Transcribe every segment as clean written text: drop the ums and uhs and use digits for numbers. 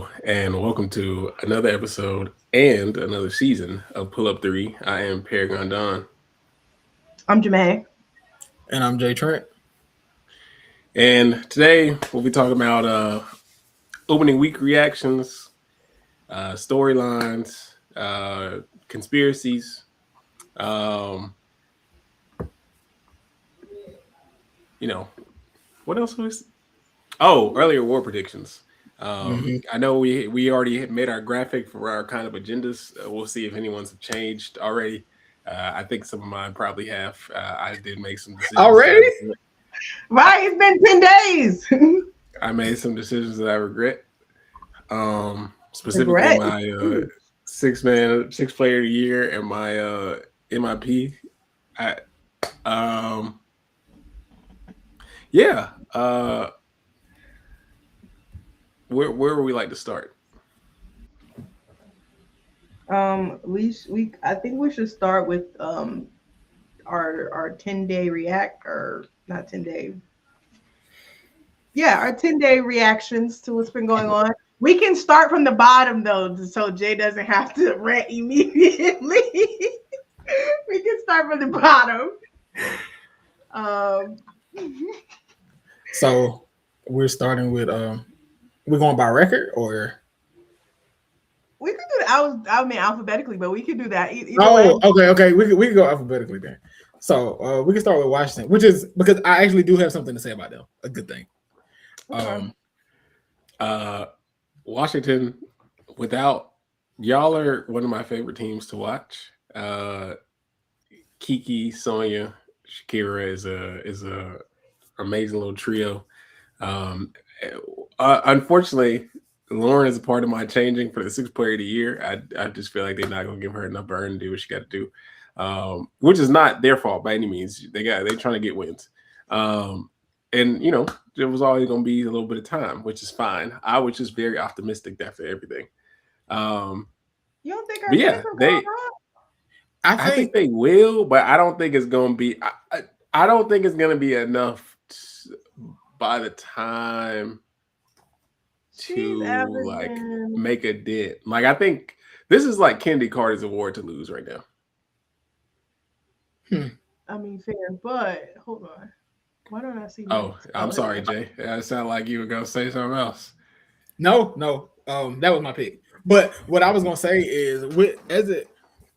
Hello, and welcome to another episode and another season of Pull Up 3. I am Paragon Don. I'm Jamae. And I'm Jay Trent. And today we'll be talking about opening week reactions, storylines, conspiracies. Um, what else was? Oh, earlier war predictions. I know we already made our graphic for our kind of agendas. We'll see if anyone's have changed already. I think some of mine probably have. I did make some decisions. Already? Right, it's been 10 days. I made some decisions that I regret. Specifically my six player of the year and my MIP. Where would we like to start? I think we should start with our 10-day react, or not 10-day. Yeah, our 10-day reactions to what's been going on. We can start from the bottom though, so Jay doesn't have to rant immediately. We can start from the bottom. So we're starting with we're going by record, or we could do that. I mean alphabetically, but we could do that. Okay. We could go alphabetically then. So we can start with Washington, which is because I actually do have something to say about them. A good thing. Washington, without y'all, are one of my favorite teams to watch. Kiki, Sonya, Shakira is a amazing little trio. Unfortunately, Lauren is a part of my changing for the sixth player of the year. I just feel like they're not going to give her enough burn to do what she got to do, which is not their fault by any means. They're trying to get wins, and there was always going to be a little bit of time, which is fine. I was just very optimistic after everything. You don't think our I think they will, but I don't think it's going to be. I don't think it's going to be enough by the time to make a dent. Like, I think this is like Kennedy Carter's award to lose right now. I mean, fair, but hold on. Why don't I see? Oh, I'm sorry, Jay. It sounded like you were gonna say something else. No. That was my pick. But what I was gonna say is,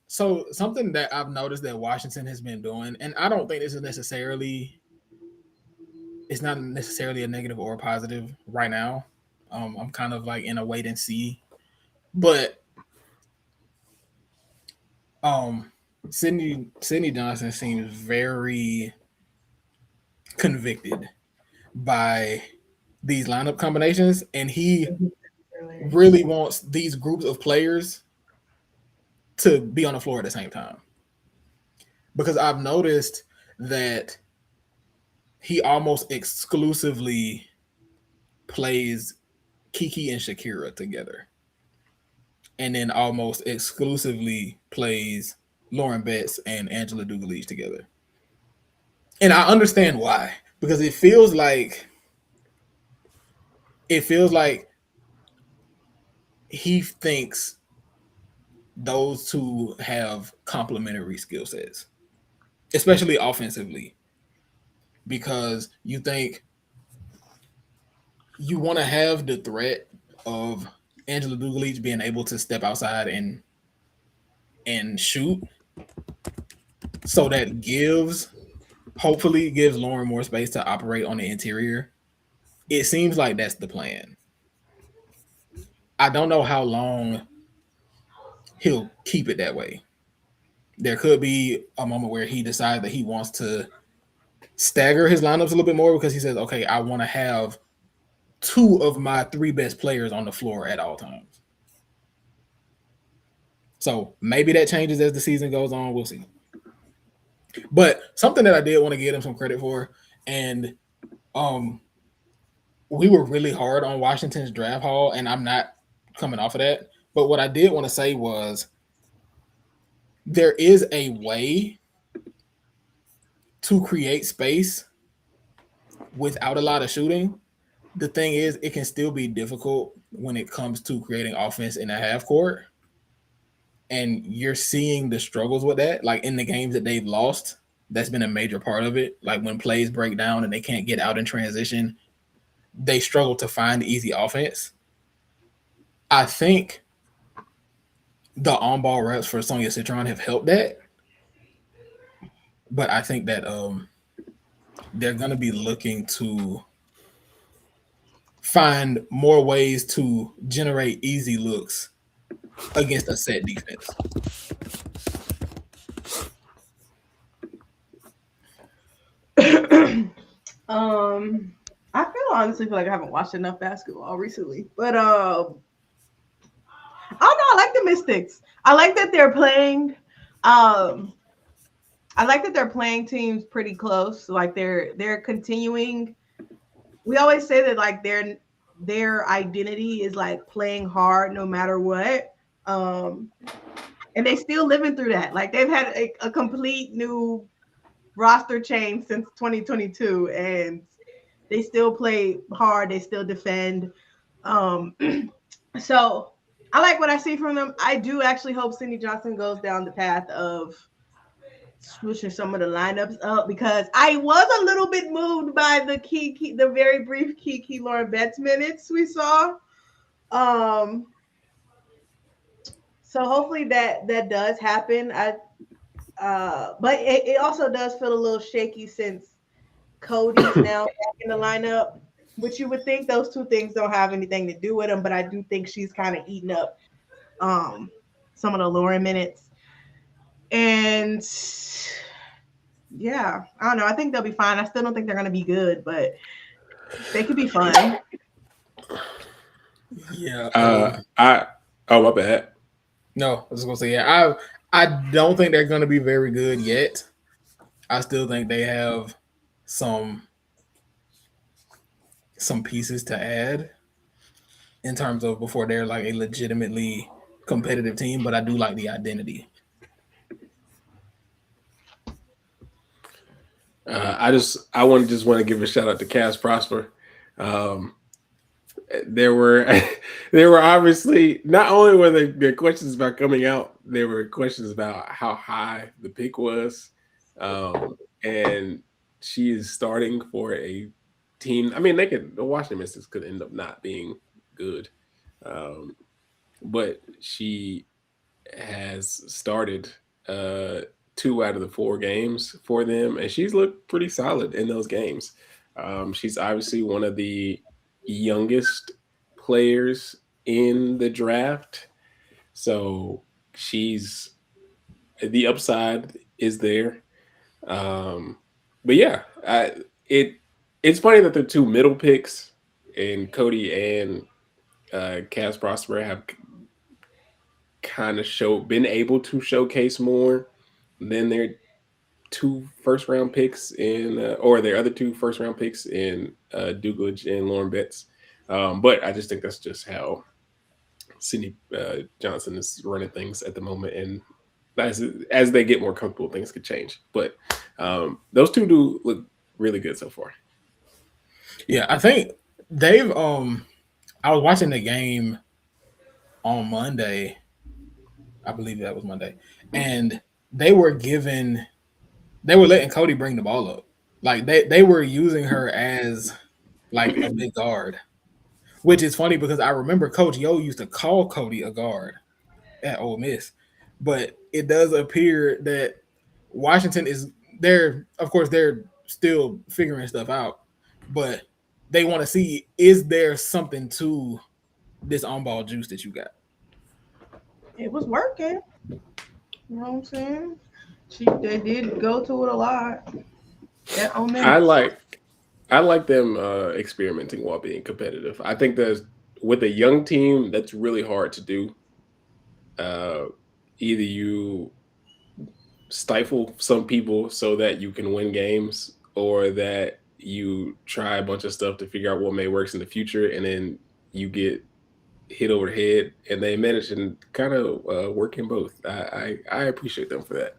something that I've noticed that Washington has been doing, and I don't think this is necessarily. It's not necessarily a negative or a positive right now. I'm kind of like in a wait and see, but Sydney Johnson seems very convicted by these lineup combinations, and he really wants these groups of players to be on the floor at the same time. Because I've noticed that he almost exclusively plays Kiki and Shakira together, and then almost exclusively plays Lauren Betts and Angela Dugalich together. And I understand why, because it feels like he thinks those two have complementary skill sets, especially offensively, because you think you want to have the threat of Angela Dugalich being able to step outside and shoot, so that hopefully gives Lauren more space to operate on the interior. It seems like that's the plan. I don't know how long he'll keep it that way. There could be a moment where he decides that he wants to stagger his lineups a little bit more, because he says, okay, I want to have two of my three best players on the floor at all times. So maybe that changes as the season goes on. We'll see. But something that I did want to give him some credit for, and we were really hard on Washington's draft haul, and I'm not coming off of that. But what I did want to say was there is a way to create space without a lot of shooting. The thing is, it can still be difficult when it comes to creating offense in a half court. And you're seeing the struggles with that, like in the games that they've lost. That's been a major part of it. Like when plays break down and they can't get out in transition, they struggle to find easy offense. I think the on-ball reps for Sonia Citron have helped that. But I think that they're going to be looking to find more ways to generate easy looks against a set defense. I honestly feel like I haven't watched enough basketball recently, but I don't know. I like the Mystics. I like that they're playing. I like that they're playing teams pretty close. Like they're continuing. We always say that like their identity is like playing hard no matter what. And they still living through that. Like they've had a complete new roster change since 2022, and they still play hard. They still defend. So I like what I see from them. I do actually hope Cindy Johnson goes down the path of switching some of the lineups up, because I was a little bit moved by the very brief Kiki Lauren Betts minutes we saw. So hopefully that does happen. But it also does feel a little shaky since Cody's now back in the lineup, which you would think those two things don't have anything to do with them, but I do think she's kind of eating up some of the Lauren minutes. And yeah, I don't know. I think they'll be fine. I still don't think they're going to be good, but they could be fun. Yeah. My bad. No, I was going to say, yeah, I don't think they're going to be very good yet. I still think they have some pieces to add in terms of before they're like a legitimately competitive team, but I do like the identity. I want to give a shout out to Cass Prosper. There were obviously, not only were there questions about coming out, there were questions about how high the pick was, and she is starting for a team. I mean, the Washington Mystics could end up not being good, but she has started 2 out of the 4 games for them, and she's looked pretty solid in those games. She's obviously one of the youngest players in the draft, so the upside is there. But yeah, it's funny that the 2 middle picks, and Cody and Cass Prosper, have kind of been able to showcase more than their 2 first-round picks or their other 2 first-round picks in Duglage and Lauren Betts. But I just think that's just how Cindy Johnson is running things at the moment, and as they get more comfortable, things could change. But those 2 do look really good so far. Yeah, I think they've I was watching the game on Monday. I believe that was Monday. And they were letting Cody bring the ball up. Like they were using her as like a big guard, which is funny because I remember Coach Yo used to call Cody a guard at Ole Miss. But it does appear that Washington they're still figuring stuff out, but they want to see, is there something to this on-ball juice that you got? It was working. You know what I'm saying? They did go to it a lot. I like them experimenting while being competitive. I think that with a young team, that's really hard to do. Either you stifle some people so that you can win games, or that you try a bunch of stuff to figure out what may work in the future, and then you get hit over the head, and they manage to kind of work in both. I appreciate them for that.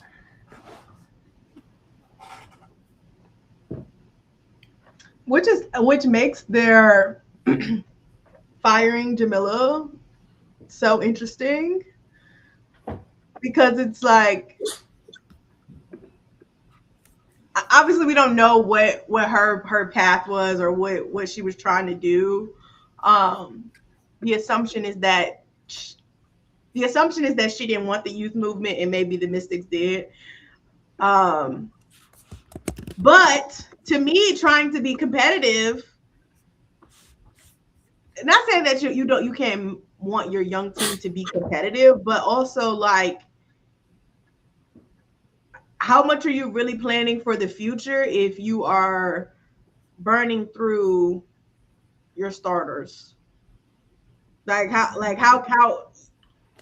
Which makes their firing Jamila so interesting because it's like obviously we don't know what her path was or what she was trying to do. The assumption is that she didn't want the youth movement, and maybe the Mystics did. But to me, trying to be competitive, not saying that you can't want your young team to be competitive, but also like, how much are you really planning for the future if you are burning through your starters? Like how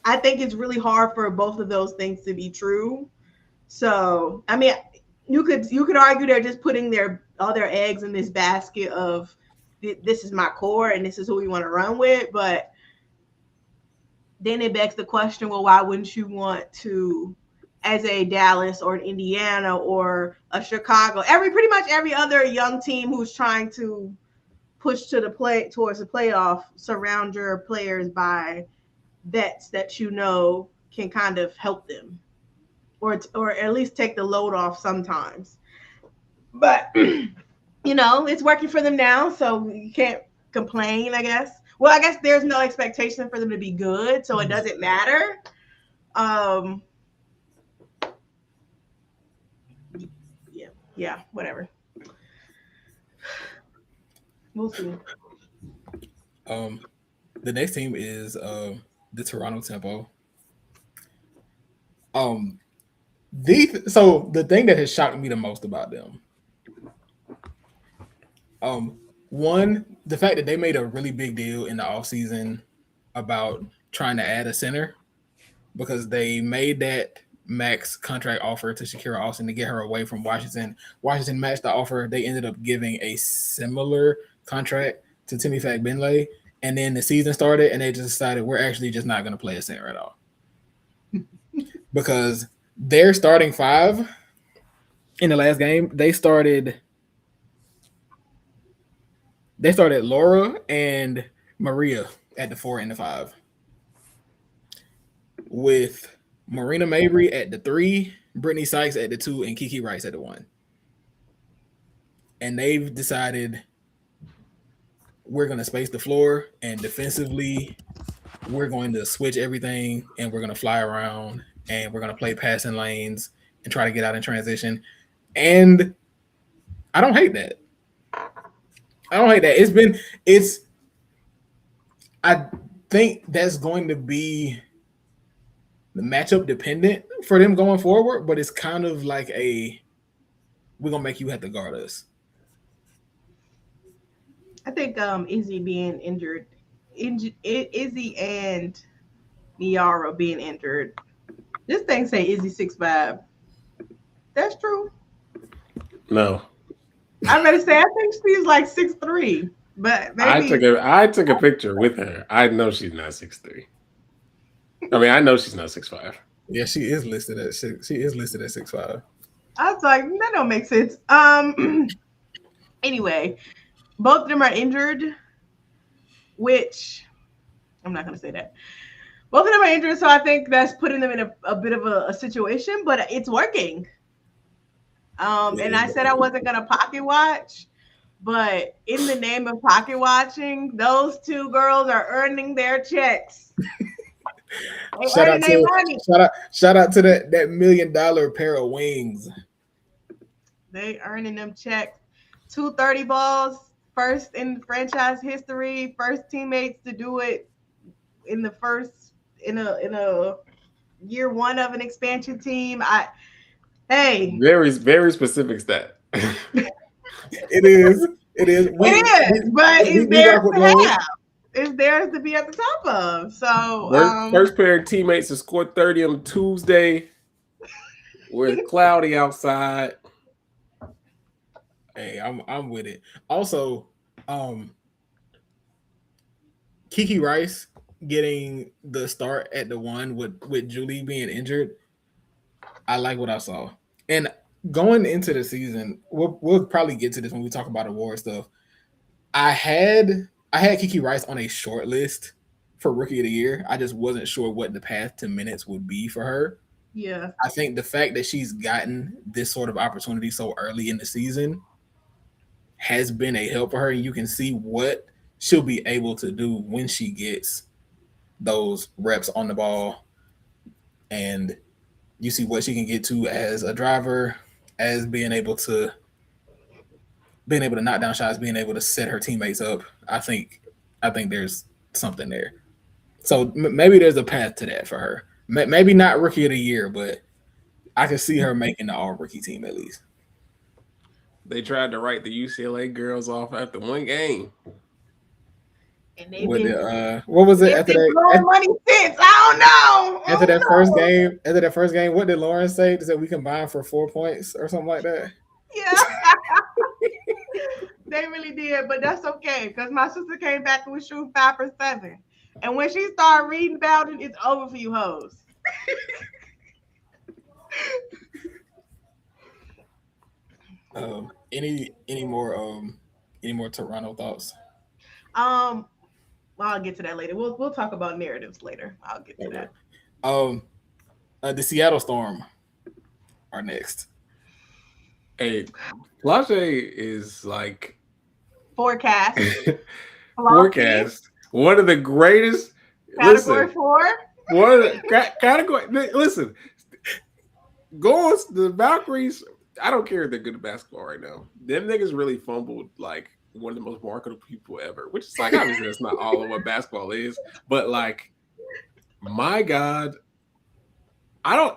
I think it's really hard for both of those things to be true. So I mean, you could argue they're just putting all their eggs in this basket of this is my core and this is who we want to run with. But then it begs the question, well, why wouldn't you want to, as a Dallas or an Indiana or a Chicago, pretty much every other young team who's trying to push towards the playoff, surround your players by vets that you know can kind of help them, or at least take the load off sometimes. But it's working for them now, so you can't complain, I guess. Well, I guess there's no expectation for them to be good, so it doesn't matter. Yeah, whatever. We'll see. The next team is the Toronto Tempo. The thing that has shocked me the most about them, one, the fact that they made a really big deal in the offseason about trying to add a center, because they made that max contract offer to Shakira Austin to get her away from Washington. Washington matched the offer. They ended up giving a similar contract to Timmy Fagbenle, and then the season started, and they just decided we're actually just not going to play a center at all. Because their starting five in the last game, they started Laura and Maria at the 4 and the 5, with Marina Mabry at the 3, Brittany Sykes at the 2, and Kiki Rice at the 1. And they've decided we're going to space the floor, and defensively, we're going to switch everything, and we're going to fly around, and we're going to play passing lanes and try to get out in transition. And I don't hate that. I think that's going to be the matchup dependent for them going forward, but it's kind of like we're going to make you have to guard us. I think Izzy being injured, Izzy and Niara being injured. This thing say Izzy 6'5". That's true. No. I'm gonna say I think she's like 6'3", but maybe I took a picture with her. I know she's not 6'3". I mean, I know she's not 6'5". Yeah, she is listed at 6'5". I was like, that don't make sense. Anyway, both of them are injured, which I'm not gonna say that. Both of them are injured, so I think that's putting them in a bit of a situation, but it's working. And I said I wasn't gonna pocket watch, but in the name of pocket watching, those two girls are earning their checks. Shout out to that $1 million pair of wings. They earning them checks. 230 balls, first in franchise history, first teammates to do it in a year one of an expansion team. Very, very specific stat. It is. But it's theirs to have. It's theirs to be at the top of. So first pair of teammates to score 30 on Tuesday. Where it's cloudy outside. Hey, I'm with it. Also, Kiki Rice getting the start at the 1 with Julie being injured. I like what I saw. And going into the season, we'll probably get to this when we talk about award stuff. I had I had Kiki Rice on a short list for Rookie of the Year. I just wasn't sure what the path to minutes would be for her. Yeah. I think the fact that she's gotten this sort of opportunity so early in the season has been a help for her. And you can see what she'll be able to do when she gets those reps on the ball. And you see what she can get to as a driver, as being able to knock down shots, being able to set her teammates up. I think there's something there. So maybe there's a path to that for her. Maybe not Rookie of the Year, but I can see her making the all-rookie team at least. They tried to write the UCLA girls off after one game. And they've been what was it after that? Blowing money since. I don't know. After that first game, what did Lauren say? They said we combined for 4 points or something like that. Yeah. They really did, but that's okay because my sister came back and was shooting 5 for 7. And when she started reading about it, it's over for you hoes. Any more Toronto thoughts? Well, I'll get to that later. We'll talk about narratives later. I'll get to that. The Seattle Storm are next. Hey, Flage is like forecast. One of the greatest. Category 4. One of the category. Listen, goals. The Valkyries. I don't care if they're good at basketball right now. Them niggas really fumbled like one of the most marketable people ever. Which is like obviously that's not all of what basketball is, but like, my God. To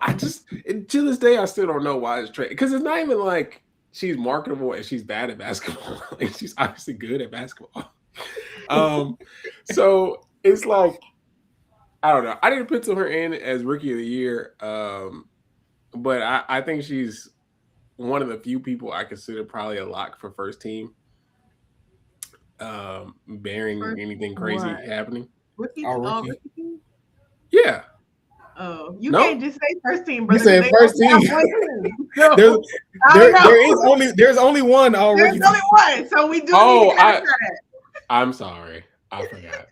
this day, I still don't know why it's traded. Because it's not even like she's marketable and she's bad at basketball. Like, she's obviously good at basketball. So it's like, I don't know. I didn't pencil her in as Rookie of the Year. But I think she's one of the few people I consider probably a lock for first team. Bearing anything crazy happening. Rookie? Yeah. Oh, you can't just say first team, brother. You said first team. There's only one all rookie. There's only one, so we do. I'm sorry, I forgot.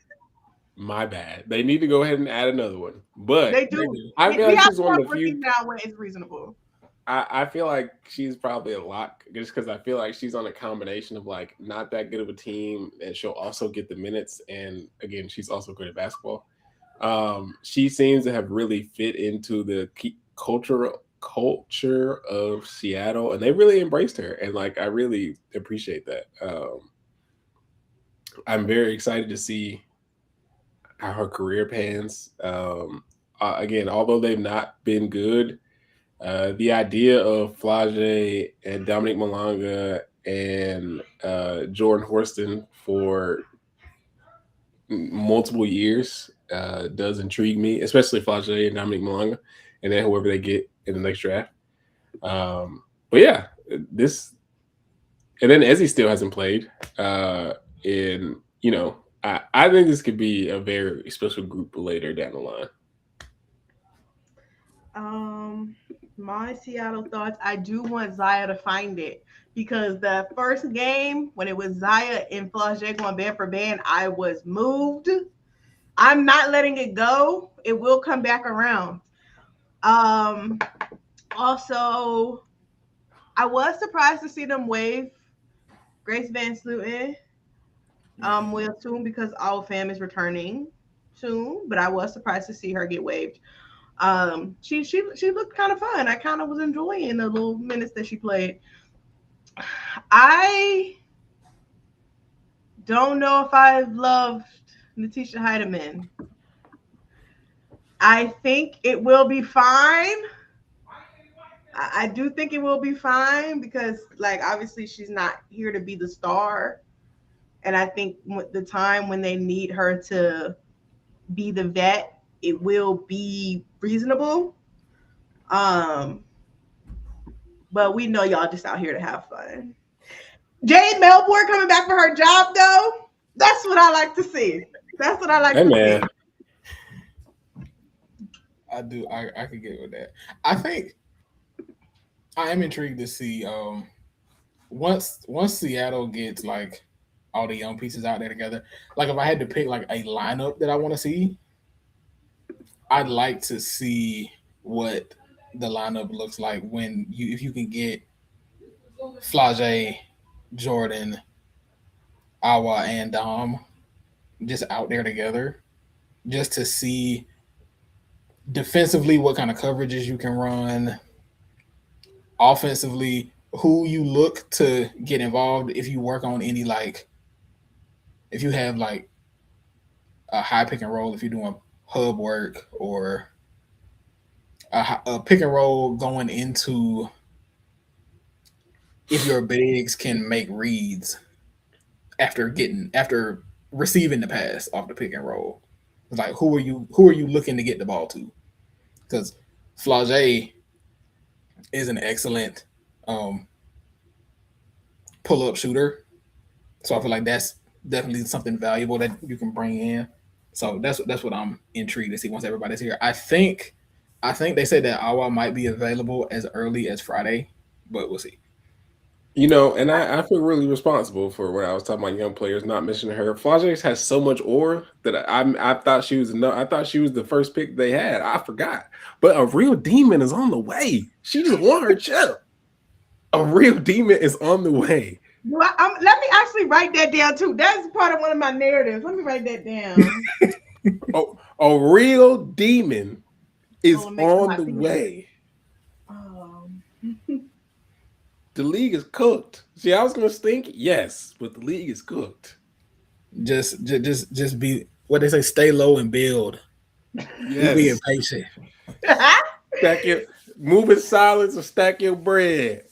My bad. They need to go ahead and add another one, but they do. I feel like she's one of the few now when it's reasonable. I feel like she's probably a lock just because I feel like she's on a combination of like not that good of a team, and she'll also get the minutes, and again, she's also good at basketball. She seems to have really fit into the culture of Seattle, and they really embraced her, and like I really appreciate that. I'm very excited to see how her career pans. Again, although they've not been good, the idea of Flage and Dominique Malanga and Jordan Horston for multiple years does intrigue me, especially Flage and Dominique Malanga, and then whoever they get in the next draft. But yeah, this, and then Ezzy still hasn't played. And you know, I think this could be a very special group later down the line. My Seattle thoughts. I do want Zaya to find it because the first game when it was Zaya and Flage going band for band, I was moved. I'm not letting it go. It will come back around. Also, I was surprised to see them waive Grace Van Sluten. Will soon because All Fam is returning soon, but I was surprised to see her get waived. She looked kind of fun. I kind of was enjoying the little minutes that she played. I don't know if I've loved Natisha Heidemann. I think it will be fine. I do think it will be fine because, like, obviously she's not here to be the star. And I think the time when they need her to be the vet, it will be reasonable. But we know y'all just out here to have fun. Jade Melbourne coming back for her job, though. That's what I like to see. That's what I like to see. I do. I could get with that. I think I am intrigued to see once Seattle gets like all the young pieces out there together. Like if I had to pick like a lineup that I want to see, I'd like to see what the lineup looks like when if you can get Flage, Jordan, Awa, and Dom just out there together, just to see defensively what kind of coverages you can run, offensively who you look to get involved. If you work on any if you have like a high pick and roll, if you're doing hub work or a pick and roll going into if your bigs can make reads after receiving the pass off the pick and roll. Like who are you looking to get the ball to? Because Flage is an excellent pull-up shooter. So I feel like that's definitely something valuable that you can bring in. So that's what I'm intrigued to see once everybody's here. I think they said that Awa might be available as early as Friday, but we'll see. And I feel really responsible for when I was talking about young players not mentioning her. Flage has so much aura that I thought she was I thought she was the first pick they had. I forgot, but a real demon is on the way. She just won her chip. A real demon is on the way. Let me actually write that down too. That's part of one of my narratives. Let me write that down. A real demon is on the way. The league is cooked. See, I was gonna stink, yes, but the league is cooked. Just be what they say. Stay low and build. Yes. Be impatient. Stack your move in silence or stack your bread.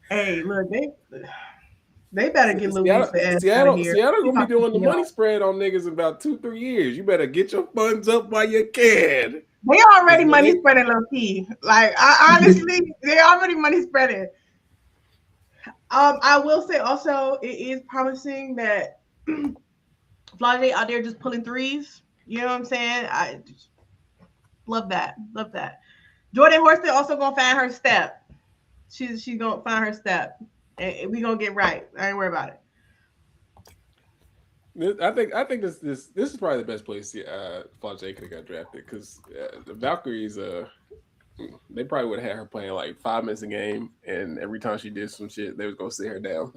Hey, look, they better get Louise Seattle gonna be doing the money spread on niggas in about 2-3 years. You better get your funds up while you can. They already money spreading low key. Like honestly, they already money spreading. I will say also it is promising that Flage out there just pulling threes. You know what I'm saying? I love that. Love that. Jordan Horston also gonna find her step. She's gonna find her step, and we gonna get right. I ain't worried about it. I think this is probably the best place Flage could have got drafted because the Valkyries they probably would have had her playing like 5 minutes a game, and every time she did some shit, they was gonna sit her down.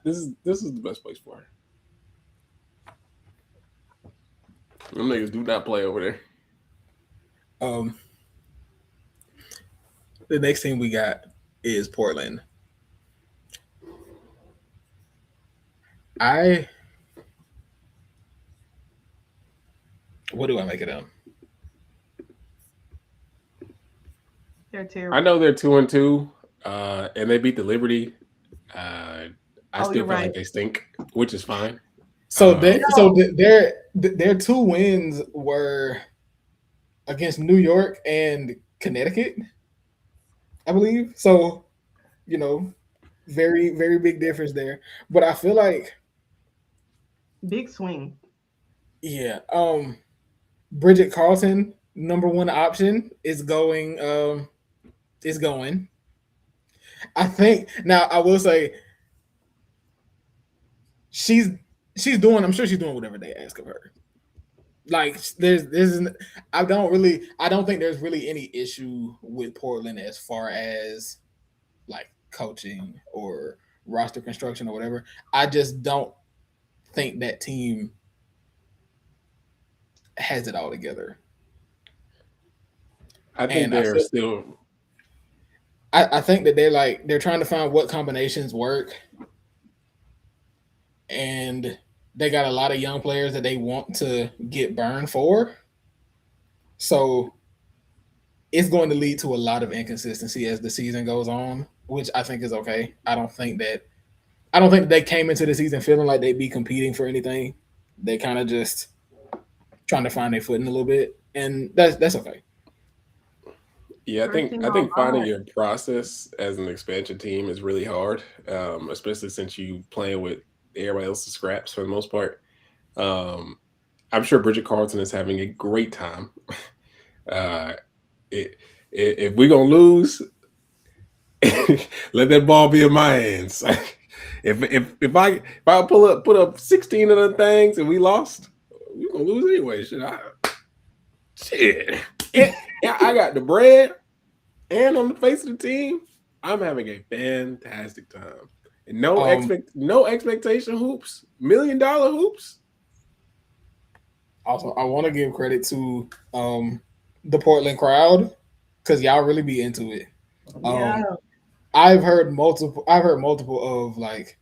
This is the best place for her. Them niggas do not play over there. The next thing we got is Portland. What do I make of them? They're terrible. I know they're 2-2, and they beat the Liberty. I still feel like they stink, which is fine. So their 2 wins were against New York and Connecticut, I believe. So, very, very big difference there. But I feel like big swing. Yeah. Bridget Carlton, number 1 option, is going. I think now I will say she's doing. I'm sure she's doing whatever they ask of her. Like I don't think there's really any issue with Portland as far as like coaching or roster construction or whatever. I just don't think that team has it all together. I think I think that they're trying to find what combinations work, and they got a lot of young players that they want to get burned for. So it's going to lead to a lot of inconsistency as the season goes on, which I think is okay. I don't think they came into the season feeling like they'd be competing for anything. They kind of just trying to find their footing a little bit, and that's okay. Yeah, I think finding your process as an expansion team is really hard, especially since you playing with everybody else's scraps for the most part. I'm sure Bridget Carlton is having a great time. If we're gonna lose, let that ball be in my hands. If I put up 16 of the things and we lost, we're gonna lose anyway. Shit. Yeah, I got the bread and on the face of the team, I'm having a fantastic time. And no expectation hoops, $1 million hoops. Also, I want to give credit to the Portland crowd because y'all really be into it. Yeah. I've heard multiple of like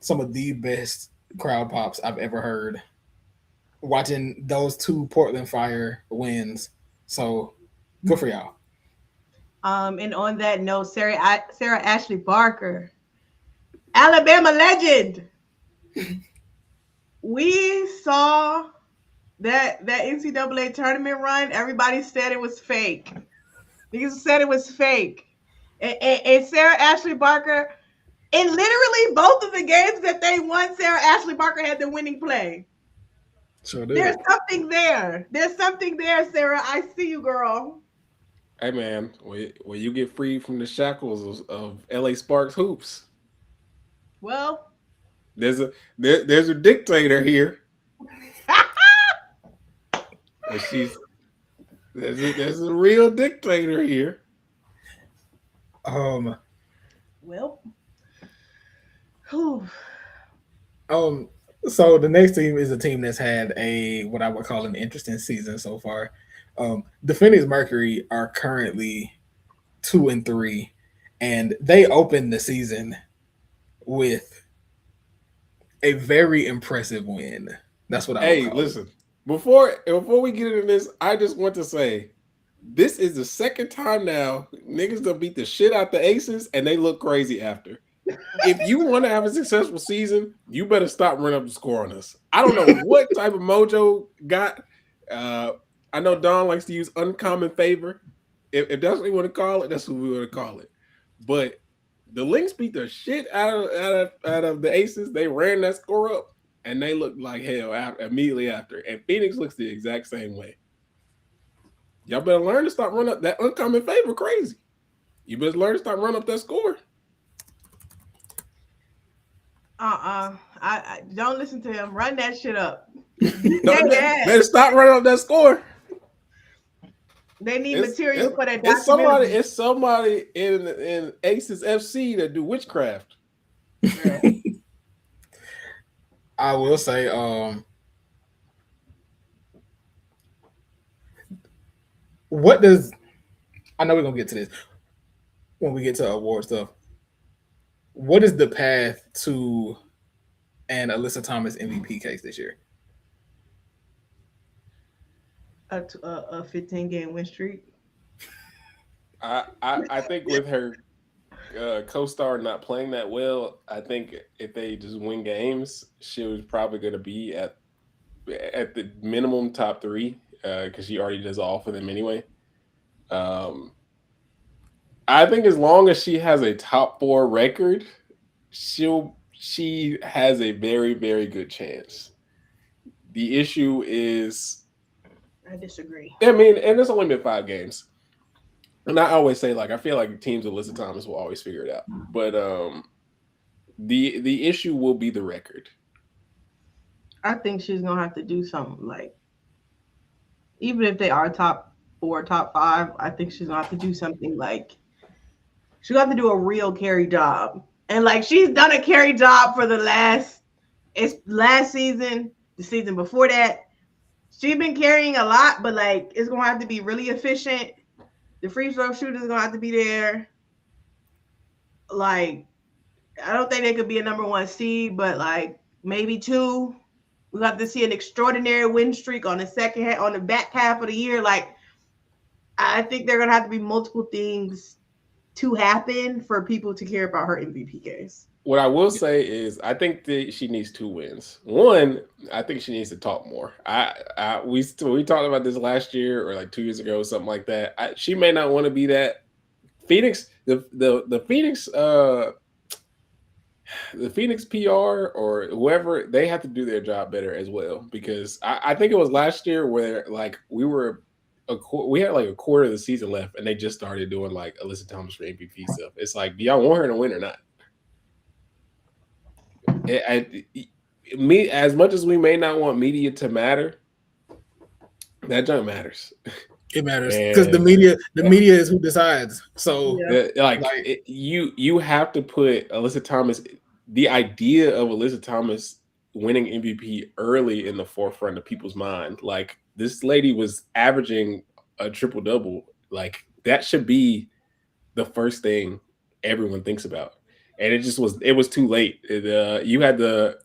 some of the best crowd pops I've ever heard watching those two Portland Fire wins. So good for y'all. And on that note, Sarah Ashley Barker, Alabama legend. We saw that NCAA tournament run. Everybody said it was fake. Niggas said it was fake. And Sarah Ashley Barker, in literally both of the games that they won, Sarah Ashley Barker had the winning play. Sure did. There's something there. There's something there, Sarah. I see you, girl. Hey man, when you get free from the shackles of LA Sparks hoops, Well, there's a dictator here. And there's a real dictator here. well, whew. So the next team is a team that's had what I would call an interesting season so far. The Phoenix Mercury are currently 2-3, and they opened the season with a very impressive win. That's what I would call listen. Before we get into this, I just want to say this is the second time now niggas done beat the shit out the Aces and they look crazy after. If you want to have a successful season, you better stop running up the score on us. I don't know what type of mojo got. I know Don likes to use uncommon favor. If that's what we want to call it, that's what we want to call it. But the Lynx beat the shit out of the Aces. They ran that score up, and they looked like hell immediately after. And Phoenix looks the exact same way. Y'all better learn to stop running up that uncommon favor crazy. You better learn to stop running up that score. I don't listen to him. Run that shit up. Better stop running up that score. They need material for that documentary. It's somebody in Aces FC that do witchcraft. I will say, I know we're gonna get to this when we get to award stuff. What is the path to an Alyssa Thomas MVP case this year? A 15-game win streak. I think with her co-star not playing that well, I think if they just win games, she was probably going to be at the minimum top 3 because she already does all for them anyway. I think as long as she has a top 4 record, she has a very, very good chance. The issue is, I disagree. I mean, and it's only been 5 games. And I always say, like, I feel like teams with Alyssa Thomas will always figure it out. But the issue will be the record. I think she's gonna have to do something like, even if they are top 4, top 5, I think she's gonna have to do something like, she's gonna have to do a real carry job. And like, she's done a carry job for the last season, the season before that. She's been carrying a lot, but like, it's gonna have to be really efficient. The free throw shooter is gonna have to be there. Like, I don't think they could be a number 1 seed, but like maybe 2. We'll have to see an extraordinary win streak on the back half of the year. Like, I think they're gonna have to be multiple things to happen for people to care about her MVP case. What I will say is, I think that she needs 2 wins. One, I think she needs to talk more. We talked about this last year or like 2 years ago, something like that. She may not want to be that. Phoenix, the Phoenix PR or whoever, they have to do their job better as well, because I think it was last year where like we had like a quarter of the season left and they just started doing like Alyssa Thomas for MVP stuff. It's like, do y'all want her to win or not? Me, as much as we may not want media to matter, that junk matters. It matters because the media is who decides. So you have to put Alyssa Thomas, the idea of Alyssa Thomas winning MVP early in the forefront of people's mind. Like, this lady was averaging a triple-double. Like, that should be the first thing everyone thinks about. And it was too late. You had the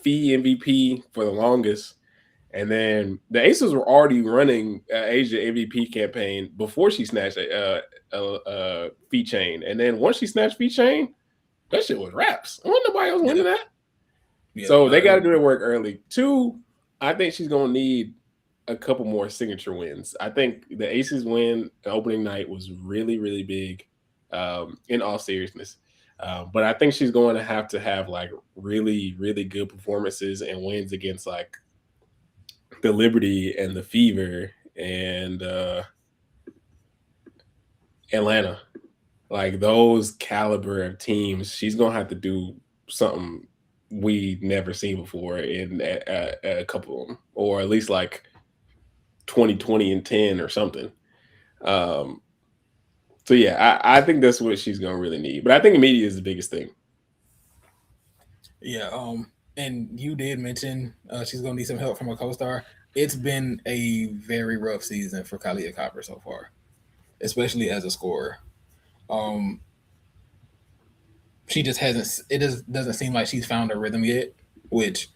fee MVP for the longest. And then the Aces were already running Asia MVP campaign before she snatched a fee chain. And then once she snatched fee chain, that shit was raps. I wasn't nobody else winning that. Yeah, so they got to do their work early. 2, I think she's going to need a couple more signature wins. I think the Aces win the opening night was really, really big, in all seriousness. But I think she's going to have like really, really good performances and wins against like the Liberty and the Fever and Atlanta. Like, those caliber of teams, she's going to have to do something we never seen before in a couple of them, or at least like 20 and 10 or something. So yeah, I think that's what she's going to really need. But I think media is the biggest thing. Yeah. And you did mention she's going to need some help from a co-star. It's been a very rough season for Kalia Copper so far, especially as a scorer. She just doesn't seem like she's found her rhythm yet, which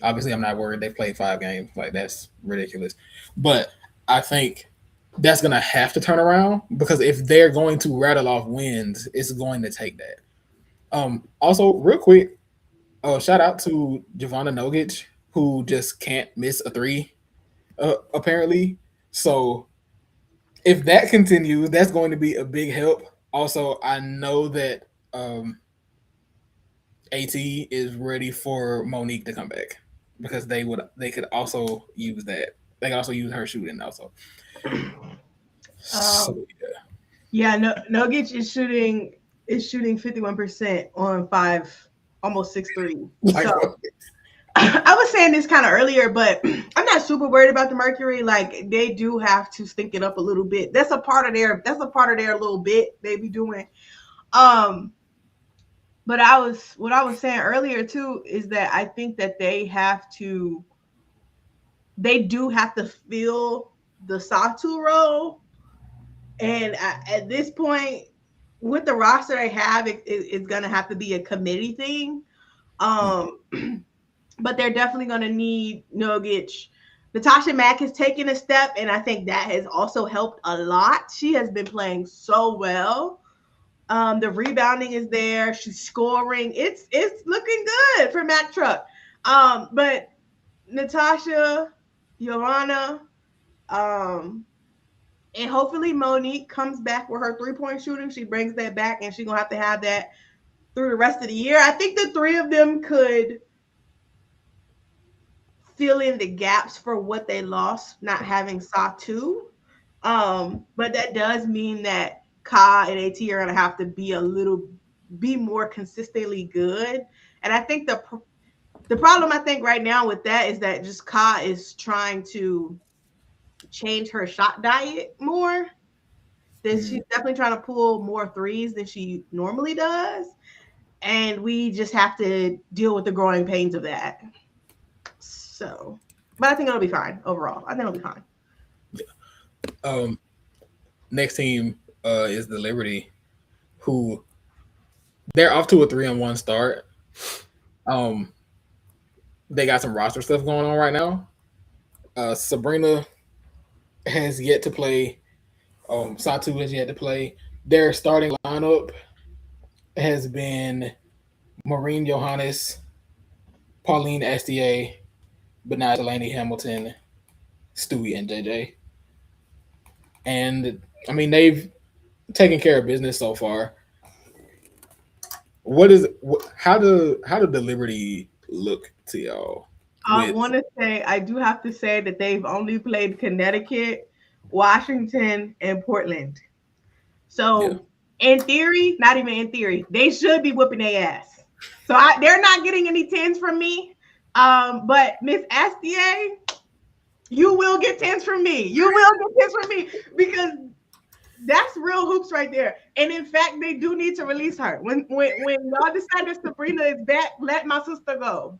obviously I'm not worried. They played 5 games. Like, that's ridiculous. But I think that's going to have to turn around, because if they're going to rattle off wins, it's going to take that. Also, real quick, shout out to Giovanna Nogic, who just can't miss a 3, apparently. So if that continues, that's going to be a big help. Also, I know that AT is ready for Monique to come back, because they could also use that. They could also use her shooting also. Nogic is shooting 51% on 5, almost 6 threes. So I was saying this kind of earlier, but I'm not super worried about the Mercury. Like, they do have to stink it up a little bit. That's a part of their little bit they be doing. But what I was saying earlier too is that I think that they do have to fill the Satu role. And at this point, with the roster they have, it's going to have to be a committee thing. But they're definitely going to need Nogic. Natasha Mack has taken a step, and I think that has also helped a lot. She has been playing so well. The rebounding is there. She's scoring. It's looking good for Mack Truck. But Natasha, Giovanna, and hopefully Monique comes back with her 3-point shooting. She brings that back, and she's going to have that through the rest of the year. I think the 3 of them could fill in the gaps for what they lost not having Satu. But that does mean that Ka and AT are going to have to be more consistently good. And I think the problem I think right now with that is that just Ka is trying to change her shot diet more. She's definitely trying to pull more threes than she normally does. And we just have to deal with the growing pains of that. So, but I think it'll be fine overall. I think it'll be fine. Yeah. Next team is the Liberty, who they're off to a 3-1 start. They got some roster stuff going on right now. Sabrina has yet to play. Satu has yet to play. Their starting lineup has been Maureen Johannes, Pauline Astier, Benai Delaney Hamilton, Stewie, and JJ. And I mean, they've taken care of business so far. How do the Liberty look to y'all? I want to say, I do have to say that they've only played Connecticut, Washington, and Portland. So in theory, not even in theory, they should be whooping their ass. So they're not getting any 10s from me. But Miss Astier, you will get 10s from me. You will get 10s from me because that's real hoops right there. And in fact, they do need to release her. When y'all decide that Sabrina is back, let my sister go.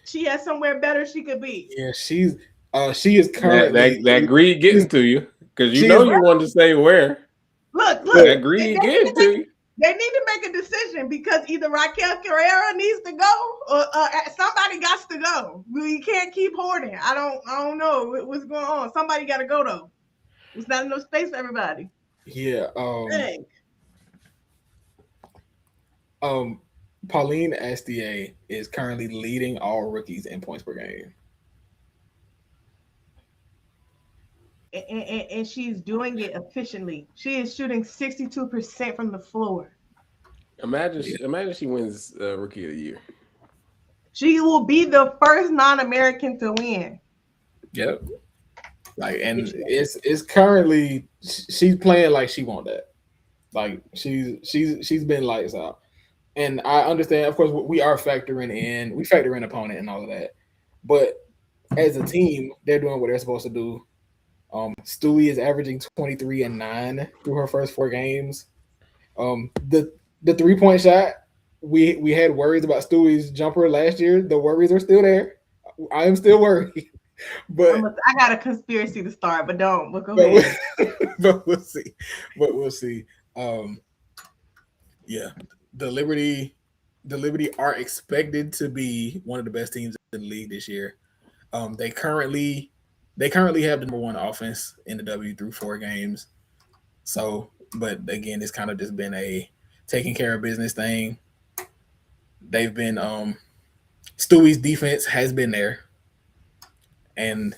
She has somewhere better she could be. Yeah, she is currently that greed getting to you because you wanted to say where. Look, that greed getting to you. They need to make a decision because either Raquel Carrera needs to go or somebody got to go. You can't keep hoarding. I don't know what's going on. Somebody got to go though. There's not enough space for everybody. Yeah. Dang. Pauline Astier is currently leading all rookies in points per game. And she's doing it efficiently. She is shooting 62% from the floor. Imagine she wins Rookie of the Year. She will be the first non-American to win. Yep. Like, and it's currently she's playing like she want that. Like she's been lights out. And I understand, of course, we factor in opponent and all of that. But as a team, they're doing what they're supposed to do. Stewie is averaging 23 and 9 through her first 4 games. The 3-point shot, we had worries about Stewie's jumper last year. The worries are still there. I am still worried. But I got a conspiracy to start, but don't. But go ahead. But we'll see. Yeah, the Liberty are expected to be one of the best teams in the league this year. They currently have the number 1 offense in the W through 4 games. So, but again, it's kind of just been a taking care of business thing. They've been Stewie's defense has been there. And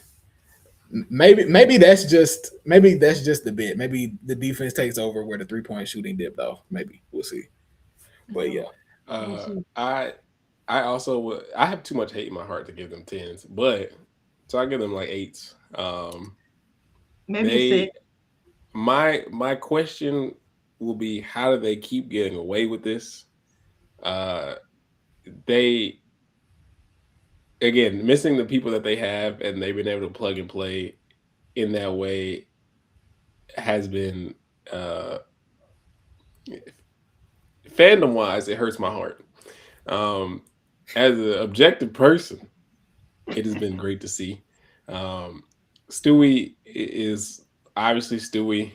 maybe that's just the bit. Maybe the defense takes over where the 3-point shooting dip though. Maybe we'll see. But yeah, I also I have too much hate in my heart to give them 10s, but so I give them like 8s. Maybe 6. My question will be, how do they keep getting away with this? They again missing the people that they have, and they've been able to plug and play in that way has been fandom wise, it hurts my heart. As an objective person, it has been great to see. Stewie is obviously Stewie.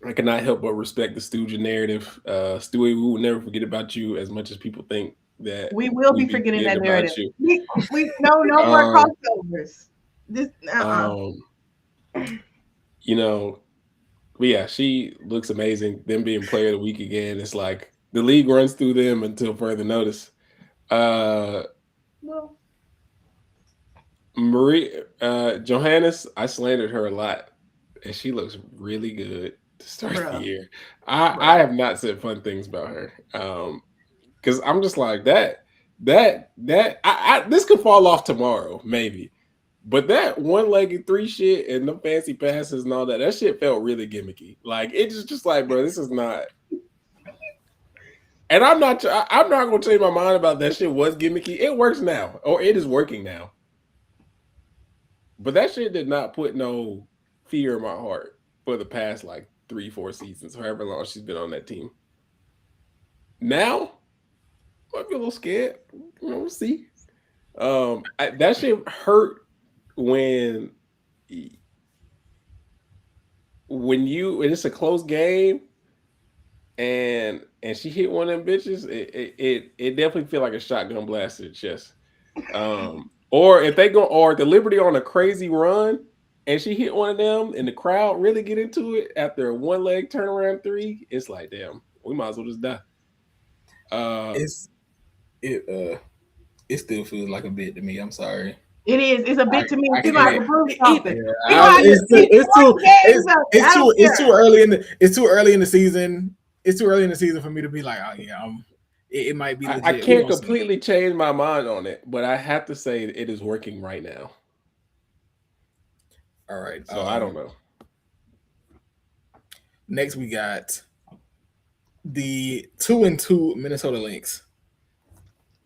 I cannot help but respect the Stooge narrative. Stewie, we will never forget about you as much as people think that we will be forgetting that narrative. We no more crossovers. You know, but yeah, she looks amazing. Them being player of the week again, it's like the league runs through them until further notice. Marie Johannes, I slandered her a lot, and she looks really good to start the year. I have not said fun things about her. Because I'm just like that this could fall off tomorrow, maybe. But that one-legged 3 shit and the fancy passes and all that shit felt really gimmicky. Like, it just like, bro, this is not. And I'm not gonna change my mind about that shit was gimmicky. It works now, or it is working now. But that shit did not put no fear in my heart for the past like 3-4 seasons, however long she's been on that team. Now, I might be a little scared. We'll see. That shit hurt when it's a close game and she hit one of them bitches. It definitely feel like a shotgun blast to the chest. Or if the Liberty on a crazy run and she hit one of them and the crowd really get into it after a 1-leg turnaround 3, it's like, damn, we might as well just die. It still feels like a bit to me. I'm sorry. It is. It's a bit to me. People have to prove something. It's too early in the season. It's too early in the season for me to be like, oh yeah, it might be legit. I can't completely change my mind on it, but I have to say it is working right now. All right. So I don't know. Next we got the 2-2 Minnesota Lynx.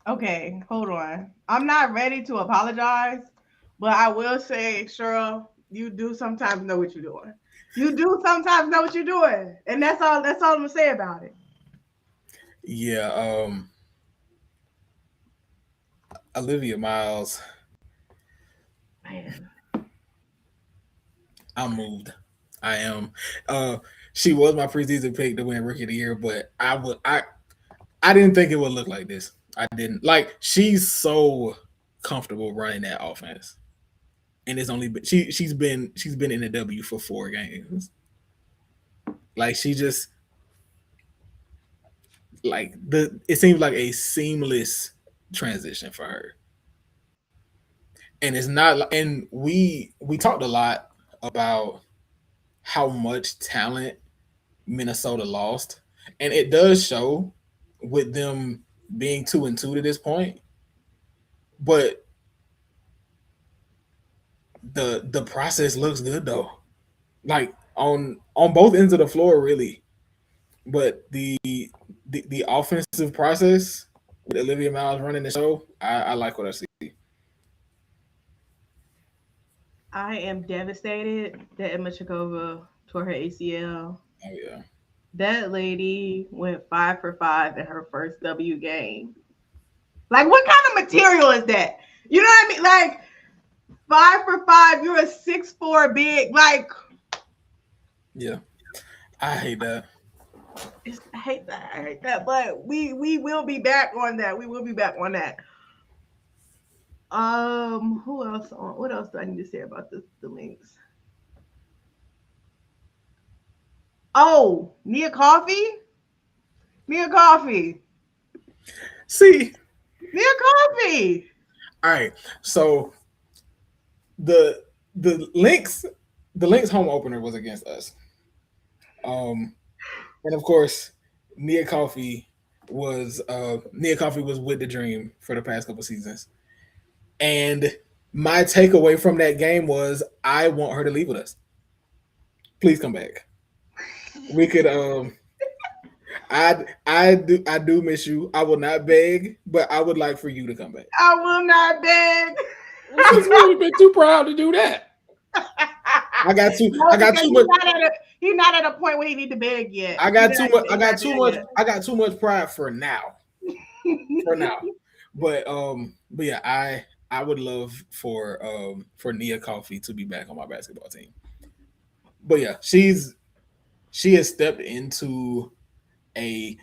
Okay, hold on. I'm not ready to apologize, but I will say, Cheryl, you do sometimes know what you're doing. You do sometimes know what you're doing, and that's all. That's all I'm gonna say about it. Yeah, Olivia Miles, Man, I'm moved. I am. She was my preseason pick to win Rookie of the Year, but I didn't think it would look like this. I didn't. Like, she's so comfortable running that offense, and it's only been, she's been in the W for 4 games. Like, she just like it seems like a seamless transition for her, and it's not. And we talked a lot about how much talent Minnesota lost, and it does show with them being 2-2 to this point. But the process looks good though, like on both ends of the floor, really. But the offensive process with Olivia Miles running the show, I like what I see. I am devastated that Emma Chikova tore her ACL. Oh yeah, That lady went 5 for 5 in her first W game. Like, what kind of material is that? You know what I mean? Like, 5 for 5. You're a 6'4" big. Like, yeah. I hate that. I hate that. I hate that. But we will be back on that. We will be back on that. Who else? What else do I need to say about the Lynx? Oh, Nia Coffee. Nia Coffee. See, Nia Coffee. all right. So the Lynx home opener was against us. And of course, Nia Coffee was with the Dream for the past couple seasons. And my takeaway from that game was I want her to leave with us. Please come back. We could I do miss you. I will not beg, but I would like for you to come back. I will not beg. We've been too proud to do that. I got too much. He's not at a point where he need to beg yet. I got too much pride for now. For now. But yeah, I would love for Nia Coffee to be back on my basketball team. But yeah, she has stepped into a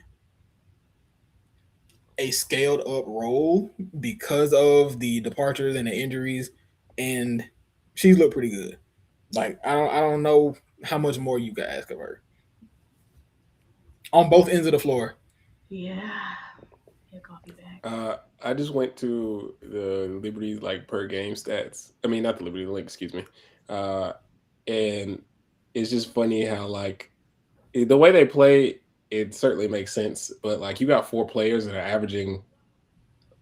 scaled up role because of the departures and the injuries, and she's looked pretty good. Like, I don't know how much more you can ask of her on both ends of the floor. Yeah. Coffee back. I just went to the Liberty like per game stats. I mean, not the Liberty, the Lynx, excuse me. And it's just funny how like the way they play, it certainly makes sense. But like you got 4 players that are averaging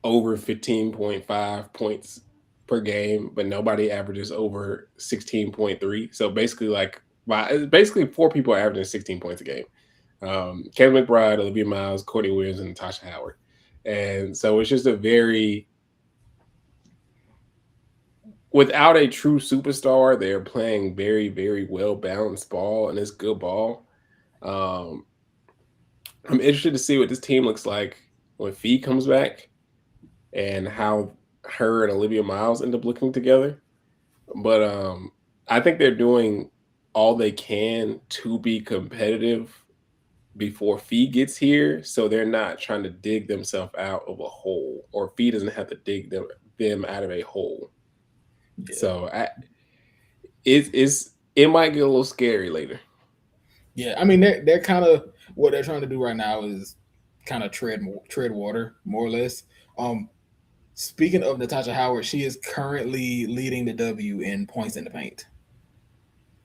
over 15.5 points per game, but nobody averages over 16.3. So basically, like basically 4 people are averaging 16 points a game. Kevin McBride, Olivia Miles, Courtney Williams, and Natasha Howard. And so it's just a very, without a true superstar, they're playing very, very well balanced ball, and it's good ball. I'm interested to see what this team looks like when Fee comes back and how her and Olivia Miles end up looking together. But I think they're doing all they can to be competitive before Fee gets here, so they're not trying to dig themselves out of a hole, or Fee doesn't have to dig them out of a hole. Yeah. So it might get a little scary later. Yeah, I mean they're kind of what they're trying to do right now is kind of tread water more or less. Speaking of Natasha Howard, she is currently leading the W in points in the paint.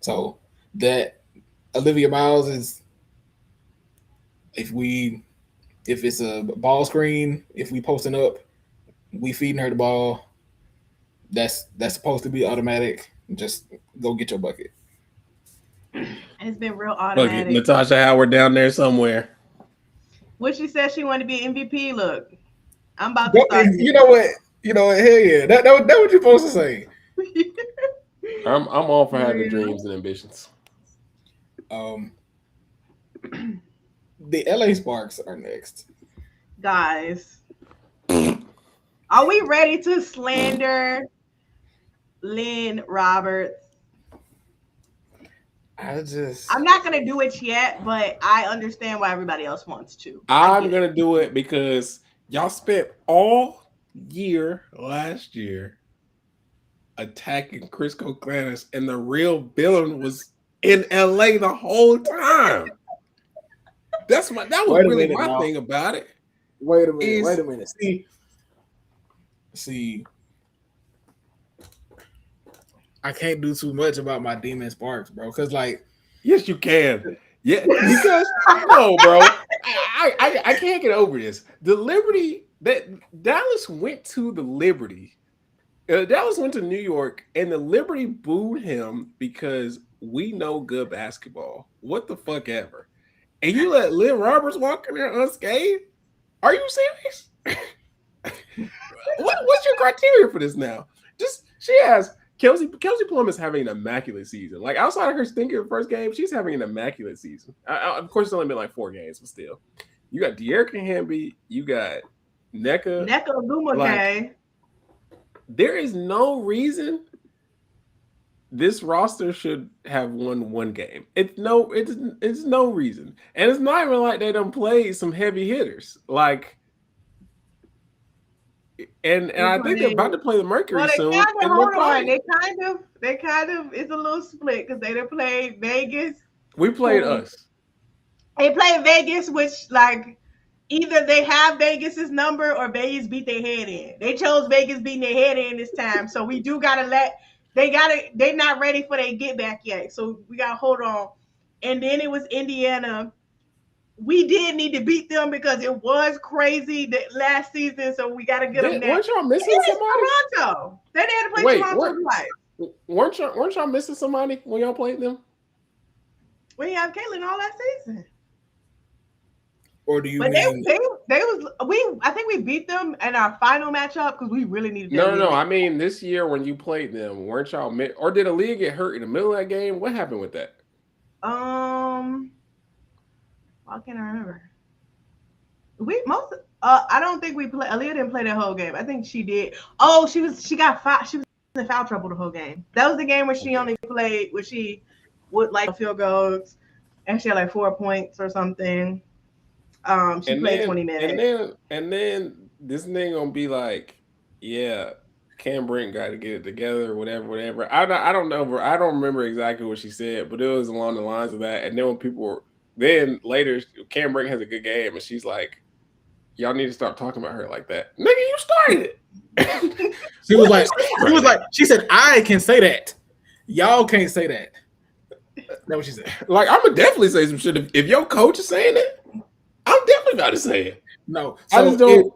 So that Olivia Miles is, if it's a ball screen, if we posting up, we feeding her the ball, that's supposed to be automatic. Just go get your bucket. It's been real automatic. Look, Natasha Howard down there somewhere. What she said she wanted to be MVP. Look, I'm about to start. You know what? Hell yeah. That what you're supposed to say. I'm all for having dreams and ambitions. The LA Sparks are next. Guys, are we ready to slander Lynn Roberts? I'm not gonna do it yet, but I understand why everybody else wants to. I'm gonna do it because y'all spent all year last year attacking Chris Coclanis, and the real villain was in LA the whole time. That was really my thing about it. Wait a minute. See, I can't do too much about my Demon Sparks, bro. Because yes, you can. Yeah, because no, bro. I can't get over this. The Liberty that Dallas went to the Liberty. Dallas went to New York, and the Liberty booed him because we know good basketball. What the fuck ever. And you let Lynn Roberts walk in there unscathed? Are you serious? What's your criteria for this now? She has Kelsey Plum is having an immaculate season. Like outside of her stinking first game, she's having an immaculate season. Of course, it's only been like 4 games, but still. You got De'Erica Hamby, you got Nneka Ogwumike. There is no reason this roster should have won 1 game. It's no reason. And it's not even like they done played some heavy hitters. Like and I think they're about to play the Mercury soon. They kind of it's a little split because they done played Vegas. We played us. They played Vegas, which either they have Vegas's number or Vegas beat their head in. They chose Vegas beating their head in this time. So we do gotta they're not ready for their get back yet. So we gotta hold on. And then it was Indiana. We did need to beat them because it was crazy that last season. So we gotta get them there. Weren't y'all missing somebody? Toronto. They had to play Toronto twice. Weren't y'all missing somebody when y'all played them? We have Caitlin all that season. Or do you but mean I think we beat them in our final matchup because we really needed to. No. I mean, this year when you played them, weren't y'all or did Aaliyah get hurt in the middle of that game? What happened with that? I can't remember. I don't think we played. Aaliyah didn't play that whole game. I think she did. Oh, she was in foul trouble the whole game. That was the game where she only played where she would field goals and she had 4 points or something. She played 20 minutes. And then this thing gonna be like, yeah, Cam Brink got to get it together, whatever. I don't know. I don't remember exactly what she said, but it was along the lines of that. And then when people were, then later, Cam Brink has a good game, and she's like, y'all need to start talking about her like that. Nigga, you started it. She said, I can say that. Y'all can't say that. That's what she said. I'm gonna definitely say some shit. If your coach is saying it, I'm definitely about to say it. No, so I just don't.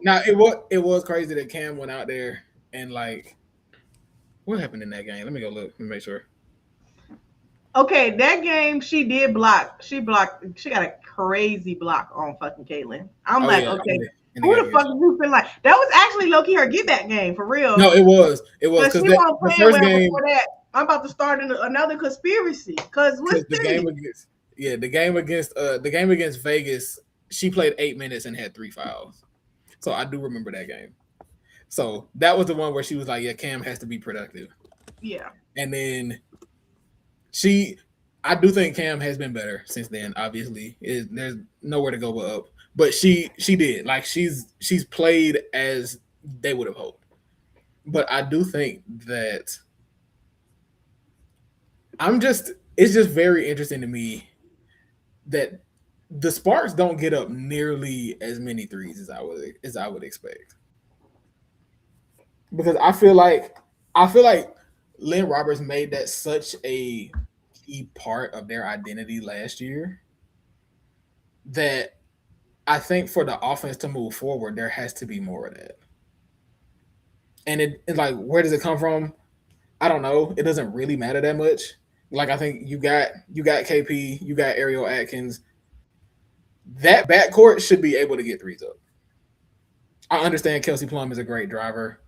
It was crazy that Cam went out there and what happened in that game? Let me go look. Let me make sure. Okay, that game she did block. She blocked. She got a crazy block on fucking Caitlin. I'm okay. Who the fuck you feel like? That was actually low key her get back game for real. No, it was because the first game. That, I'm about to start another conspiracy because the game against Vegas, she played 8 minutes and had 3 fouls. So I do remember that game. So that was the one where she was like, "Yeah, Cam has to be productive." Yeah, and then I do think Cam has been better since then. Obviously, there's nowhere to go but up. But she did she's played as they would have hoped. But I do think that it's just very interesting to me that the Sparks don't get up nearly as many threes as I would expect. Because I feel like Lynn Roberts made that such a key part of their identity last year that I think for the offense to move forward, there has to be more of that. And it's where does it come from? I don't know. It doesn't really matter that much. I think you got KP, you got Ariel Atkins. That backcourt should be able to get threes up. I understand Kelsey Plum is a great driver.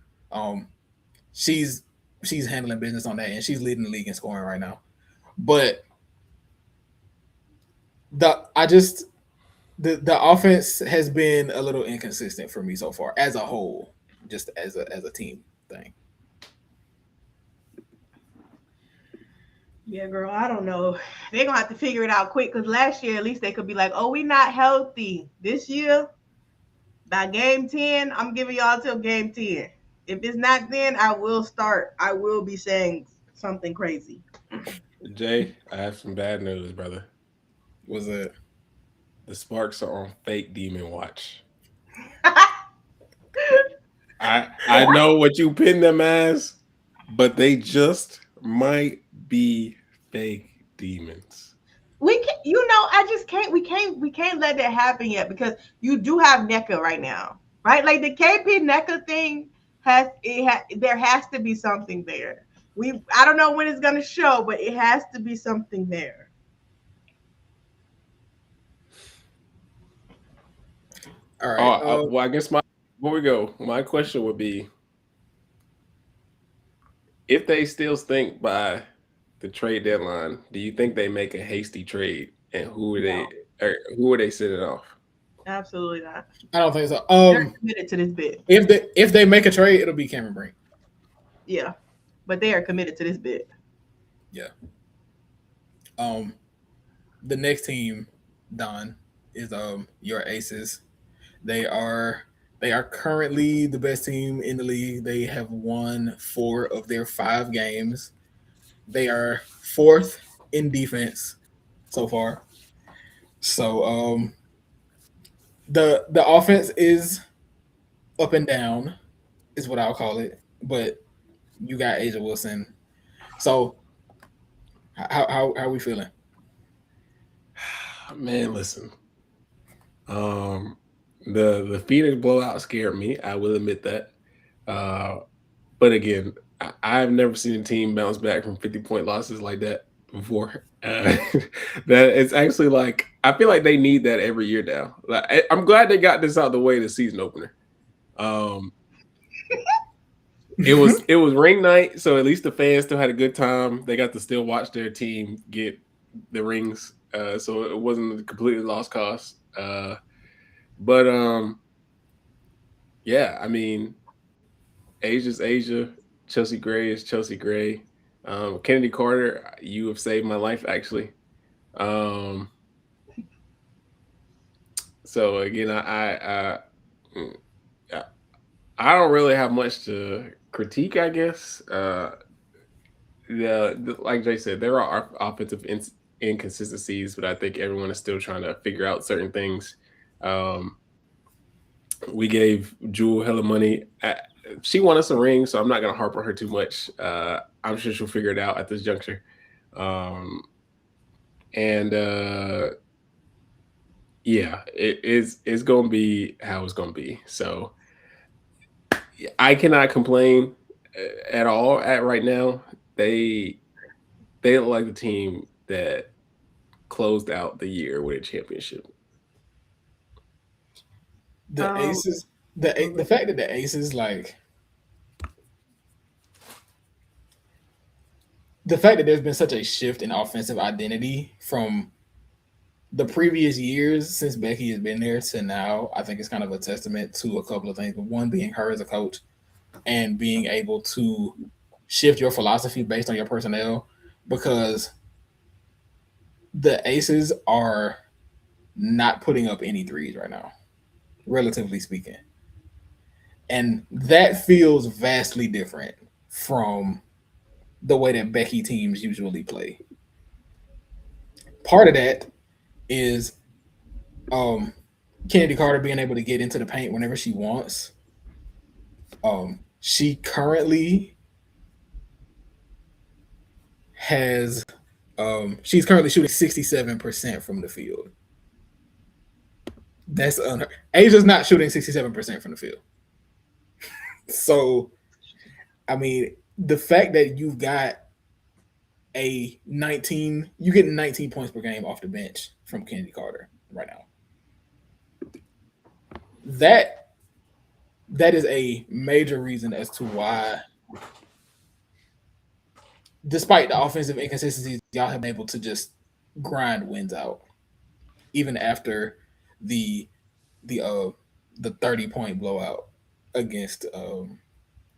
She's handling business on that, and she's leading the league in scoring right now. But the offense has been a little inconsistent for me so far as a whole, just as a team thing. Yeah, girl, I don't know. They're gonna have to figure it out quick because last year at least they could be like, oh, we not healthy. This year, by game 10, I'm giving y'all till game 10. If it's not then, I will be saying something crazy. Jay, I have some bad news, brother. Was it? The Sparks are on fake demon watch. I know what you pin them as, but they just might be fake demons. We can, I just can't. We can't let that happen yet because you do have NECA right now, right? Like the KP NECA thing there has to be something there. I don't know when it's gonna show, but it has to be something there. All right. Well, I guess before we go, my question would be, if they still stink by the trade deadline, do you think they make a hasty trade, and who are they sending off? Absolutely not. I don't think so. They're committed to this bid. If they make a trade, it'll be Cameron Brink. Yeah, but they are committed to this bid. Yeah. The next team, Don, is your Aces. They are currently the best team in the league. They have won 4 of their 5 games. They are 4th in defense so far. So the offense is up and down, is what I'll call it. But you got Asia Wilson. So how are we feeling? Man, listen. The Phoenix blowout scared me. I will admit that. But again, I've never seen a team bounce back from 50-point losses like that before. That it's actually like, I feel like they need that every year now. Like, I'm glad they got this out of the way, the season opener. It was ring night, so at least the fans still had a good time. They got to still watch their team get the rings, so it wasn't a completely lost cause. But yeah, I mean, Asia's Asia. Chelsea Gray is Chelsea Gray. Kennedy Carter, you have saved my life, actually. So again, I don't really have much to critique, I guess. Like Jay said, there are offensive inconsistencies, but I think everyone is still trying to figure out certain things. We gave Jewel hella money. She won us a ring, so I'm not going to harp on her too much. I'm sure she'll figure it out at this juncture. Yeah, it's going to be how it's going to be. So I cannot complain at all right now. They look like the team that closed out the year with a championship. The Aces, the fact that the Aces, like, the fact that there's been such a shift in offensive identity from the previous years since Becky has been there to now, I think it's kind of a testament to a couple of things. But one being her as a coach and being able to shift your philosophy based on your personnel, because the Aces are not putting up any threes right now, relatively speaking. And that feels vastly different from the way that Becky teams usually play. Part of that is Kennedy Carter being able to get into the paint whenever she wants. She currently has she's currently shooting 67% from the field. That's Asia's not shooting 67% from the field. So, I mean, the fact that you've got you get 19 points per game off the bench from Kennedy Carter right now. That that is a major reason as to why, despite the offensive inconsistencies, y'all have been able to just grind wins out, even after the 30-point blowout against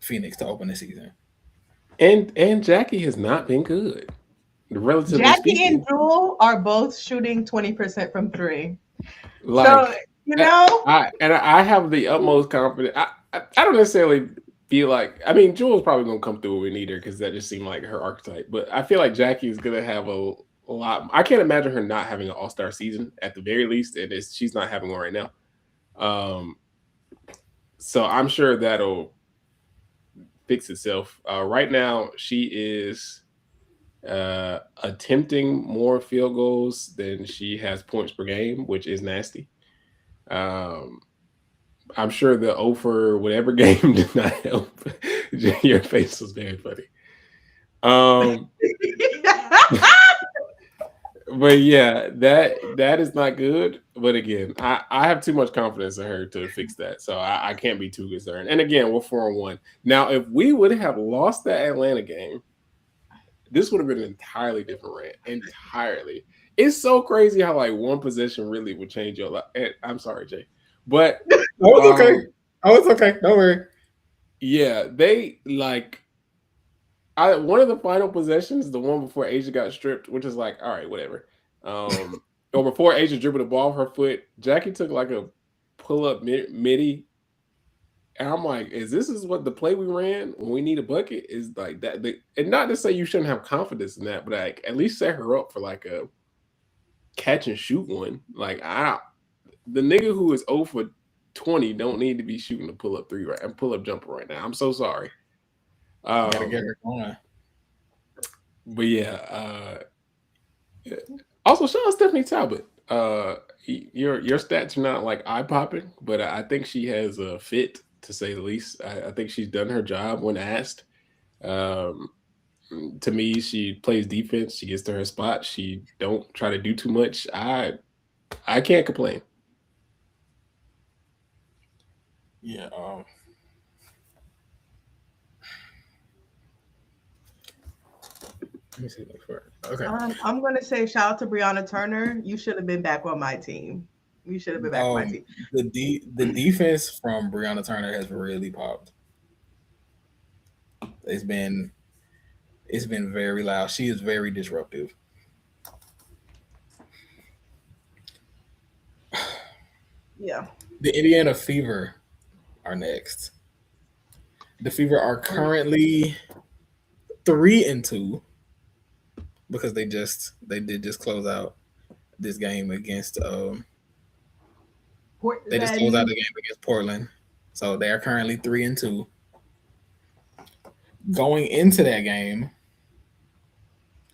Phoenix to open the season. And Jackie has not been good. Relatively Jackie speaking. and Jewel are both shooting 20% from three. Like, so, you know, I have the utmost confidence. I don't necessarily feel like, I mean, Jewel's probably gonna come through when we need her because that just seemed like her archetype. But I feel like Jackie is gonna have a lot. I can't imagine her not having an all-star season at the very least, and she's not having one right now. So I'm sure that'll fix itself. Right now, she is attempting more field goals than she has points per game, which is nasty. I'm sure the 0 for whatever game did not help. Your face was very funny. But yeah, that is not good. But again, I have too much confidence in her to fix that, so I can't be too concerned. And again, we're 4-1 now. If we would have lost that Atlanta game, this would have been an entirely different rant. Entirely, it's so crazy how like one possession really would change your life. I'm sorry, Jay, but Oh, it's okay. It's okay. Don't worry. Yeah, they like. One of the final possessions, the one before Asia got stripped, which is like, all right, whatever. Or before Asia dribbled the ball off her foot, Jackie took like a pull-up midi. And I'm like, this what the play we ran when we need a bucket? Is like that. And not to say you shouldn't have confidence in that, but like at least set her up for like a catch and shoot one. Like the nigga who is 0 for 20 don't need to be shooting a pull-up three and pull-up jumper right now. I'm so sorry. Gotta get her going. But yeah. Also, shout out Stephanie Talbot. Your stats are not like eye-popping, but I think she has a fit, to say the least. I think she's done her job when asked. To me, she plays defense. She gets to her spot. She don't try to do too much. I can't complain. Yeah. Let me see that first. Okay. I'm going to say shout out to Brianna Turner. You should have been back on my team. You should have been back on my team. The defense from Brianna Turner has really popped. It's been very loud. She is very disruptive. Yeah. The Indiana Fever are next. The Fever are currently 3-2 because they did just close out this game against they just closed out the game against Portland. So they are currently 3-2. Going into that game,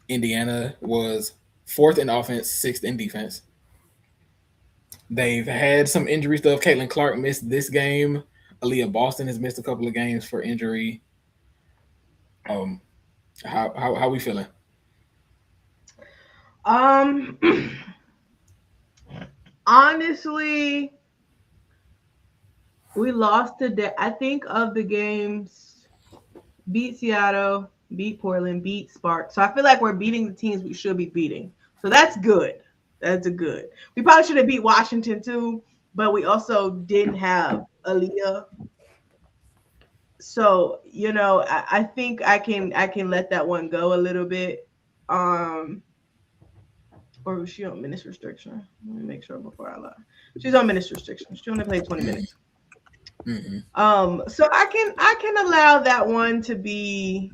Indiana was 4th in offense, 6th in defense. They've had some injury stuff. Caitlin Clark missed this game. Aaliyah Boston has missed a couple of games for injury. How we feeling? Honestly, we lost today. I think of the games, beat Seattle, beat Portland, beat Spark. So I feel like we're beating the teams we should be beating. So that's good. That's a good. We probably should have beat Washington too, but we also didn't have Aaliyah. So, you know, I think I can let that one go a little bit. Or was she on minutes restriction? Let me make sure before I lie. She's on minutes restriction. She only played 20 minutes. Mm-hmm. So I can allow that one to be.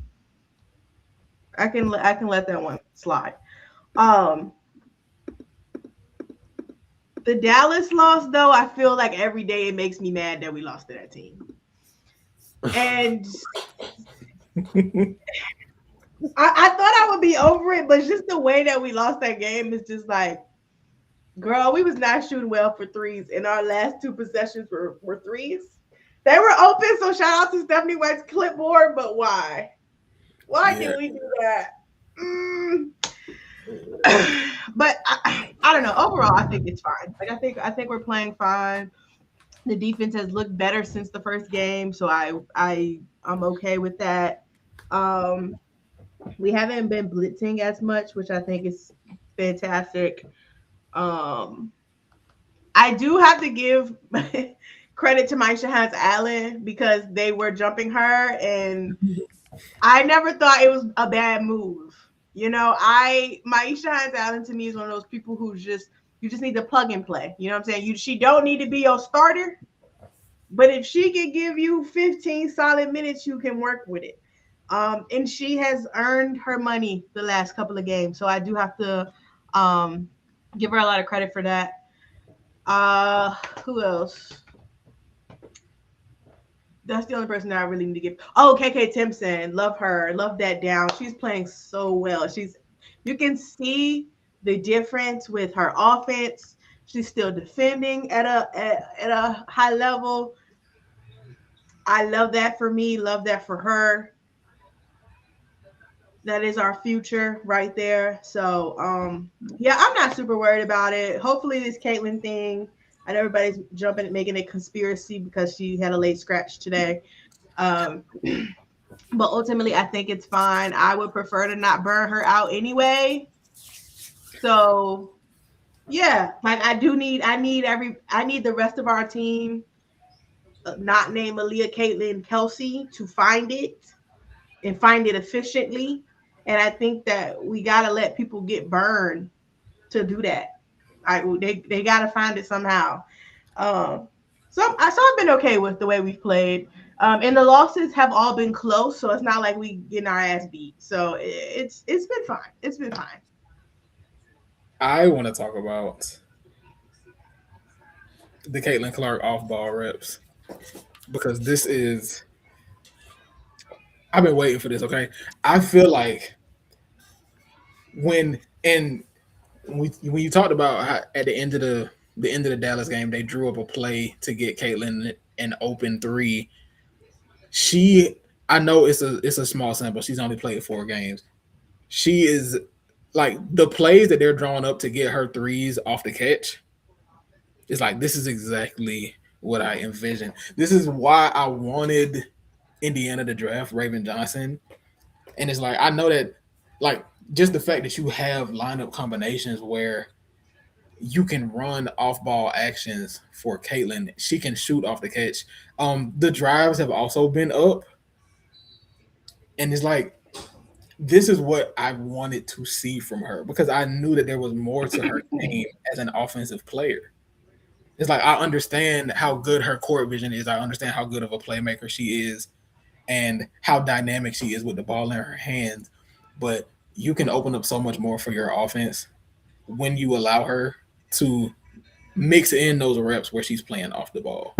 I can let that one slide. The Dallas loss, though, I feel like every day it makes me mad that we lost to that team. And I thought I would be over it, but just the way that we lost that game is just like, girl, we was not shooting well for threes, and our last 2 possessions were threes. They were open, so shout out to Stephanie White's clipboard, but why? Why did we do that? But I don't know. Overall, I think it's fine. Like I think we're playing fine. The defense has looked better since the first game, so I'm okay with that. We haven't been blitzing as much, which I think is fantastic. Um, I do have to give credit to Maisha Hans Allen because they were jumping her, and I never thought it was a bad move. You know, Maisha Hans Allen to me is one of those people who just you just need to plug and play. You know what I'm saying? She don't need to be your starter, but if she can give you 15 solid minutes, you can work with it. And she has earned her money the last couple of games, so I do have to give her a lot of credit for that. Who else? That's the only person that I really need to give. Oh, KK Timpson, love her, love that down. She's playing so well. You can see the difference with her offense. She's still defending at a high level. I love that for me. Love that for her. That is our future right there. So, yeah, I'm not super worried about it. Hopefully, this Caitlyn thing. I know everybody's jumping and making a conspiracy because she had a late scratch today. But ultimately, I think it's fine. I would prefer to not burn her out anyway. So, yeah, like I need the rest of our team, not named Aaliyah, Caitlyn, Kelsey, to find it and find it efficiently. And I think that we gotta let people get burned to do that. They gotta find it somehow. So I've been okay with the way we've played. And the losses have all been close, so it's not like we getting our ass beat. So it's been fine. It's been fine. I want to talk about the Caitlin Clark off-ball reps because this is. I've been waiting for this. Okay, I feel like when you talked about how at the end of the Dallas game, they drew up a play to get Caitlin an open three. I know it's a small sample. She's only played 4 games. She is like the plays that they're drawing up to get her threes off the catch. It's like this is exactly what I envisioned. This is why I wanted Indiana to draft Raven Johnson. And it's like I know that like just the fact that you have lineup combinations where you can run off-ball actions for Caitlin. She can shoot off the catch. The drives have also been up. And it's like this is what I wanted to see from her because I knew that there was more to her game as an offensive player. It's like I understand how good her court vision is. I understand how good of a playmaker she is and how dynamic she is with the ball in her hands. But you can open up so much more for your offense when you allow her to mix in those reps where she's playing off the ball.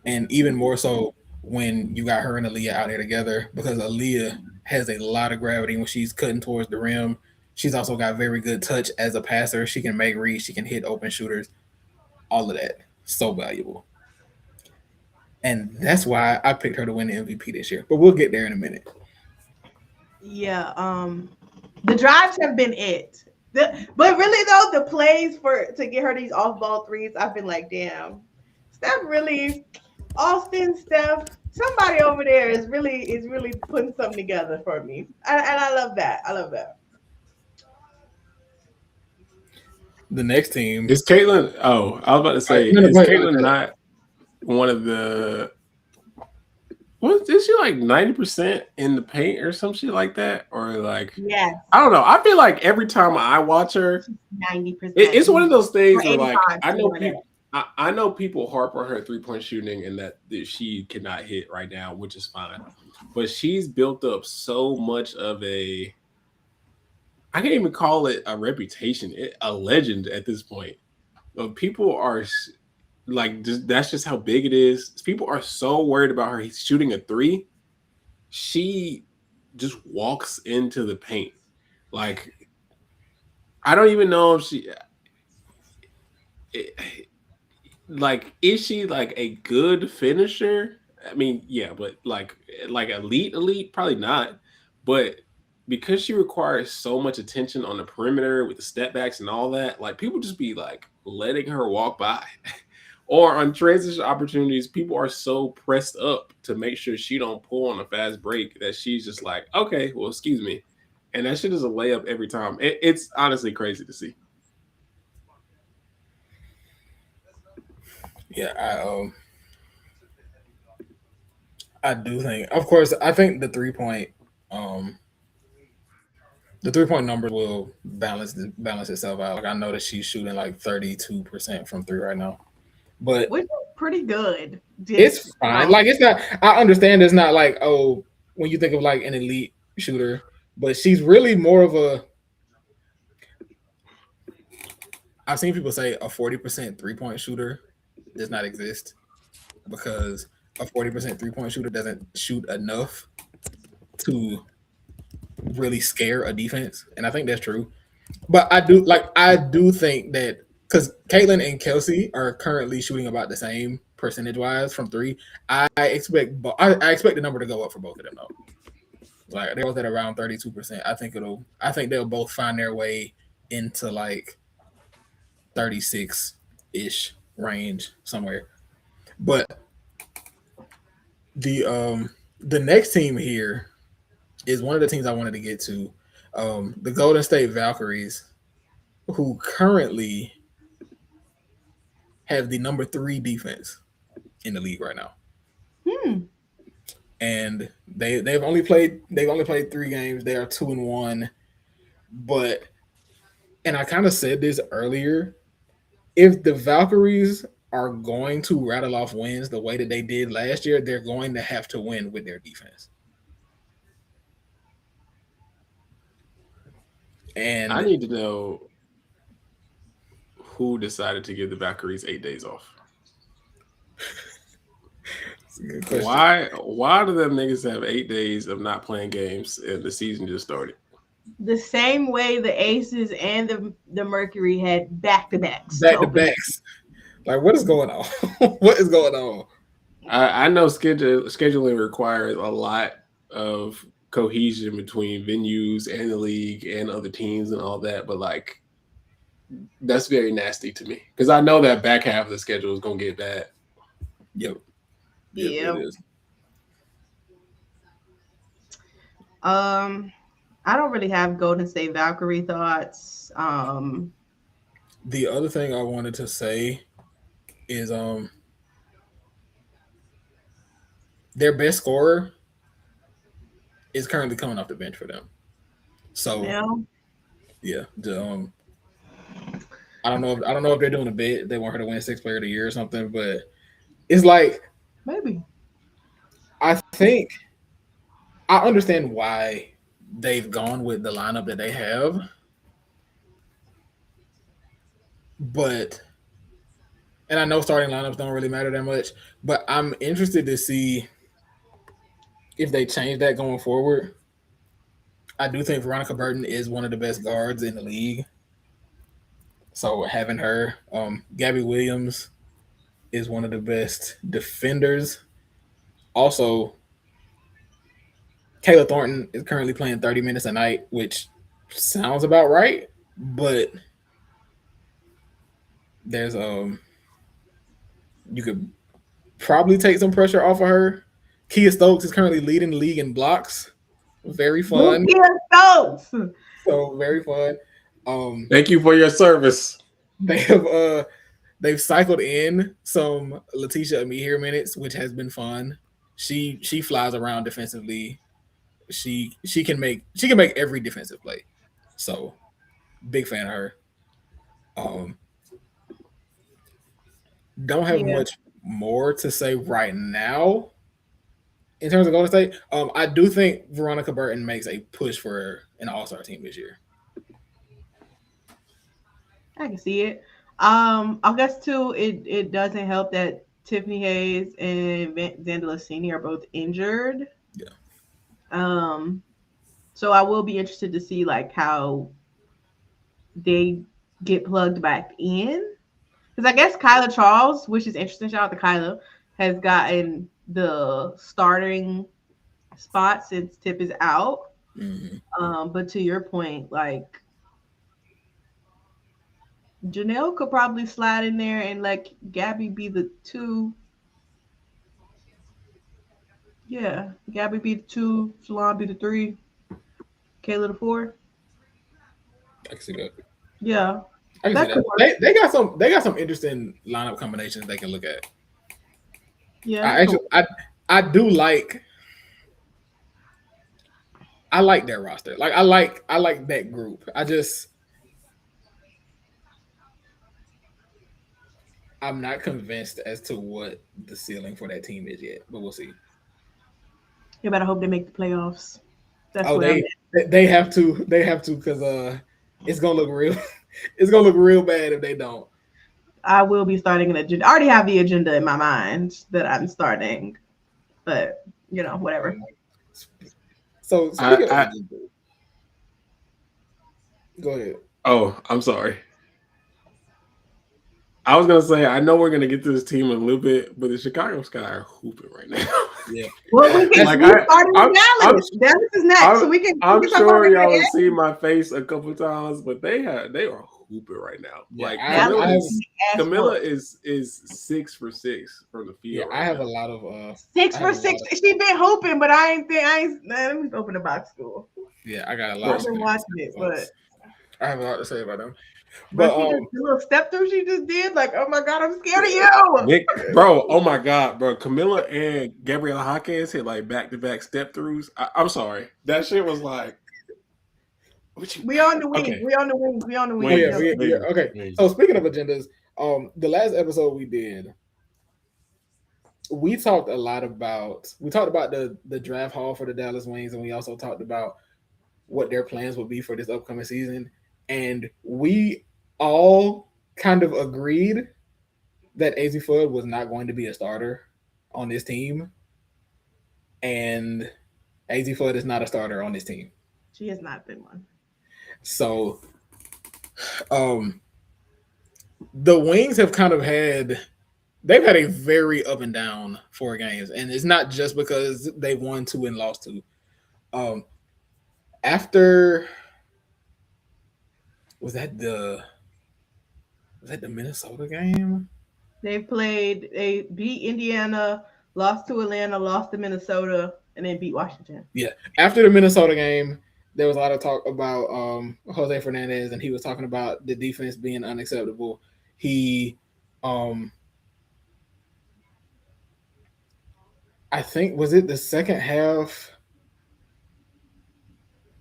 And even more so when you got her and Aaliyah out here together because Aaliyah has a lot of gravity when she's cutting towards the rim. She's also got very good touch as a passer. She can make reads. She can hit open shooters. All of that. So valuable. And that's why I picked her to win the MVP this year. But we'll get there in a minute. Yeah. The drives have been it. But really though, the plays to get her these off-ball threes, I've been like, damn, Steph really, Austin, Steph, somebody over there is really putting something together for me, and I love that. I love that. The next team is Caitlyn. Oh, I was about to say, is Caitlyn not one of the? What is she like 90% in the paint or some shit like that? Or like, yes, I don't know. I feel like every time I watch her, 90%. It's one of those things where like I know people harp on her 3-point shooting and that she cannot hit right now, which is fine. But she's built up so much of I can't even call it a reputation, a legend at this point. But people are like, that's just how big it is. People are so worried about her shooting a 3. She just walks into the paint. Like, I don't even know if is she like a good finisher? I mean, yeah, but like elite, probably not. But because she requires so much attention on the perimeter with the step backs and all that, like people just be like letting her walk by. Or on transition opportunities, people are so pressed up to make sure she don't pull on a fast break that she's just like, okay, well, excuse me. And that shit is a layup every time. It's honestly crazy to see. Yeah, I do think, of course, I think the 3 point numbers will balance itself out. Like I know that she's shooting like 32% from three right now, but which is pretty good. it's fine. Like it's not. I understand it's not like, oh, when you think of like an elite shooter, but she's really more of a. I've seen people say a 40% 3-point shooter does not exist because a 40% 3-point shooter doesn't shoot enough to really scare a defense, and I think that's true. But I do think that because Caitlin and Kelsey are currently shooting about the same percentage wise from three, I expect I expect the number to go up for both of them though. Like they're both at around 32%. I think they'll both find their way into like 36-ish range somewhere. But the next team here is one of the teams I wanted to get to. The Golden State Valkyries, who currently have the number 3 defense in the league right now. And they've only played 3 games. They are 2-1. But and I kind of said this earlier, if the Valkyries are going to rattle off wins the way that they did last year, they're going to have to win with their defense. And I need to know who decided to give the Valkyries 8 days off. Why do them niggas have 8 days of not playing games and the season just started? The same way the Aces and the Mercury had back-to-backs. Back-to-backs. Like, what is going on? What is going on? I know scheduling requires a lot of cohesion between venues and the league and other teams and all that, but like that's very nasty to me because I know that back half of the schedule is gonna get bad. Yep. Yeah. It is. I don't really have Golden State Valkyrie thoughts. The other thing I wanted to say is their best scorer is currently coming off the bench for them. So yeah, I don't know if they're doing a bid. They want her to win 6th player of the year or something, but it's like maybe. I think I understand why they've gone with the lineup that they have, but and I know starting lineups don't really matter that much, but I'm interested to see if they change that going forward. I do think Veronica Burton is one of the best guards in the league. So having her, Gabby Williams is one of the best defenders. Also, Kayla Thornton is currently playing 30 minutes a night, which sounds about right, but there's you could probably take some pressure off of her. Kia Stokes is currently leading the league in blocks. Very fun. Kia Stokes. So very fun. Thank you for your service. They've cycled in some Letitia Amihir minutes, which has been fun. She flies around defensively. She can make every defensive play. So big fan of her. Don't have much more to say right now in terms of Golden State. I do think Veronica Burton makes a push for an all-star team this year. I can see it. I guess too, it doesn't help that Tiffany Hayes and Xander Lassini are both injured. Yeah. So I will be interested to see like how they get plugged back in. Because I guess Kyla Charles, which is interesting, shout out to Kyla, has gotten the starting spot since Tip is out. Mm-hmm. But to your point, like Janelle could probably slide in there and let Gabby be the 2. Yeah, Gabby be the 2, Shalon be the 3, Kayla the 4. I can see that. Yeah, I can that see could that. work. They got some interesting lineup combinations they can look at. Yeah, I that could actually I do like I like their roster. Like I like that group. I'm not convinced as to what the ceiling for that team is yet, but we'll see. You better hope they make the playoffs. That's Oh, where I'm at. they have to because it's gonna look real it's gonna look real bad if they don't. I will be starting an agenda. I already have the agenda in my mind that I'm starting, but whatever. So speaking of agenda, go ahead. Oh, I'm sorry. I was gonna say I know we're gonna get to this team in a little bit, but the Chicago Sky are hooping right now. Yeah. Well, we can Like, starting with Dallas. Dallas is next, so we can. I'm we can talk sure about y'all that. have seen my face a couple times, but they are hooping right now. Yeah, Like Dallas Camilla is 6 for 6 from the field. Yeah, I have a lot of 6 for 6. She been hooping, but I ain't. Let me open the box score. Yeah, I got a lot. I've been watching it, but I have a lot to say about them. But the little step through she just did, like, oh my god, I'm scared of you, bro. Oh my god, bro. Camilla and Gabriela Hawkins hit like back-to-back step throughs. I'm sorry, that shit was like. We on the wing. Okay. We on the wing. We on the wing. Yeah. Okay. So speaking of agendas, the last episode we did, we talked about the draft haul for the Dallas Wings, and we also talked about what their plans would be for this upcoming season. And we all kind of agreed that AZ Fudd was not going to be a starter on this team. And AZ Fudd is not a starter on this team. She has not been one. So the Wings have kind of they've had a very up and down 4 games. And it's not just because they won 2 and lost 2. After was that the Minnesota game? They beat Indiana, lost to Atlanta, lost to Minnesota, and then beat Washington. Yeah. After the Minnesota game, there was a lot of talk about Jose Fernandez, and he was talking about the defense being unacceptable. He I think was it the second half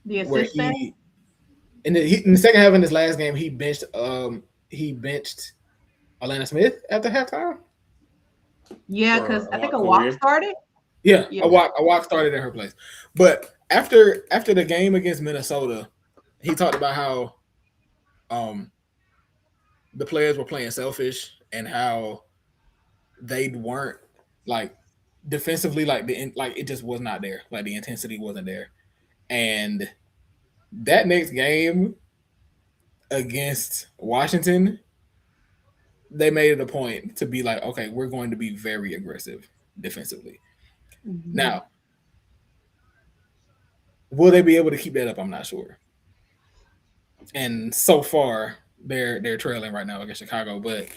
the assistant in the second half in this last game he benched Alana Smith at the halftime. Yeah, because I think a walk started. Yeah, a walk started in her place. But after the game against Minnesota, he talked about how the players were playing selfish and how they weren't like defensively, like it just was not there. Like the intensity wasn't there. And that next game against Washington, they made it a point to be like, okay, we're going to be very aggressive defensively. Mm-hmm. Now, will they be able to keep that up? I'm not sure. And so far, they're trailing right now against Chicago, but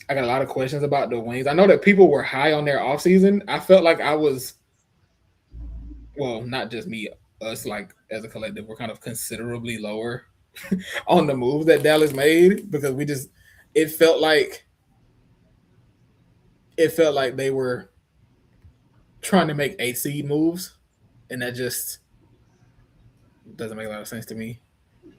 I got a lot of questions about the Wings. I know that people were high on their offseason. I felt like I was, well, not just me, us, like as a collective, we're kind of considerably lower on the moves that Dallas made because it felt like they were trying to make 8 seed moves, and that just doesn't make a lot of sense to me.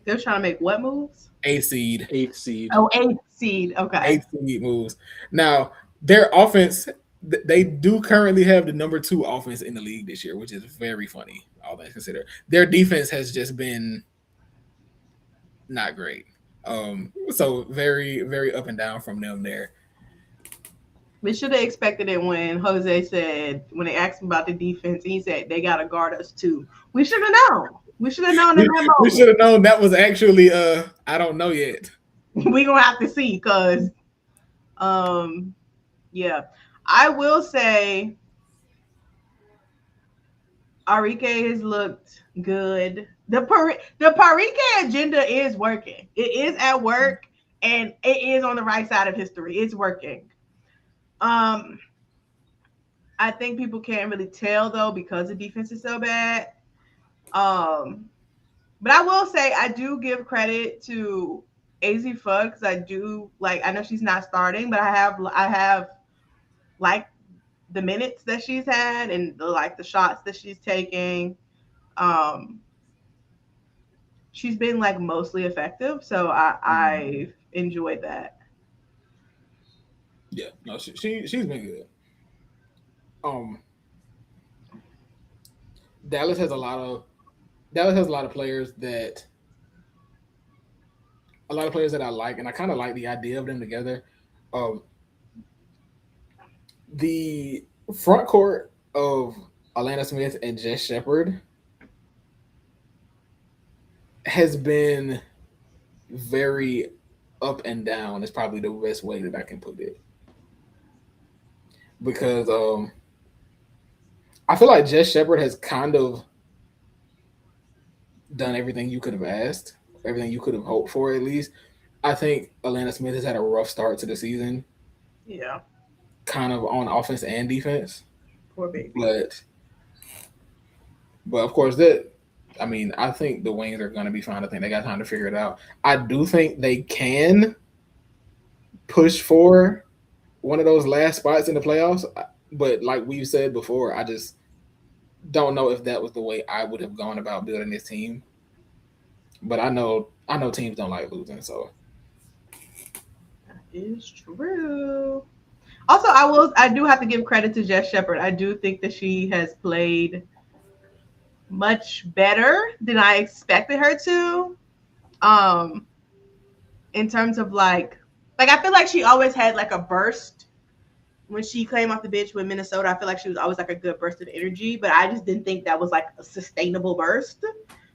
They're trying to make what moves? 8 seed. 8 seed. Oh, 8 seed. Okay. 8 seed moves. Now, their offense, they do currently have the number 2 offense in the league this year, which is very funny, all that considered. Their defense has just been not great. So very, very up and down from them there. We should have expected it when Jose said, when they asked him about the defense, he said they got to guard us too. We should have known. We should have known in that moment. We should have known that was actually, I don't know yet. We're going to have to see because, yeah. I will say Arike has looked good. The Parike agenda is working. It is at work, and it is on the right side of history. It's working. Um, I think people can't really tell though because the defense is so bad. Um, but I will say I do give credit to AZ Fudd because I do like. I know she's not starting, but I have like the minutes that she's had and the shots that she's taking. Um, she's been like mostly effective, so I've enjoyed that. Yeah, no, she's been good. Dallas has a lot of players that I like, and I kind of like the idea of them together. The front court of Alana Smith and Jess Shepard has been very up and down. Is probably the best way that I can put it, because I feel like Jess Shepard has kind of done everything you could have asked, everything you could have hoped for, at least. I think Alana Smith has had a rough start to the season. Yeah. Kind of on offense and defense. Poor baby. But of course, I think the Wings are going to be fine. I think they got time to figure it out. I do think they can push for one of those last spots in the playoffs. But like we've said before, I just don't know if that was the way I would have gone about building this team. But I know teams don't like losing, so that is true. Also, I do have to give credit to Jess Shepard. I do think that she has played much better than I expected her to. In terms of like I feel like she always had like a burst when she came off the bench with Minnesota. I feel like she was always like a good burst of energy, but I just didn't think that was like a sustainable burst.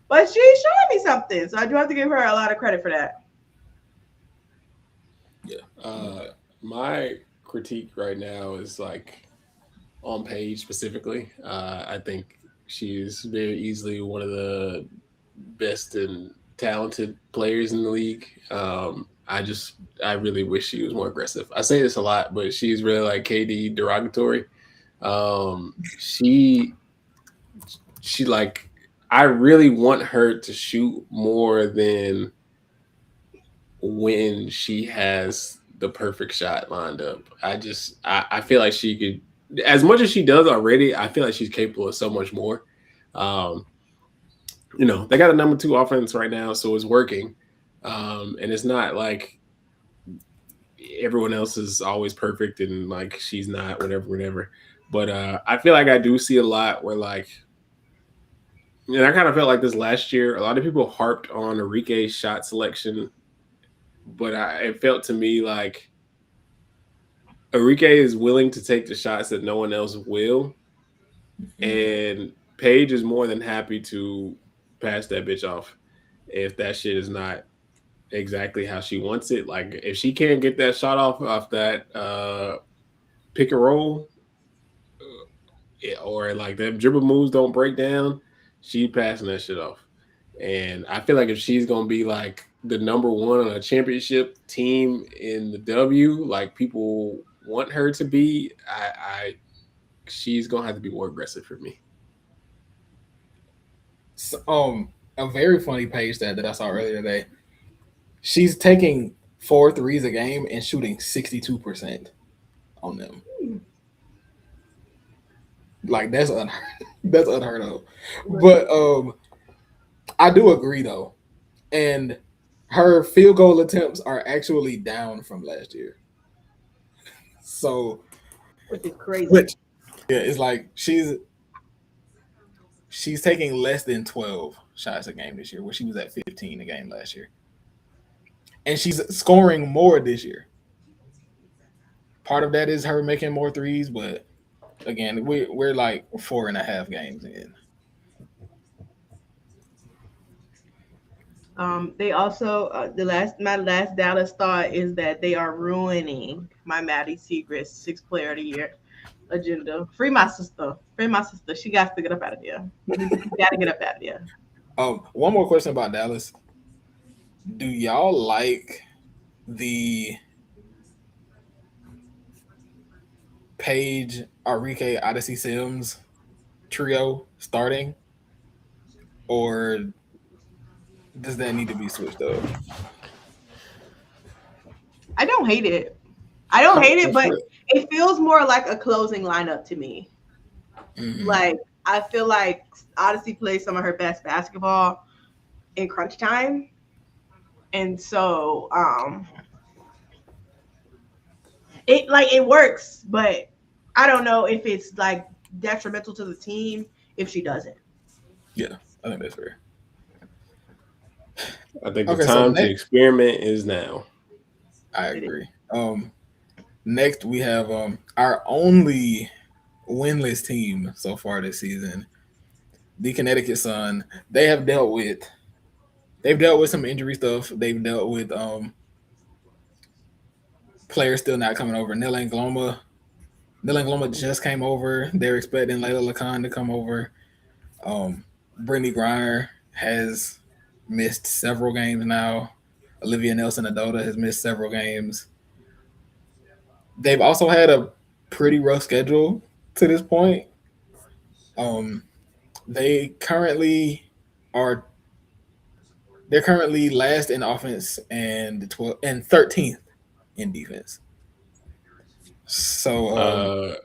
But she's showing me something, so I do have to give her a lot of credit for that. Yeah. My critique right now is like on Paige specifically. I think she's very easily one of the best and talented players in the league. I really wish she was more aggressive. I say this a lot, but she's really like KD derogatory. She like, I really want her to shoot more than when she has the perfect shot lined up. I feel like she could, as much as she does already, I feel like she's capable of so much more. They got a number 2 offense right now, so it's working. And it's not like everyone else is always perfect and like she's not, whatever. But I feel like I do see a lot where like, and I kind of felt like this last year, a lot of people harped on Arike's shot selection, but it felt to me like Arike is willing to take the shots that no one else will. And Paige is more than happy to pass that bitch off if that shit is not exactly how she wants it. Like if she can't get that shot off that pick and roll, or like them dribble moves don't break down, she's passing that shit off. And I feel like if she's gonna be like the number 1 on a championship team in the W, like people want her to be, she's gonna have to be more aggressive for me. So, a very funny page that I saw earlier today. She's taking 4 threes a game and shooting 62% on them. Like that's unheard of. But I do agree though, and her field goal attempts are actually down from last year. So, which is crazy. It's like she's taking less than 12 shots a game this year, where she was at 15 a game last year. And she's scoring more this year. Part of that is her making more threes, but again, we're like 4.5 games in. They also my last Dallas thought is that they are ruining my Maddie Segrist 6th Player of the Year agenda. Free my sister. Free my sister. She got to get up out of there. You got to get up out of there. One more question about Dallas. Do y'all like the Paige, Arike, Odyssey Sims trio starting, or does that need to be switched up? I don't hate it. I don't hate it, but it feels more like a closing lineup to me. Mm-hmm. Like, I feel like Odyssey plays some of her best basketball in crunch time. And so it works, but I don't know if it's like detrimental to the team if she doesn't. Yeah, I think that's fair. I think the time to experiment is now. I agree. Next we have our only winless team so far this season, the Connecticut Sun. They've dealt with some injury stuff. They've dealt with players still not coming over. Nell Angloma just came over. They're expecting Layla Lacan to come over. Brittany Griner has missed several games now. Olivia Nelson-Adota has missed several games. They've also had a pretty rough schedule to this point. They're currently last in offense and 13th in defense. So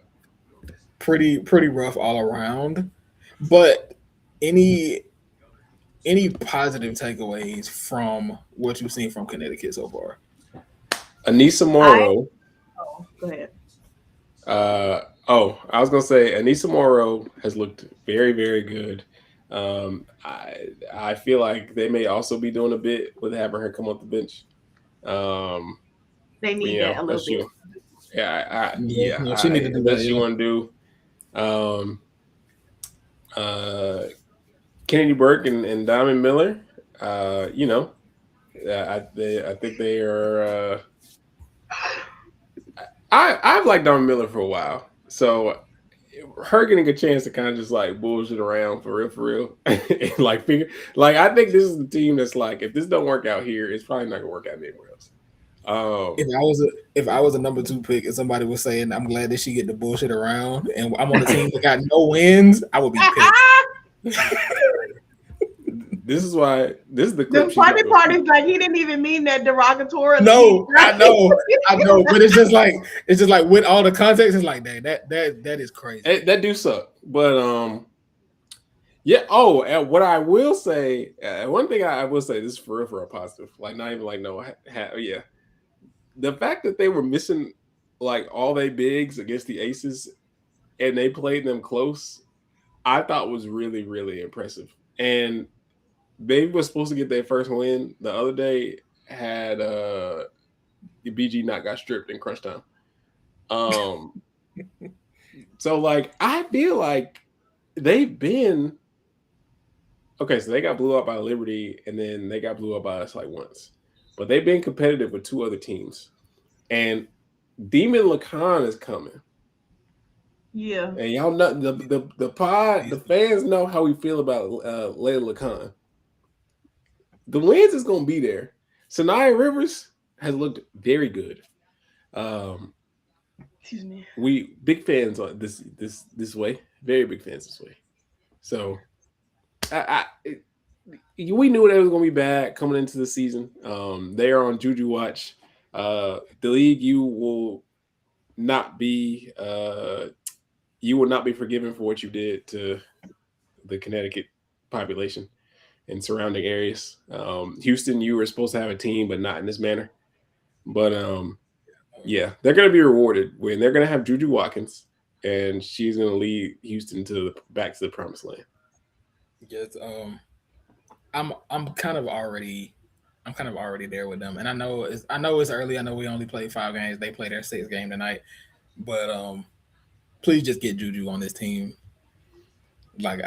pretty rough all around. But any positive takeaways from what you've seen from Connecticut so far? Anissa Morrow. Go ahead. I was gonna say Anissa Morrow has looked very, very good. I feel like they may also be doing a bit with having her come off the bench. They need that a little bit. She need to do what she want to do. Kennedy Burke and Diamond Miller. I think they are. I've liked Diamond Miller for a while, so her getting a chance to kind of just like bullshit around for real, and I think this is the team that's like, if this don't work out here, it's probably not gonna work out anywhere else. If I was a number 2 pick and somebody was saying, I'm glad that she get the bullshit around and I'm on a team that got no wins, I would be pissed. This is the funny part is like he didn't even mean that derogatory. No, I know, but it's just like with all the context, it's like that is crazy. That do suck, but yeah. Oh, and what I will say, one thing I will say, this is for a positive, like not even like no, yeah. The fact that they were missing like all their bigs against the Aces, and they played them close, I thought was really, really impressive. And they were supposed to get their first win the other day had the BG not got stripped in crunch time. So like I feel like they've been okay. So they got blew up by Liberty, and then they got blew up by us like once. But they've been competitive with 2 other teams, and Demon Lacan is coming. Yeah, and y'all know the fans know how we feel about Layla Lacan. The wins is going to be there. Sanaya Rivers has looked very good. Excuse me. We big fans on this way. Very big fans this way. So, we knew they was going to be bad coming into the season. They are on Juju watch. The league, you will not be forgiven for what you did to the Connecticut population and surrounding areas. Houston, you were supposed to have a team, but not in this manner. But yeah, they're going to be rewarded when they're going to have Juju Watkins, and she's going to lead Houston back to the promised land. Yes, I'm kind of already there with them, and I know it's early. I know we only played 5 games. They play their 6th game tonight, but please just get Juju on this team. Like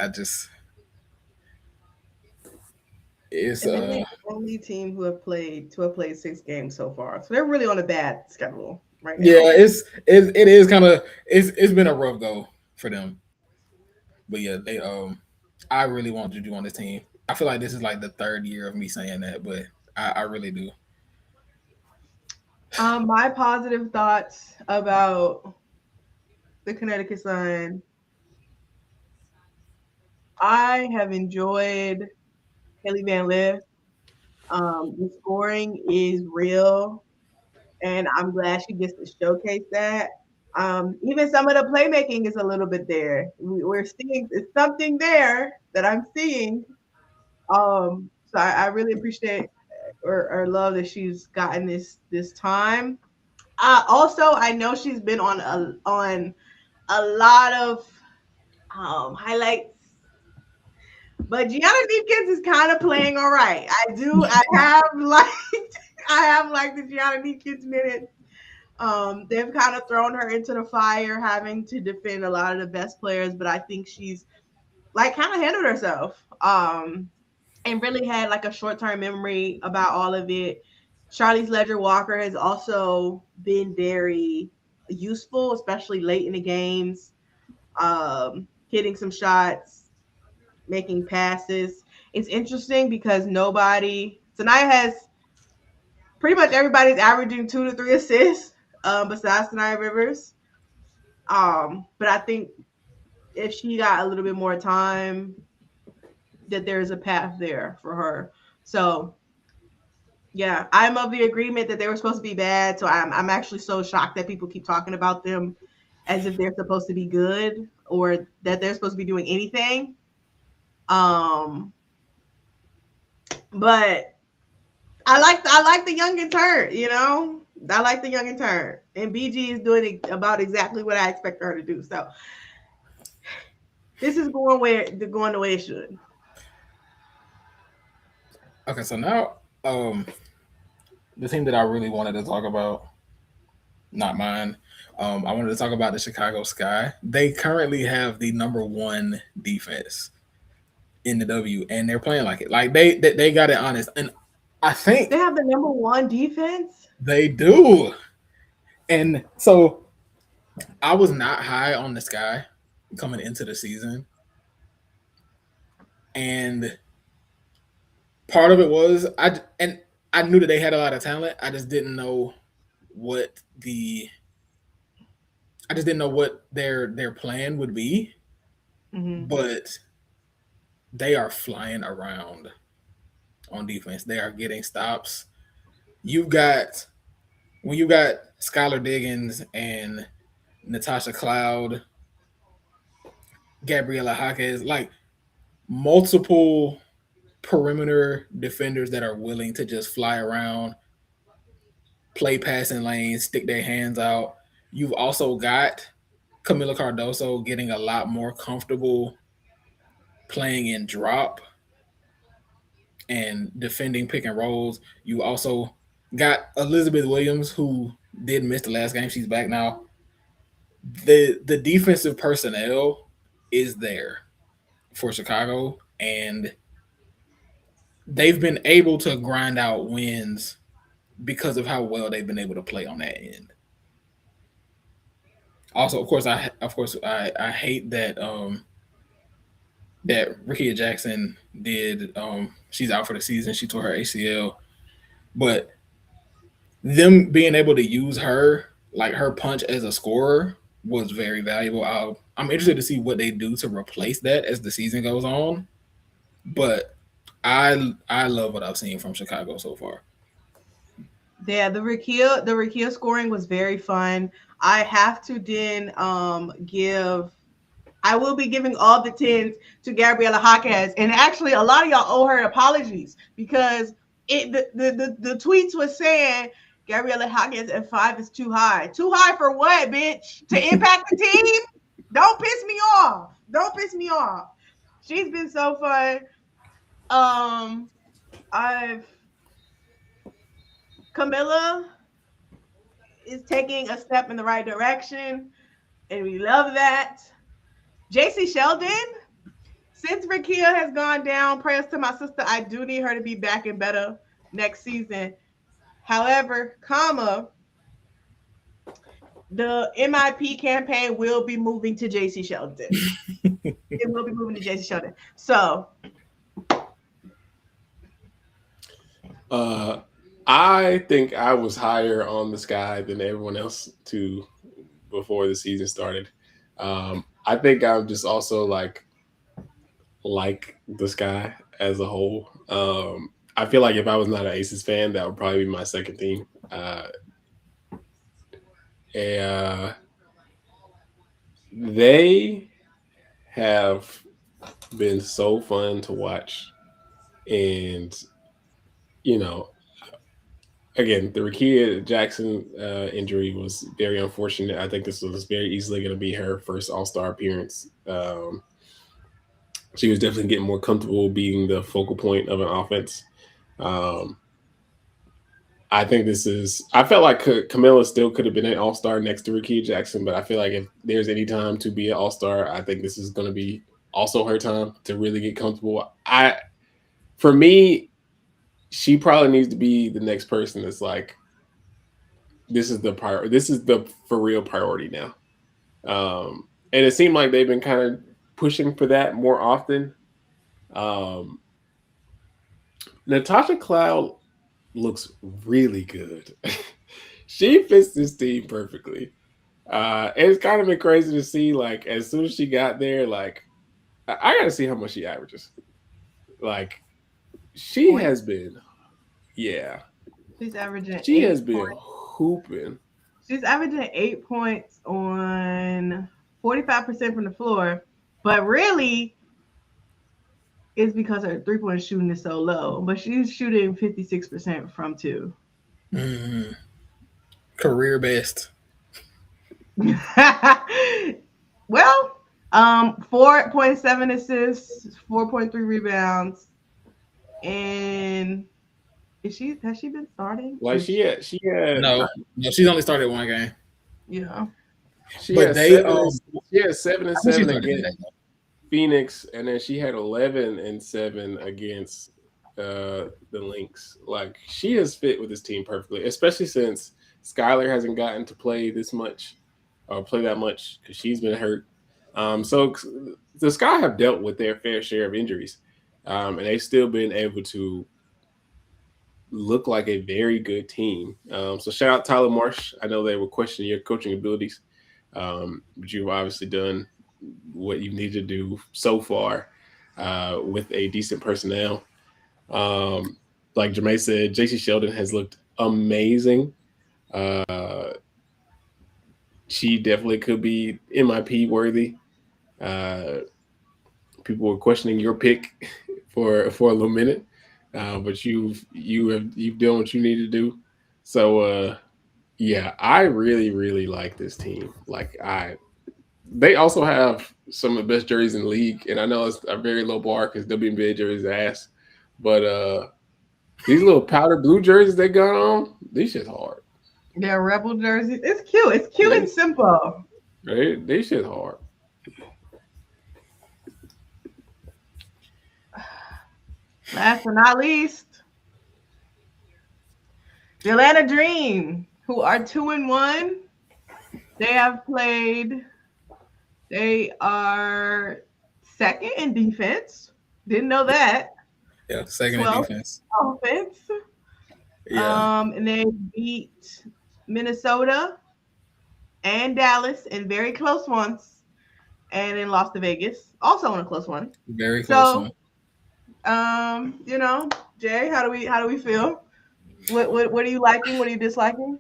it's the only team who have played 6 games so far, so they're really on a bad schedule right now. Yeah, it is kind of it's been a rough go for them. But yeah, they I really want Juju on this team. I feel like this is like the third year of me saying that, but I really do. My positive thoughts about the Connecticut Sun. I have enjoyed Haley Van Lith. The scoring is real, and I'm glad she gets to showcase that. Even some of the playmaking is a little bit there. We're seeing it's something there that I'm seeing. So I really appreciate or love that she's gotten this time. Also, I know she's been on a lot of highlights, but Gianna Deepkins is kind of playing all right. I have liked I have liked the Gianna Deepkins minutes. They've kind of thrown her into the fire, having to defend a lot of the best players, but I think she's like kind of handled herself. And really had like a short-term memory about all of it. Charlize Ledger Walker has also been very useful, especially late in the games, hitting some shots, making passes. It's interesting because Sanaya has pretty much everybody's averaging 2 to 3 assists, besides Sanaya Rivers. But I think if she got a little bit more time, that there's a path there for her. So yeah, I'm of the agreement that they were supposed to be bad. So I'm actually so shocked that people keep talking about them as if they're supposed to be good or that they're supposed to be doing anything. But I like the young and turn, you know. I like the young and turn, and BG is doing about exactly what I expect her to do. So this is going the way it should. Okay, so now the team that I really wanted to talk about, not mine. I wanted to talk about the Chicago Sky. They currently have the number one defense in the W, and they're playing like it. Like they got it honest, and I think They have the number one defense. they do. And so I was not high on the Sky coming into the season, and part of it was I knew that they had a lot of talent. I just didn't know what their plan would be. Mm-hmm. But they are flying around on defense. They are getting stops. You've got when you got Skylar Diggins and Natasha Cloud, Gabriela Jaquez, like multiple perimeter defenders that are willing to just fly around, play passing lanes, stick their hands out. You've also got Camila Cardoso getting a lot more comfortable playing in drop and defending pick and rolls. You also got Elizabeth Williams, who did miss the last game. She's back now. The defensive personnel is there for Chicago, and they've been able to grind out wins because of how well they've been able to play on that end. Also, of course, I hate that that Rickea Jackson did. She's out for the season. She tore her ACL, but them being able to use her, like her punch as a scorer, was very valuable. I'm interested to see what they do to replace that as the season goes on. But I love what I've seen from Chicago so far. Yeah, the Rickea scoring was very fun. I have to then I will be giving all the 10s to Gabriela Jaquez. And actually a lot of y'all owe her apologies because the tweets was saying Gabriela Jaquez at 5 is too high. Too high for what, bitch? To impact the team? Don't piss me off. Don't piss me off. She's been so fun. Camilla is taking a step in the right direction, and we love that. JC Sheldon, since Rickea has gone down, prayers to my sister. I do need her to be back and better next season. However, the MIP campaign will be moving to JC Sheldon. It will be moving to Jason Sheldon. So, I think I was higher on the Sky than everyone else too before the season started. I think I'm just also like the Sky as a whole. I feel like if I was not an Aces fan, that would probably be my second team. And they have been so fun to watch, and you know, again, the Rakia Jackson injury was very unfortunate. I think this was very easily going to be her first All Star appearance. She was definitely getting more comfortable being the focal point of an offense. Um, I think this is. I felt like Camilla still could have been an All Star next to Rakia Jackson, but I feel like if there's any time to be an All Star, I think this is going to be also her time to really get comfortable. For me, she probably needs to be the next person that's like, this is the for real priority now. And it seemed like they've been kind of pushing for that more often. Um, Natasha Cloud looks really good. She fits this team perfectly. And it's kind of been crazy to see, like, as soon as she got there, like, I got to see how much she averages. Like, she has been, yeah. she's averaging. She has been hooping. She's averaging 8 points on 45% from the floor, but really, it's because her 3-point shooting is so low. But she's shooting 56% from two. Mm-hmm. Career best. Well, 4.7 assists, 4.3 rebounds, and has she been starting? Like she had no, she's only started one game. Yeah. She But had they, 7 and 7 against Phoenix, and then she had 11 and 7 against the Lynx. Like, she has fit with this team perfectly, especially since Skylar hasn't gotten to play this much or play that much because she's been hurt. So the Sky have dealt with their fair share of injuries, and they've still been able to look like a very good team. So shout out Tyler Marsh. I know they were questioning your coaching abilities, but you've obviously done what you need to do so far with a decent personnel. Like Jermaine said, JC Sheldon has looked amazing. She definitely could be MIP worthy. People were questioning your pick for a little minute, but you've done what you need to do. So yeah, I really like this team. They also have some of the best jerseys in the league, and I know it's a very low bar because WNBA jerseys ass, but these little powder blue jerseys they got on, these shit's hard. They're Rebel jerseys. It's cute. It's cute and simple. Right? They shit hard. Last but not least, the Atlanta Dream, who are 2-1. They are second in defense. Didn't know that. Yeah, second in defense. Offense. Yeah. And they beat Minnesota and Dallas in very close ones, and then lost to Vegas, also in a close one. Very close one. Jay, how do we feel? What are you liking? What are you disliking?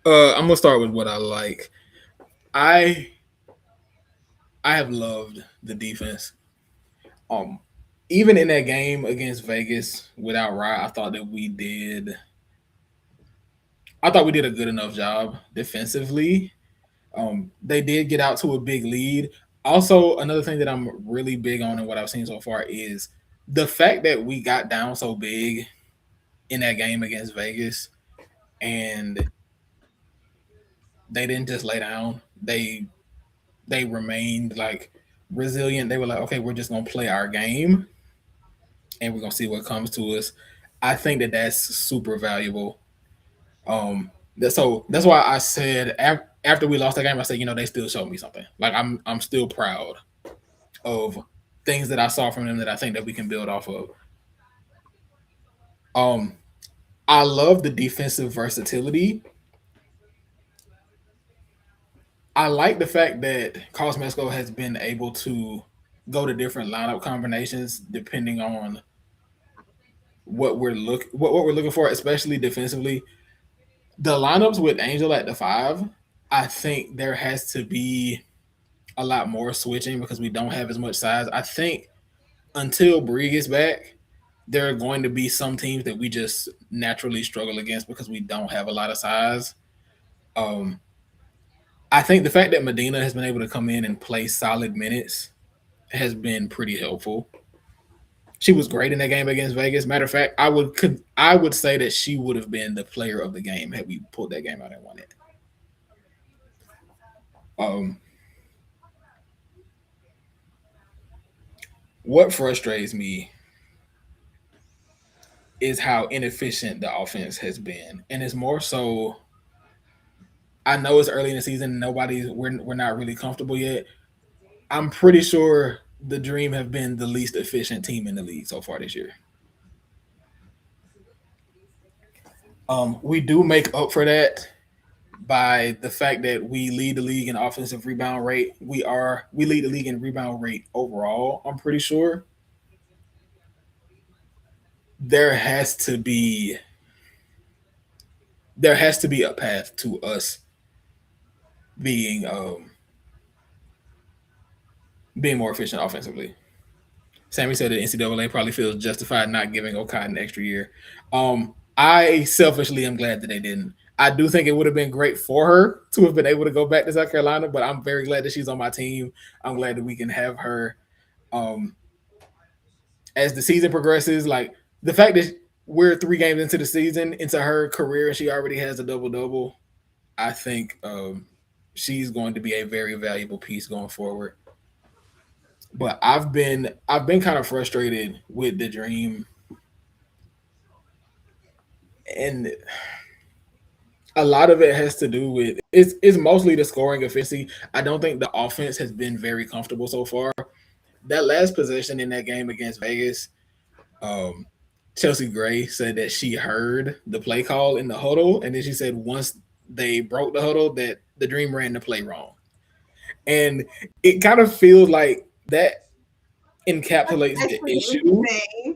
I'm gonna start with what I like. I have loved the defense. Even in that game against Vegas without Riot, I thought we did a good enough job defensively. They did get out to a big lead. Also, another thing that I'm really big on and what I've seen so far is the fact that we got down so big in that game against Vegas and they didn't just lay down. They remained like resilient. They were like, okay, we're just gonna play our game and we're gonna see what comes to us. I think that's super valuable. So that's why I said after we lost that game, I said, they still showed me something. Like I'm still proud of things that I saw from them that I think that we can build off of. I love the defensive versatility. I like the fact that Cosmesco has been able to go to different lineup combinations depending on what we're looking for, especially defensively. The lineups with Angel at the 5, I think there has to be a lot more switching because we don't have as much size. I think until Bree gets back, there are going to be some teams that we just naturally struggle against because we don't have a lot of size. I think the fact that Medina has been able to come in and play solid minutes has been pretty helpful. She was great in that game against Vegas. Matter of fact, I would say that she would have been the player of the game had we pulled that game out and won it. What frustrates me is how inefficient the offense has been, and it's more so. I know it's early in the season. We're not really comfortable yet. I'm pretty sure the Dream have been the least efficient team in the league so far this year. We do make up for that by the fact that we lead the league in offensive rebound rate. We lead the league in rebound rate overall. I'm pretty sure there has to be a path to us being more efficient offensively. Sammy said that NCAA probably feels justified not giving Okada an extra year. I selfishly am glad that they didn't. I do think it would have been great for her to have been able to go back to South Carolina, but I'm very glad that she's on my team. I'm glad that we can have her as the season progresses. Like the fact that we're 3 games into the season, into her career, and she already has a double-double, I think she's going to be a very valuable piece going forward. But I've been kind of frustrated with the Dream, and a lot of it has to do with it's mostly the scoring efficiency. I don't think the offense has been very comfortable so far. That last possession in that game against Vegas, Chelsea Gray said that she heard the play call in the huddle, and then she said once they broke the huddle that the Dream ran the play wrong. And it kind of feels like that encapsulates the issue.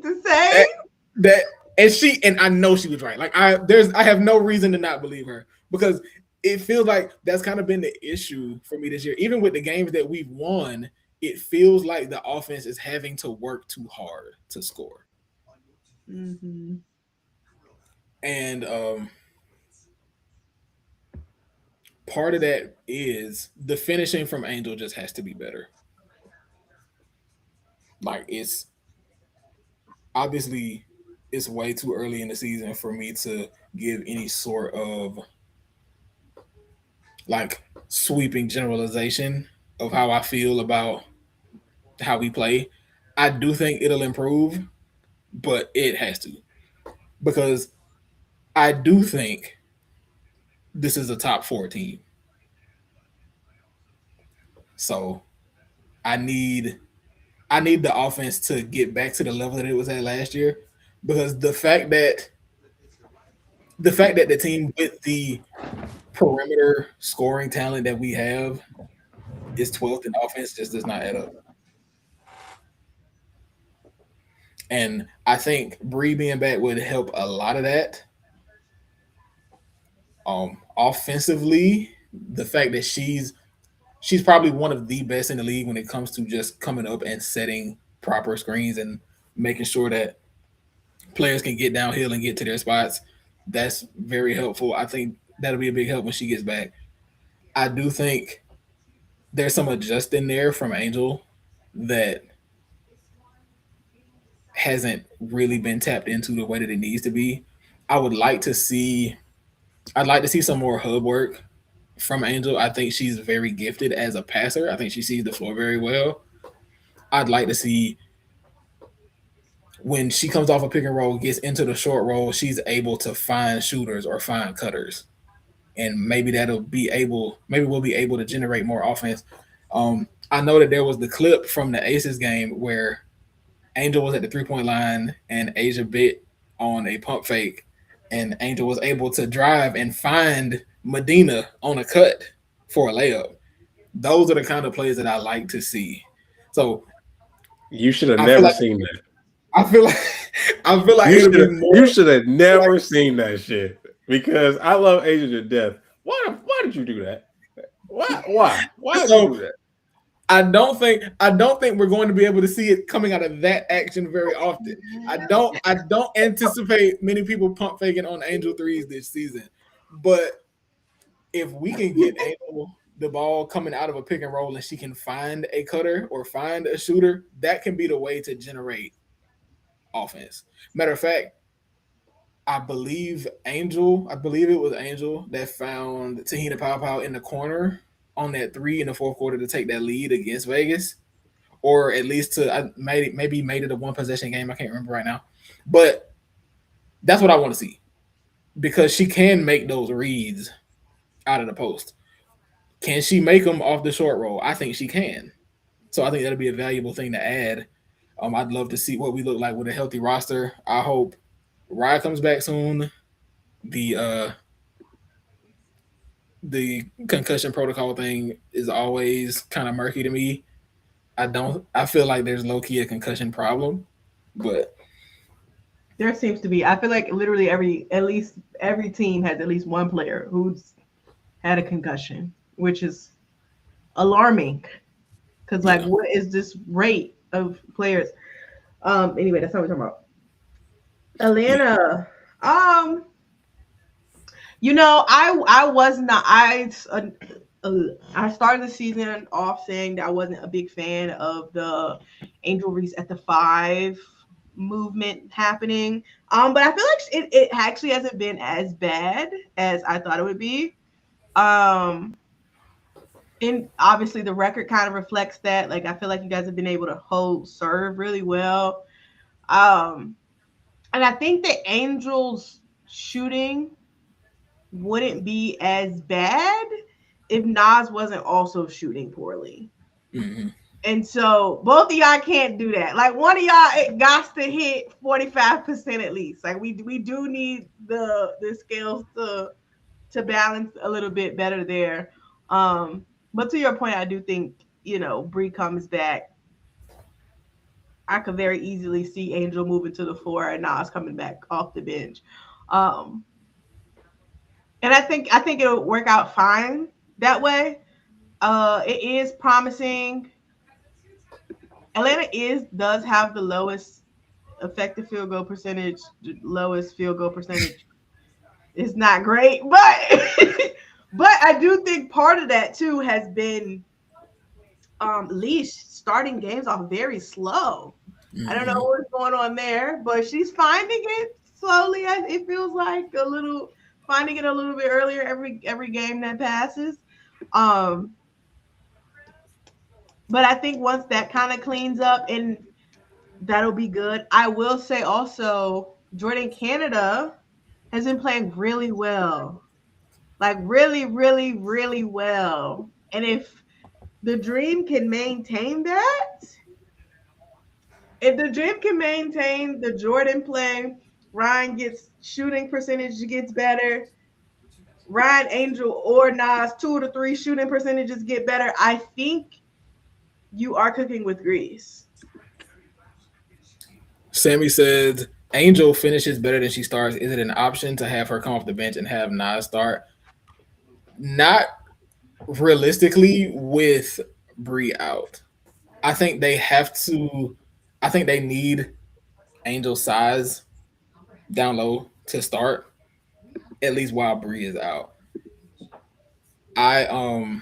To say And I know she was right. Like I have no reason to not believe her because it feels like that's kind of been the issue for me this year. Even with the games that we've won, it feels like the offense is having to work too hard to score. Mm-hmm. And part of that is the finishing from Angel just has to be better. Like it's obviously it's way too early in the season for me to give any sort of like sweeping generalization of how I feel about how we play. I do think it'll improve, but it has to. Because I do think this is a top 4 team. So I need the offense to get back to the level that it was at last year. Because the fact that the team with the perimeter scoring talent that we have is 12th in offense just does not add up. And I think Bree being back would help a lot of that. Offensively, the fact that she's probably one of the best in the league when it comes to just coming up and setting proper screens and making sure that players can get downhill and get to their spots. That's very helpful. I think that'll be a big help when she gets back. I do think there's some adjusting there from Angel that hasn't really been tapped into the way that it needs to be. I'd like to see some more hub work from Angel. I think she's very gifted as a passer. I think she sees the floor very well. I'd like to see when she comes off a pick and roll, gets into the short roll, she's able to find shooters or find cutters. And maybe we'll be able to generate more offense. I know that there was the clip from the Aces game where Angel was at the 3-point line and Asia bit on a pump fake, and Angel was able to drive and find Medina on a cut for a layup. Those are the kind of plays that I like to see. So You should have I feel never like seen that. I feel like I feel like it'll be more. You should have never seen that shit because I love Asia to death. Why did you do that? Why did you do that? I don't think we're going to be able to see it coming out of that action very often. I don't anticipate many people pump faking on Angel threes this season. But if we can get Angel the ball coming out of a pick and roll and she can find a cutter or find a shooter, that can be the way to generate offense. Matter of fact, I believe it was Angel that found Tahina Pow in the corner on that 3 in the fourth quarter to take that lead against Vegas, or at least to maybe made it a one possession game. I can't remember right now, but that's what I want to see because she can make those reads out of the post. Can she make them off the short roll? I think she can. So I think that'll be a valuable thing to add. I'd love to see what we look like with a healthy roster. I hope Rye comes back soon. The concussion protocol thing is always kind of murky to me. I feel like there's low key a concussion problem, but there seems to be. I feel like literally every team has at least one player who's had a concussion, which is alarming. Because what is this rate of players? Anyway, that's not what we're talking about. Atlanta. I was not. I started the season off saying that I wasn't a big fan of the Angel Reese at the 5 movement happening. But I feel like it actually hasn't been as bad as I thought it would be. And obviously the record kind of reflects that. Like I feel like you guys have been able to serve really well. And I think the Angels shooting wouldn't be as bad if Nas wasn't also shooting poorly. Mm-hmm. And so both of y'all can't do that. Like one of y'all got to hit 45% at least. Like we do need the scales to balance a little bit better there. But to your point, I do think, Bree comes back. I could very easily see Angel moving to the 4 and Nas coming back off the bench. And I think it'll work out fine that way. It is promising. Atlanta does have the lowest effective field goal percentage, lowest field goal percentage. It's not great, but but I do think part of that too has been Leash starting games off very slow. Mm-hmm. I don't know what's going on there, but she's finding it slowly. It feels like finding it a little bit earlier every game that passes. But I think once that kind of cleans up, and that'll be good. I will say also, Jordan Canada has been playing really well. Like really, really, really well. And if the Dream can maintain that, if the Dream can maintain the Jordan play, Ryan gets shooting percentage gets better. Ryan, Angel, or Nas, 2 to 3 shooting percentages get better. I think you are cooking with grease. Sammy said, Angel finishes better than she starts. Is it an option to have her come off the bench and have Nas start? Not realistically with Bree out. I think they need Angel size down low to start, at least while Bree is out. I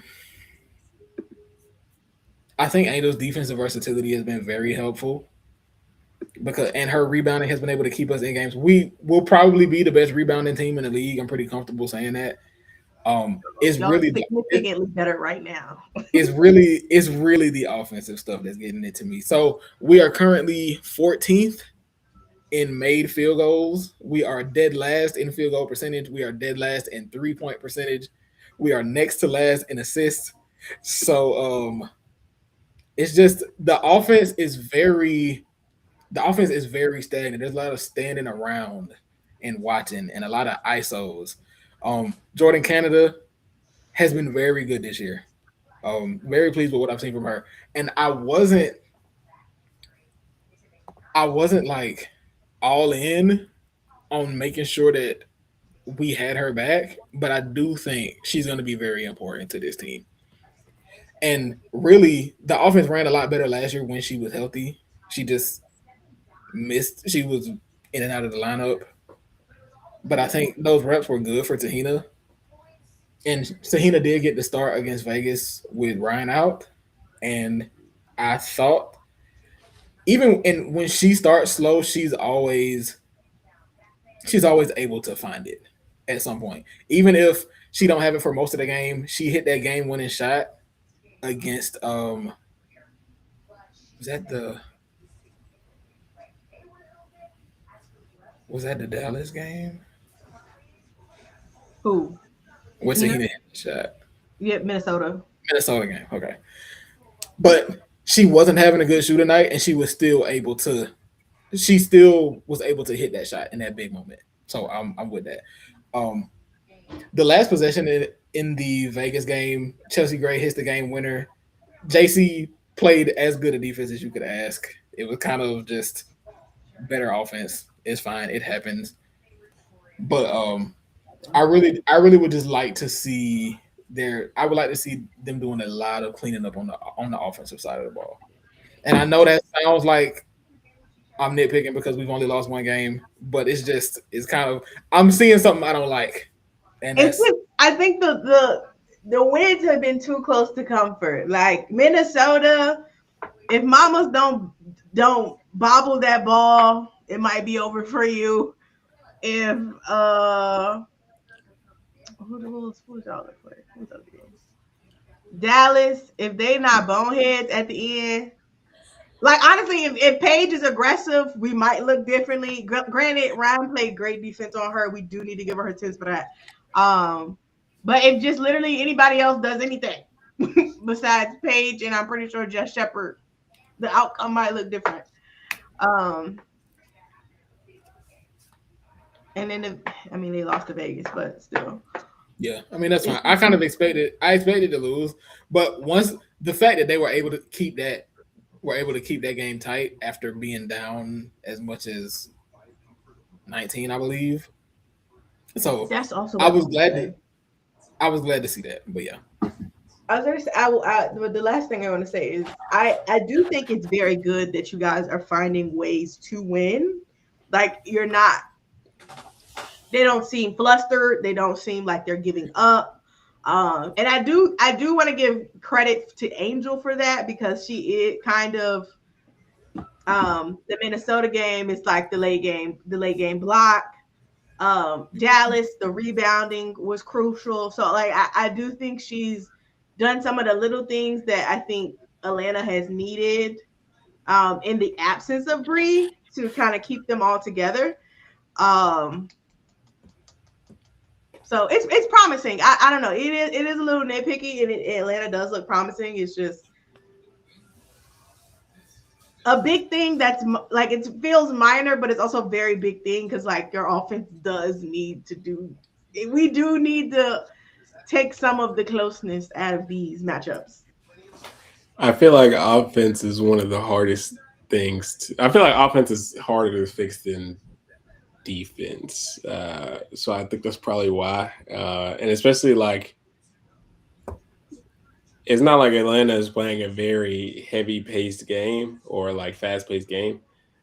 think Angel's defensive versatility has been very helpful and her rebounding has been able to keep us in games. We will probably be the best rebounding team in the league. I'm pretty comfortable saying that. It's really significantly better right now. it's really the offensive stuff that's getting it to me. So we are currently 14th in made field goals. We are dead last in field goal percentage. We are dead last in 3-point percentage. We are next to last in assists. So It's just the offense is very stagnant. There's a lot of standing around and watching and a lot of ISOs. Jordan Canada has been very good this year. Very pleased with what I've seen from her. And I wasn't like all in on making sure that we had her back, but I do think she's going to be very important to this team. And really, the offense ran a lot better last year when she was healthy. She just missed. She was in and out of the lineup. But I think those reps were good for Tahina. And Tahina did get the start against Vegas with Ryan out. And I thought, when she starts slow, she's always able to find it at some point. Even if she don't have it for most of the game, she hit that game winning shot against was that the Dallas game? Who? What's the hit shot? Yeah, Minnesota game. Okay. But she wasn't having a good shooting night, and she still was able to hit that shot in that big moment. So I'm with that. The last possession in the Vegas game, Chelsea Gray hits the game winner. JC played as good a defense as you could ask. It was kind of just better offense. It's fine. It happens. But I really would just like to see I would like to see them doing a lot of cleaning up on the offensive side of the ball. And I know that sounds like I'm nitpicking because we've only lost one game, but it's kind of, I'm seeing something I don't like. And I think the wins have been too close to comfort. Like Minnesota, if mamas don't bobble that ball, it might be over for you. If who's y'all play? Who's up here? Dallas, if they not boneheads at the end. Like, honestly, if Paige is aggressive, we might look differently. Granted, Ryan played great defense on her. We do need to give her 10s for that. But if just literally anybody else does anything besides Paige, and I'm pretty sure Jess Shepard, the outcome might look different. And then, they lost to Vegas, but still. Yeah, that's fine. I expected to lose, but once the fact that they were able to keep that game tight after being down as much as 19, I believe. So that's also I was glad to see that. But yeah. I was going to say, the last thing I want to say is I do think it's very good that you guys are finding ways to win. Like, they don't seem flustered. They don't seem like they're giving up. And I do want to give credit to Angel for that, because she is kind of the Minnesota game is like the late game block. Dallas, the rebounding was crucial. So like I do think she's done some of the little things that I think Atlanta has needed in the absence of Bree to kind of keep them all together. So it's promising. I don't know. It is a little nitpicky, and Atlanta does look promising. It's just a big thing that's like, it feels minor, but it's also a very big thing, because like your offense does need to do. We do need to take some of the closeness out of these matchups. I feel like offense is one of the hardest things. I feel like offense is harder to fix than defense. So I think that's probably why. And especially like, it's not like Atlanta is playing a very heavy paced game or like fast paced game.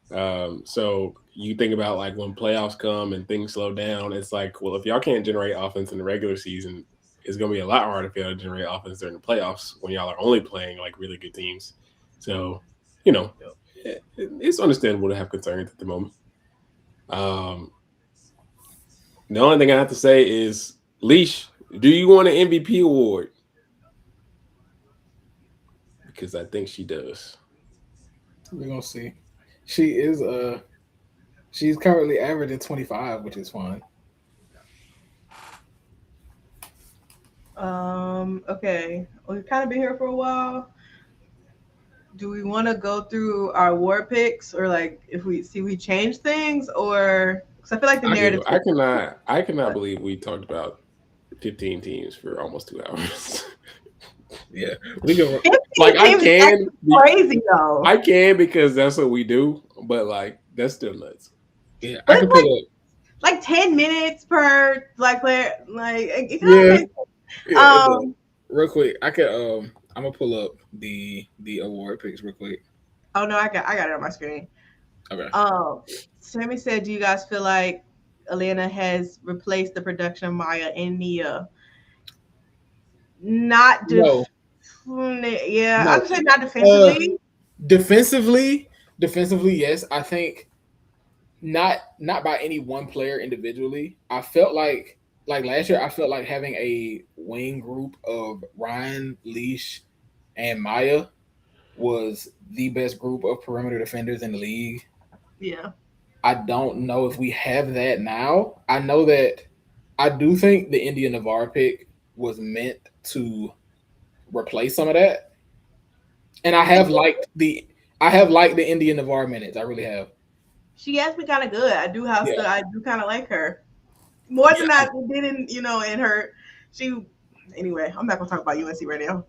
So you think about like when playoffs come and things slow down, it's like, well, if y'all can't generate offense in the regular season, it's going to be a lot harder for y'all to generate offense during the playoffs when y'all are only playing like really good teams. So, it's understandable to have concerns at the moment. The only thing I have to say is, Leash, do you want an MVP award? Because I think she does. We're gonna see. She's currently averaging 25, which is fine. Okay. We've kind of been here for a while. do we want to go through our war picks, or like if we change things, or because I feel like the I narrative. do. I cannot believe we talked about 15 teams for almost 2 hours. Yeah, we can. 15 Like I teams is can, actually crazy though. I can because that's what we do. But like that's still nuts. Yeah, But I can it's pull up. like 10 minutes per like player. Like it kind of Yeah, makes yeah. It does. Real quick, I can. I'm gonna pull up the award picks real quick. Oh no, I got it on my screen. Okay. Sammy said, "Do you guys feel like Atlanta has replaced the production of Maya and Nia?" Not No, yeah, no. I'd say not Uh, defensively. defensively, yes. I think not by any one player individually. I felt like last year. I felt like having a wing group of Ryan, Leash, and Maya was the best group of perimeter defenders in the league. Yeah, I don't know if we have that now. I know that I do think the India Navarre pick was meant to replace some of that. And I have liked the India Navarre minutes. I really have. she has been kind of good. Yeah. I do kind of like her more than Yeah. I did in her. She anyway. I'm not gonna talk about UNC right now.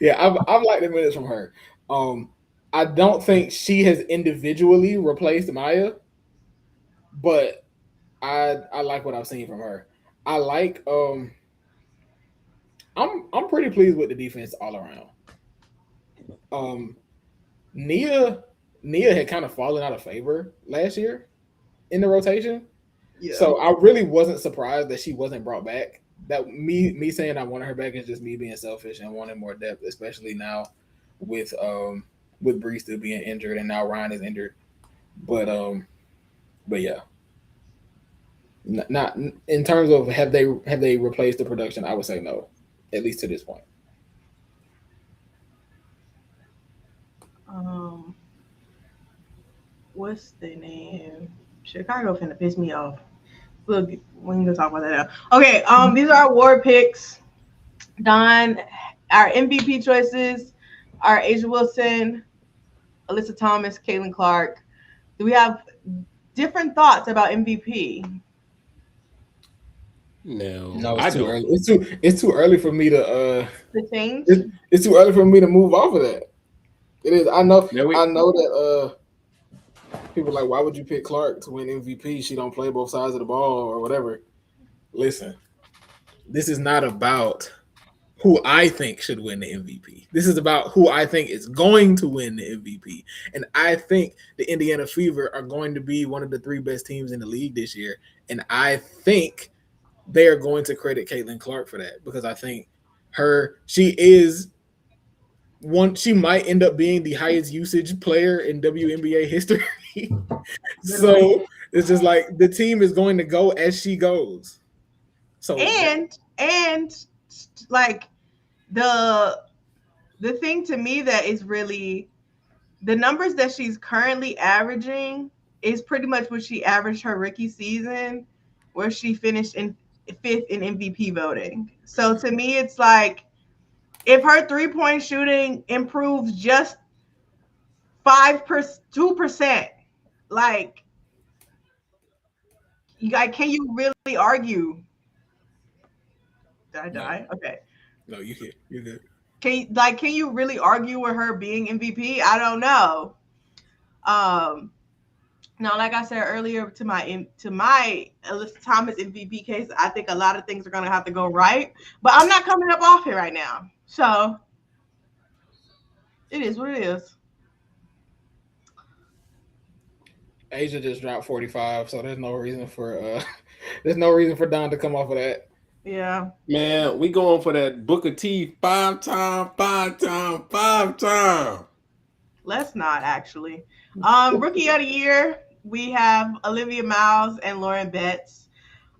Yeah, I've liked the minutes from her. Um I don't think she has individually replaced Maya, but I like what I've seen from her. I like I'm pretty pleased with the defense all around. Um Nia Nia had kind of fallen out of favor last year in the rotation. Yeah. So I really wasn't surprised that she wasn't brought back. That me saying I wanted her back is just me being selfish and wanting more depth, especially now with Bree still being injured and now Ryan is injured. But yeah, not in terms of have they replaced the production? I would say no, at least to this point. What's the name? Chicago finna piss me off. Look, we can go talk about that now. Okay, these are our war picks. Don, our MVP choices are Asia Wilson, Alyssa Thomas, Caitlin Clark. Do we have different thoughts about MVP? No, It's I too don't. early. It's too early for me to The change? it's too early for me to move off of that. It is. I know that people are like, why would you pick Clark to win MVP? She don't play both sides of the ball or whatever. Listen, this is not about who I think should win the MVP. This is about who I think is going to win the MVP. And I think the Indiana Fever are going to be one of the three best teams in the league this year. And I think they are going to credit Caitlin Clark for that because I think she is one. She might end up being the highest usage player in WNBA history. So it's just like the team is going to go as she goes. So and like the thing to me that is really the numbers that she's currently averaging is pretty much what she averaged her rookie season, where she finished in fifth in MVP voting. So to me, it's like if her 3-point shooting improves just 2%, like can you really argue? Did I die? no, Okay. no, you can't. You're good. Can you really argue with her being MVP? I don't know. Now, like I said earlier, to my Alyssa Thomas MVP case, I think a lot of things are gonna have to go right. But I'm not coming up off it right now, so it is what it is. Asia just dropped 45, so there's no reason for there's no reason for Don to come off of that. Yeah. Man, we going for that Booker T 5-time, 5-time, 5-time. Let's not actually. Rookie of the year, we have Olivia Miles and Lauren Betts.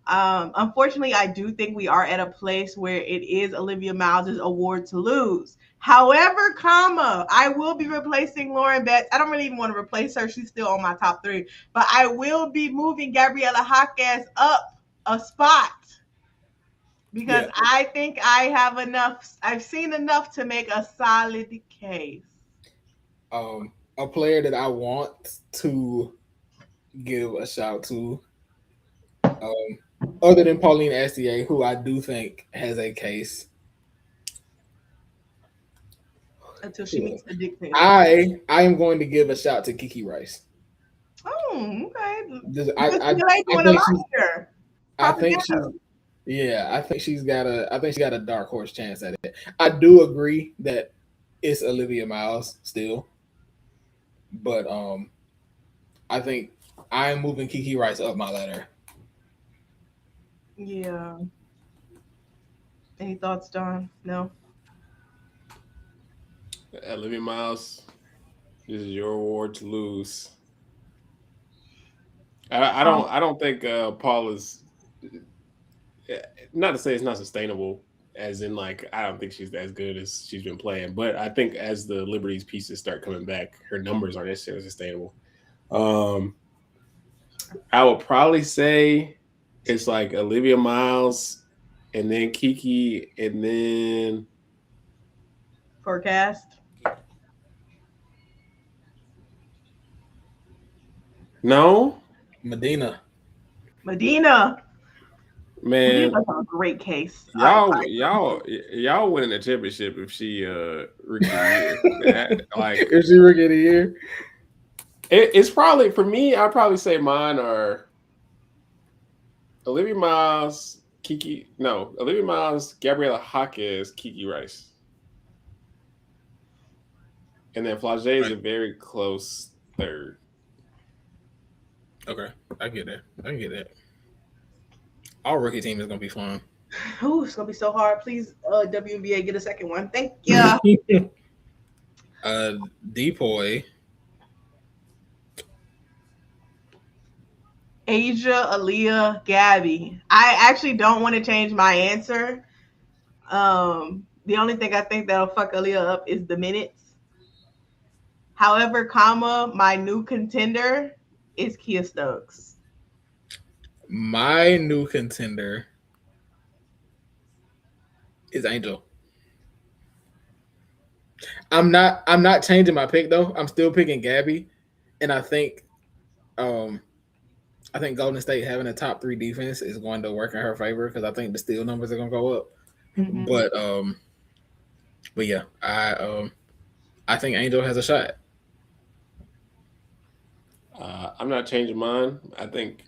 Unfortunately, I do think we are at a place where it is Olivia Miles' award to lose. However, I will be replacing Lauren Betts. I don't really even want to replace her. She's still on my top 3. But I will be moving Gabriella Jaquez up a spot because I think I have enough. I've seen enough to make a solid case. A player that I want to give a shout to, other than Pauline Astier, who I do think has a case. Until she meets the dictator. I am going to give a shout to Kiki Rice. Oh, okay. I think she's got a dark horse chance at it. I do agree that it's Olivia Miles still, but I think I'm moving Kiki Rice up my ladder. Yeah. Any thoughts, Don? No. Olivia Miles, this is your award to lose. I don't think Paul is, not to say it's not sustainable, as in like I don't think she's as good as she's been playing, but I think as the Liberties pieces start coming back, her numbers aren't necessarily sustainable. I would probably say it's like Olivia Miles, and then Kiki, and then Forecast. No, Medina. Man, Medina's a great case. Y'all winning the championship if she rookie of the year. Like Is she rookie of the year? It's probably, for me, I'd probably say mine are Olivia Miles, Gabriela Jaquez, Kiki Rice. And then Flage is a very close third. Okay, I get that. Our rookie team is gonna be fun. Ooh, it's gonna be so hard. Please, WNBA, get a second one. Thank you. Depoy. Asia, Aaliyah, Gabby. I actually don't want to change my answer. The only thing I think that'll fuck Aaliyah up is the minutes. However, my new contender is Kia Stokes. My new contender is Angel. I'm not changing my pick though. I'm still picking Gabby, and I think Golden State having a top 3 defense is going to work in her favor because I think the steal numbers are going to go up. Mm-hmm. But yeah, I think Angel has a shot. I'm not changing mine. I think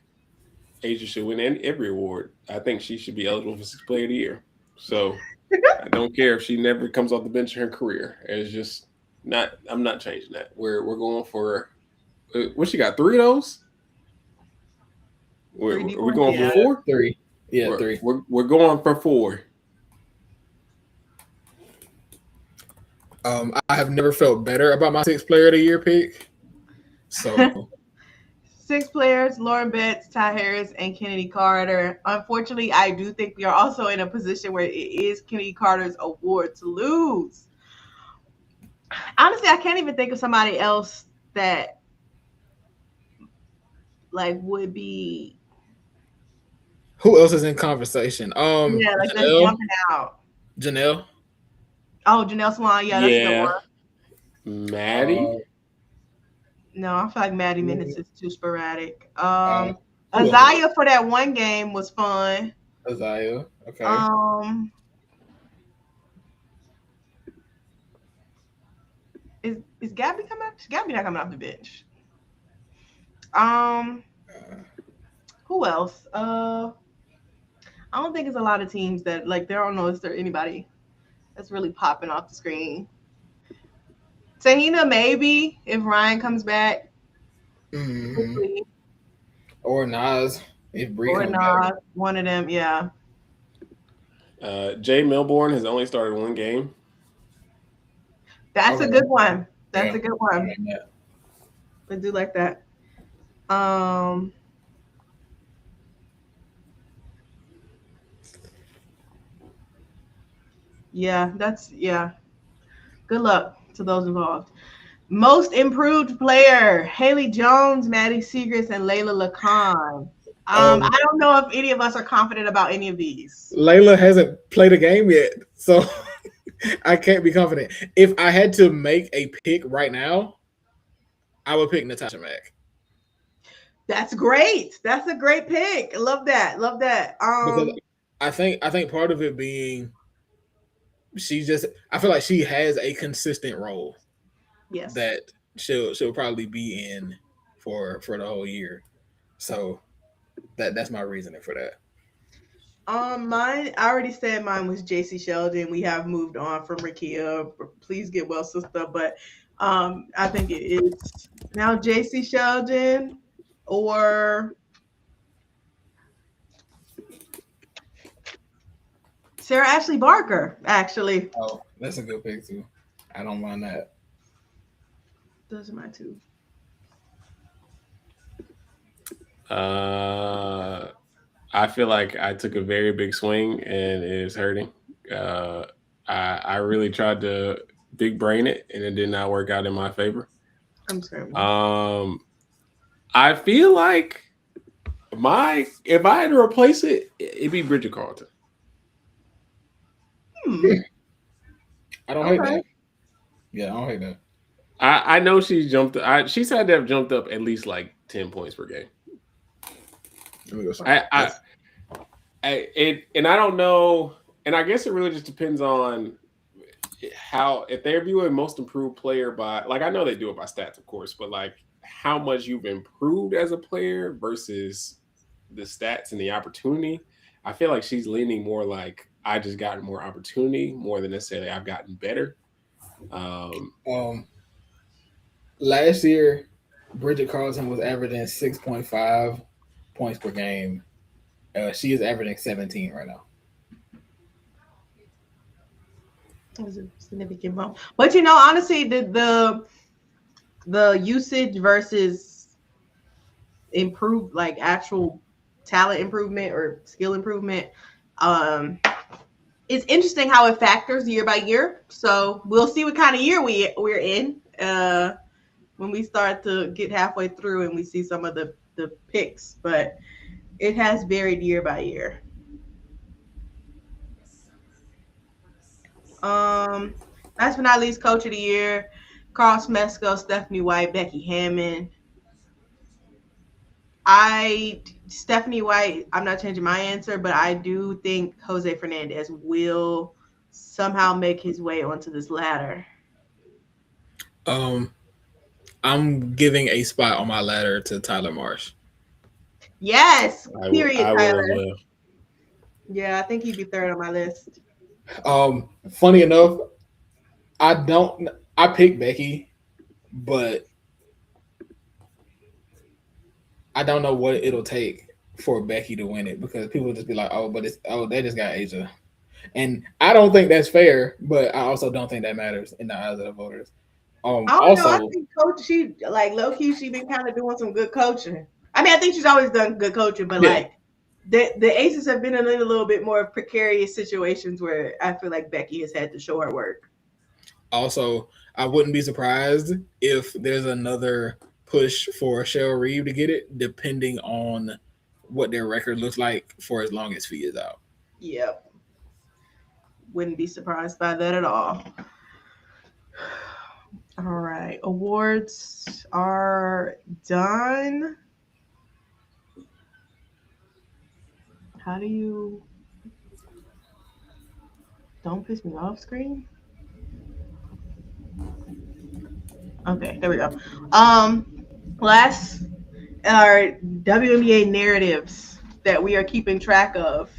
Asia should win every award. I think she should be eligible for 6th Player of the Year. So I don't care if she never comes off the bench in her career. It's just not. I'm not changing that. We're going for what she got, 3 of those. Are we going for 4? 3. Yeah, 3. We're going for 4. I have never felt better about my 6th Player of the Year pick. So 6 players: Lauren Betts, Ty Harris, and Kennedy Carter. Unfortunately, I do think we are also in a position where it is Kennedy Carter's award to lose. Honestly, I can't even think of somebody else that would be. Who else is in conversation? That's jumping out. Janelle. Oh, Janelle Swan. Yeah, that's a good one. Maddie. No, I feel like Maddie minutes is too sporadic. Isaiah for that one game was fun. Isaiah, okay. Is Gabby coming up? Gabby not coming off the bench. Who else? I don't think it's a lot of teams that there don't know if there anybody that's really popping off the screen. Tahina, maybe, if Ryan comes back. Mm-hmm. Or Nas, if Bree comes back. One of them, yeah. Jay Milbourne has only started 1 game. That's a good one. That's a good one. I do like that. Yeah. Good luck to those involved. Most improved player: Haley Jones, Maddie Segrist, and Layla Lacan. I don't know if any of us are confident about any of these. Layla hasn't played a game yet, so I can't be confident. If I had to make a pick right now, I would pick Natasha Mack. That's great. That's a great pick. I love that. Love that. Because I think part of it being I feel like she has a consistent role Yes. that she'll probably be in for the whole year. So that's my reasoning for that. Mine, I already said mine was JC Sheldon. We have moved on from Rakia. Please get well, sister. But I think it is now JC Sheldon or Sarah Ashley Barker, actually. Oh, that's a good pick too. I don't mind that. Those are my two. I feel like I took a very big swing and it's hurting. I really tried to big brain it and it did not work out in my favor. I'm sorry. I feel like if I had to replace it, it'd be Bridget Carlton. I don't hate that. Yeah, I don't hate that. I know she's jumped. She's had to have jumped up at least like 10 points per game. And I don't know, and I guess it really just depends on how, if they're viewing most improved player by, like, I know they do it by stats, of course, but like how much you've improved as a player versus the stats and the opportunity. I feel like she's leaning more like I just gotten more opportunity more than necessarily I've gotten better. Last year, Bridget Carlton was averaging 6.5 points per game. She is averaging 17 right now. It was a significant bump. But you know, honestly, the usage versus improved, like actual talent improvement or skill improvement, it's interesting how it factors year by year. So we'll see what kind of year we're in when we start to get halfway through and we see some of the picks. But it has varied year by year. Last but not least, coach of the year, Carl Smesco, Stephanie White, Becky Hammond. Stephanie White, I'm not changing my answer, but I do think Jose Fernandez will somehow make his way onto this ladder. I'm giving a spot on my ladder to Tyler Marsh. Yes, period, Tyler. Will as well. Yeah, I think he'd be third on my list. Funny enough, I picked Becky, but I don't know what it'll take for Becky to win it because people will just be like, they just got Asia. And I don't think that's fair, but I also don't think that matters in the eyes of the voters. I think she like low key, she been kind of doing some good coaching. I mean, I think she's always done good coaching, but like the Aces have been in a little bit more precarious situations where I feel like Becky has had to show her work. Also, I wouldn't be surprised if there's another push for Cheryl Reeve to get it, depending on what their record looks like for as long as Fee is out. Yep. Wouldn't be surprised by that at all. All right. Awards are done. How do you... Don't piss me off screen? Okay, there we go. Last are WNBA narratives that we are keeping track of.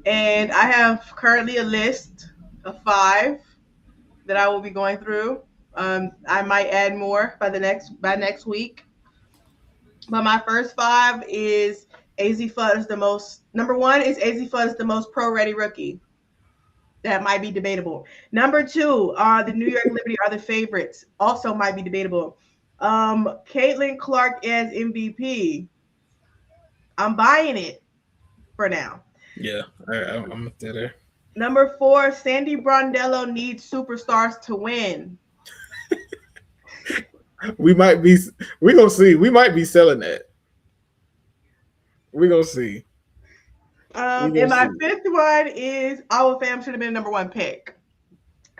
And I have currently a list of 5 that I will be going through. I might add more by next week. But my first 5 is AZ Fudd is the most. Number 1 is AZ Fudd is the most pro-ready rookie. That might be debatable. Number 2, the New York Liberty are the favorites. Also might be debatable. Caitlin Clark as MVP. I'm buying it for now. Yeah, I'm there. Number 4, Sandy Brondello needs superstars to win. We're gonna see. We might be selling that. We're gonna see. And my 5th one is our fam should have been number 1 pick.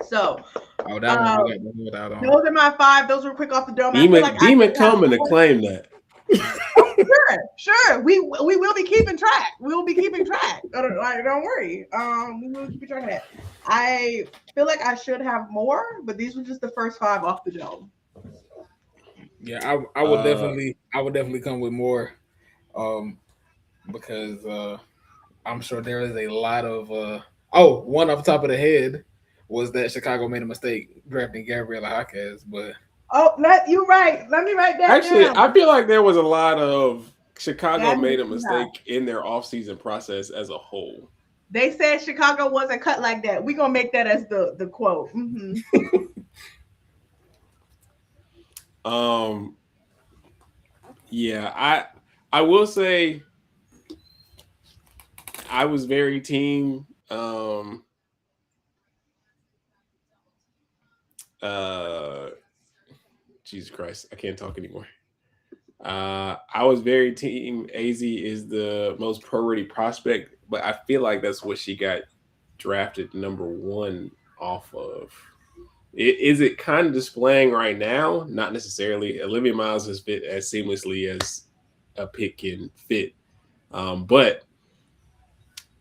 So Oh, that one we got to do without on. those are my 5. Those were quick off the dome. I feel like Demon coming to claim that. Sure. We will be keeping track. We will be keeping track. Don't worry. We will keep track of that. I feel like I should have more, but these were just the first 5 off the dome. Yeah, I would definitely come with more, because I'm sure there is a lot of one off the top of the head was that Chicago made a mistake drafting Gabriela Jaquez, but you're right. Let me write that Actually, down. I feel like there was a lot of Chicago made a mistake in their offseason process as a whole. They said Chicago wasn't cut like that. We're gonna make that as the quote. Mm-hmm. Yeah, I will say I was very team Jesus Christ, I can't talk anymore. I was very team AZ is the most priority prospect, but I feel like that's what she got drafted number 1 off of. Is it kind of displaying right now? Not necessarily. Olivia Miles has fit as seamlessly as a pick can fit. But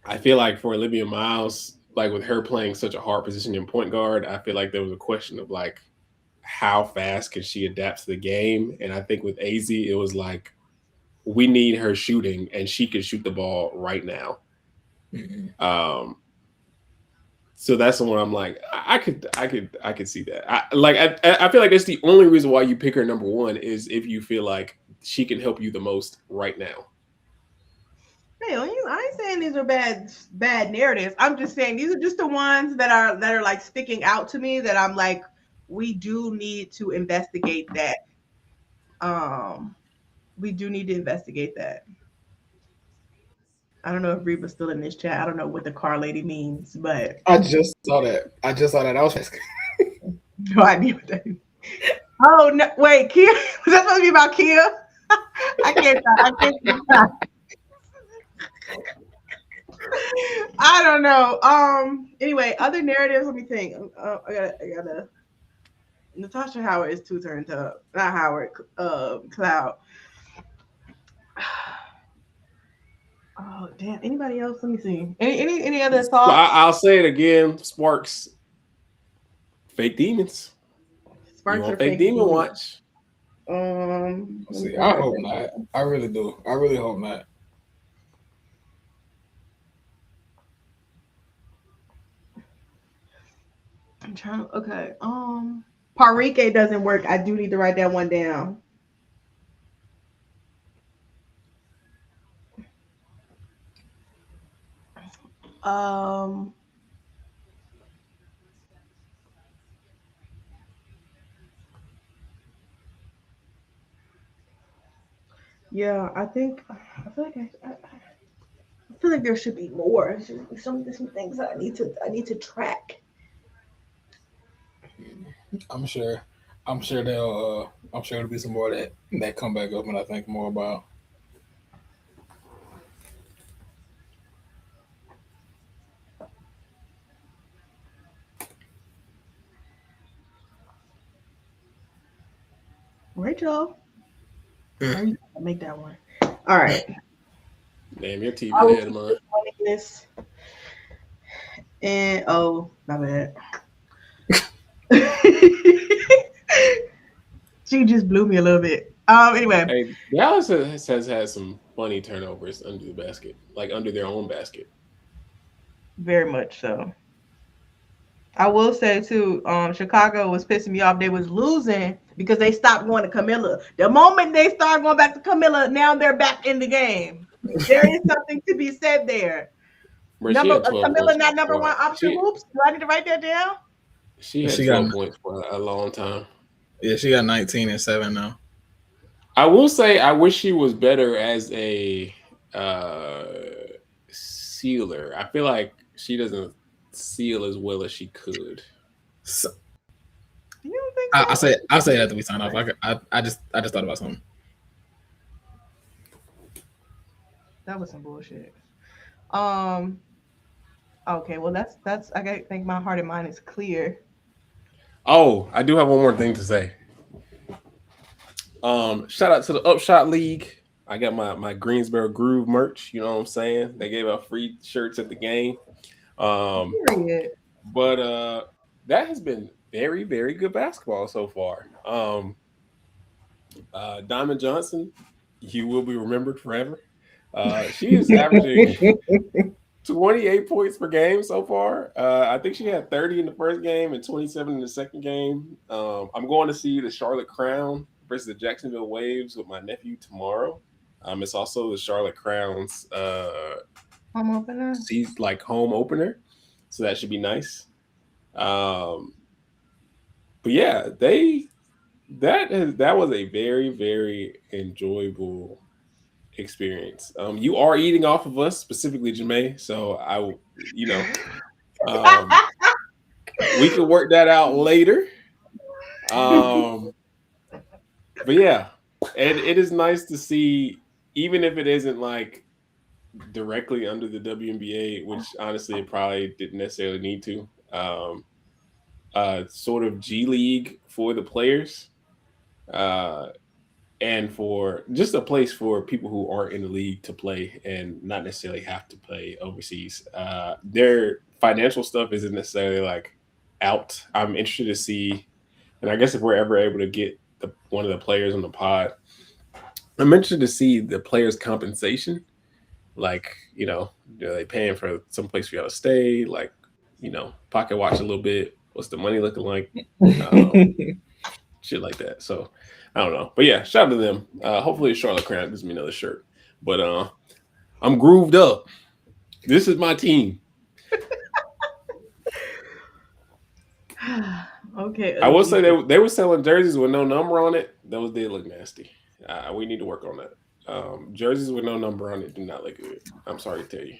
I feel like for Olivia Miles, like with her playing such a hard position in point guard, I feel like there was a question of like, how fast can she adapt to the game? And I think with AZ, it was like, we need her shooting, and she can shoot the ball right now. Mm-hmm. So that's the one I'm like, I could see that. I feel like that's the only reason why you pick her number 1 is if you feel like she can help you the most right now. Hey, I ain't saying these are bad narratives. I'm just saying these are just the ones that are like sticking out to me that I'm like, we do need to investigate that. We do need to investigate that. I don't know if Reba's still in this chat. I don't know what the car lady means, but I just saw that. I was asking. No idea what that is. Oh no! Wait, Kia? Was that supposed to be about Kia? I can't. I don't know. Anyway, other narratives. Let me think. I gotta. Natasha Howard is too turned up. Not Howard. Cloud. Oh damn! Anybody else? Let me see. Any other thoughts? I'll say it again. Sparks. Fake demons. Sparks you want are fake demon demons. watch. See, I hope not. I really do. I really hope not. I'm trying to. Okay. Parike doesn't work. I do need to write that one down. Yeah, I feel like there should be more. Some things that I need to track. I'm sure there'll be some more that come back up and I think more about. Rachel, how you make that one? All right. Damn, your TV ahead of mine. And my bad. She just blew me a little bit. Anyway. Hey, Dallas has had some funny turnovers under the basket, like under their own basket. Very much so. I will say too, Chicago was pissing me off. They was losing because they stopped going to Camilla. The moment they start going back to Camilla, now they're back in the game. There is something to be said there. Camilla not number 1 option. Hoops. Do I need to write that down? She had 12 points for a long time. Yeah, she got 19 and 7 now. I will say I wish she was better as a sealer. I feel like she doesn't seal as well as she could. So, you don't think so? I say that to we sign off. I just thought about something. That was some bullshit. Okay, well that's I think my heart and mind is clear. Oh, I do have one more thing to say. Shout out to the Upshot League. I got my Greensboro Groove merch. You know what I'm saying? They gave out free shirts at the game. Period. But that has been very, very good basketball so far. Diamond Johnson, you will be remembered forever. She is averaging 28 points per game so far. I think she had 30 in the first game and 27 in the second game. I'm going to see the Charlotte Crown versus the Jacksonville Waves with my nephew tomorrow. It's also the Charlotte Crown's Home opener. home opener, so that should be nice. But yeah, that was a very, very enjoyable experience. You are eating off of us, specifically Jamae, so we can work that out later. But yeah, it is nice to see, even if it isn't like directly under the WNBA, which honestly it probably didn't necessarily need to. Sort of G League for the players, and for just a place for people who aren't in the league to play and not necessarily have to play overseas. Their financial stuff isn't necessarily like out. I'm interested to see, and I guess if we're ever able to get one of the players on the pod, I'm interested to see the players' compensation. Like, are they paying for some place for y'all to stay? Like, pocket watch a little bit. What's the money looking like? Shit like that. So I don't know. But yeah, shout out to them. Hopefully Charlotte Crown gives me another shirt. But I'm grooved up. This is my team. Okay. I will say they were selling jerseys with no number on it. Those did look nasty. We need to work on that. Jerseys with no number on it do not look good. I'm sorry to tell you.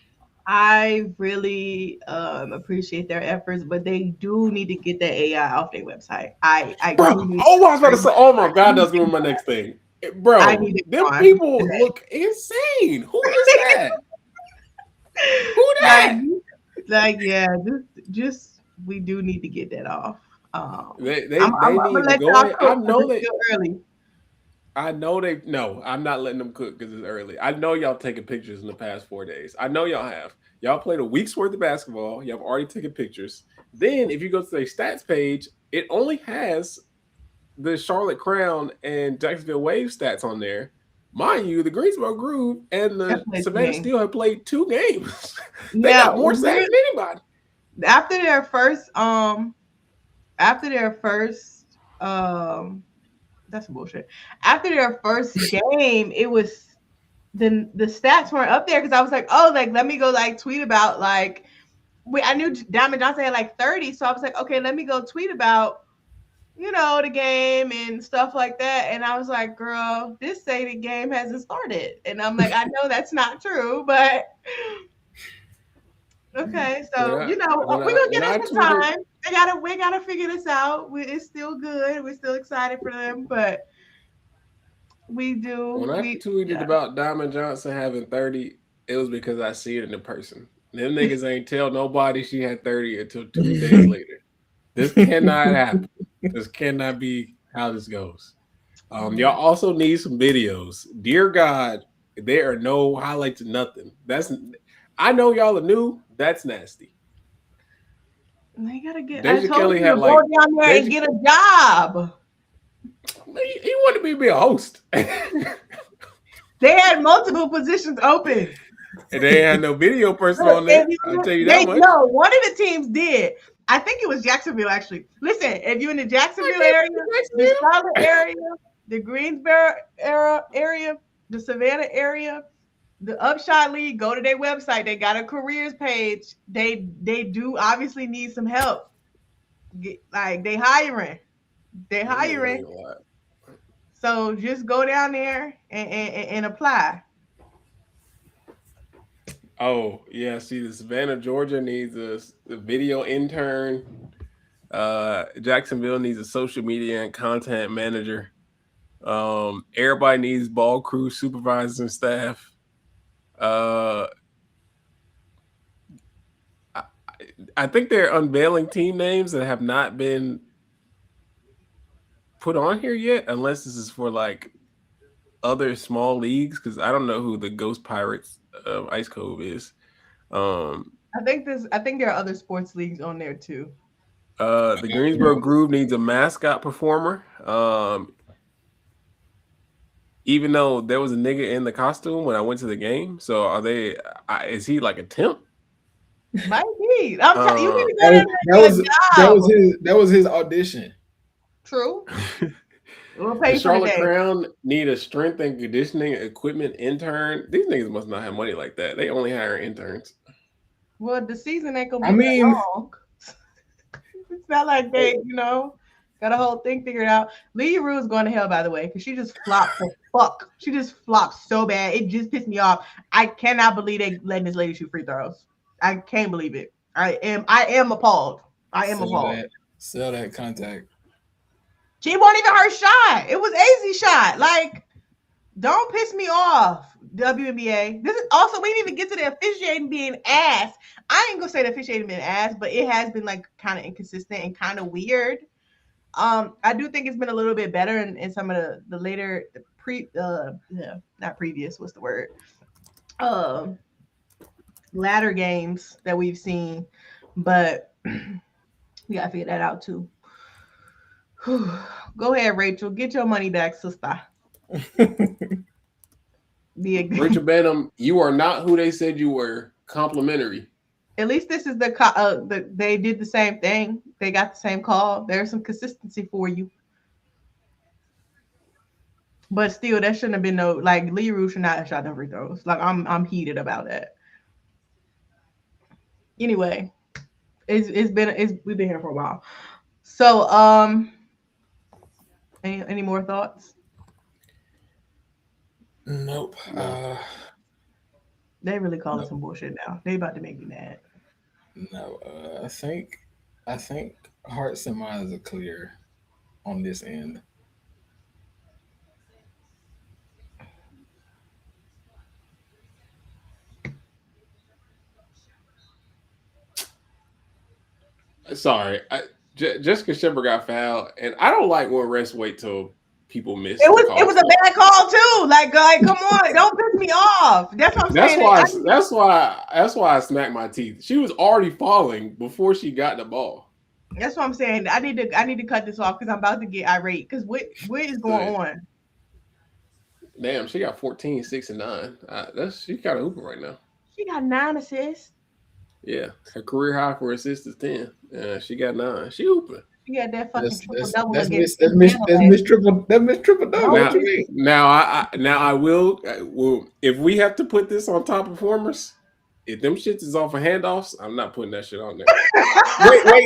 I really appreciate their efforts, but they do need to get that AI off their website. I was about to say, oh my God, that's gonna be my next thing. Bro, them people look insane. Who is that? Who that? Yeah, just we do need to get that off. They need to go ahead. I'm not letting them cook because it's early. I know y'all taking pictures in the past 4 days. I know y'all have. Y'all played a week's worth of basketball. Y'all have already taken pictures. Then if you go to their stats page, it only has the Charlotte Crown and Jacksonville Waves stats on there. Mind you, the Greensboro Groove and the Savannah Steel have played 2 games. They got more stats than anybody. After their first that's bullshit. After their first game, it was the stats weren't up there because I was like, oh, like let me go like tweet about like I knew Diamond Johnson had like 30, so I was like, okay, let me go tweet about the game and stuff like that. And I was like, girl, this say the game hasn't started, and I'm like, I know that's not true, but okay, so we're gonna get it some time. We gotta figure this out. It's still good. We're still excited for them, but we do. When I tweeted about Diamond Johnson having 30, it was because I see it in person. Them niggas ain't tell nobody she had 30 until 2 days later. This cannot happen. This cannot be how this goes. Y'all also need some videos. Dear God, there are no highlights of nothing. I know y'all are new. That's nasty. They gotta get. Deja Kelly had like go down there and get a job. He wanted me to be a host. They had multiple positions open. And they had no video person on there. I'll tell you that much. No, one of the teams did. I think it was Jacksonville, actually. Listen, if you're in the Jacksonville area, the Charlotte area, the Greensboro area, the Savannah area, the Upshot League, go to their website. They got a careers page. They do obviously need some help. They hiring. They're hiring. So just go down there and apply. Oh, yeah. See, the Savannah, Georgia needs a video intern. Jacksonville needs a social media and content manager. Everybody needs ball crew supervisors and staff. I think they're unveiling team names that have not been put on here yet, unless this is for like other small leagues, because I don't know who the Ghost Pirates of Ice Cove is. I think there are other sports leagues on there too. The Greensboro Groove needs a mascot performer. Even though there was a nigga in the costume when I went to the game, so are they? Is he like a temp? Might be. I'm telling you, need to go there and get a job. That was his audition. True. We'll pay The for the Charlotte day. Crown need a strength and conditioning equipment intern. These niggas must not have money like that. They only hire interns. Well, the season ain't gonna be that long. It's not like they, got a whole thing figured out. Leah Rue is going to hell, by the way, because she just flopped the fuck. She just flopped so bad. It just pissed me off. I cannot believe they letting this lady shoot free throws. I can't believe it. I am appalled. Appalled. Sell that contact. She wasn't even her shot. It was AZ shot. Like, don't piss me off, WNBA. This is also, we didn't even get to the officiating being ass. I ain't gonna say the officiating being ass, but it has been like kind of inconsistent and kind of weird. I do think it's been a little bit better in some of the later not previous, what's the word? Latter games that we've seen, but we gotta figure that out too. Go ahead, Rachel. Get your money back, sister. Rachel Benham, you are not who they said you were. Complimentary. At least this is they did the same thing. They got the same call. There's some consistency for you. But still, that shouldn't have been no, like, Leah Rue should not have shot no free throws. Like, I'm heated about that. Anyway, we've been here for a while. So, any more thoughts? Nope. They really calling some bullshit now. They about to make me mad. No, I think hearts and minds are clear on this end. Sorry, Jessica Shepard got fouled, and I don't like when refs wait till people miss. It was a bad call too. Like, come on, don't piss me off. That's what I'm saying. That's why I smacked my teeth. She was already falling before she got the ball. That's what I'm saying. I need to cut this off because I'm about to get irate. Because what is going on? Damn, she got 14, 6, and 9. She got a hooper right now. She got 9 assists. Yeah, her career high for assists is 10. She got 9. She hooping. She got that fucking triple double. That's Miss Triple double. Now I will. If we have to put this on top performers, if them shits is off of handoffs, I'm not putting that shit on there.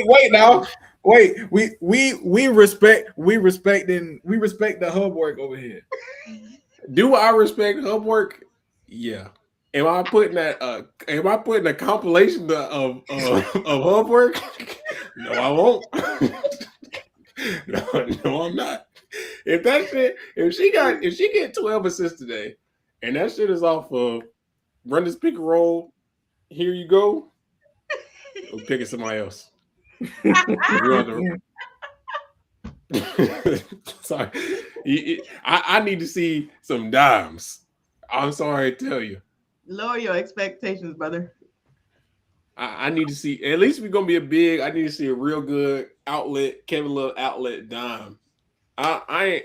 wait now. Wait, we respect the hub work over here. Do I respect hub work? Yeah. Am I putting a compilation of hub work? No, I won't. No, I'm not. If she get 12 assists today, and that shit is off of run this pick and roll, here you go. I'm picking somebody else. Sorry, I need to see some dimes. I'm sorry to tell you. Lower your expectations, brother. I need to see, at least we're gonna be a big. I need to see a real good outlet, Kevin Love outlet dime. I ain't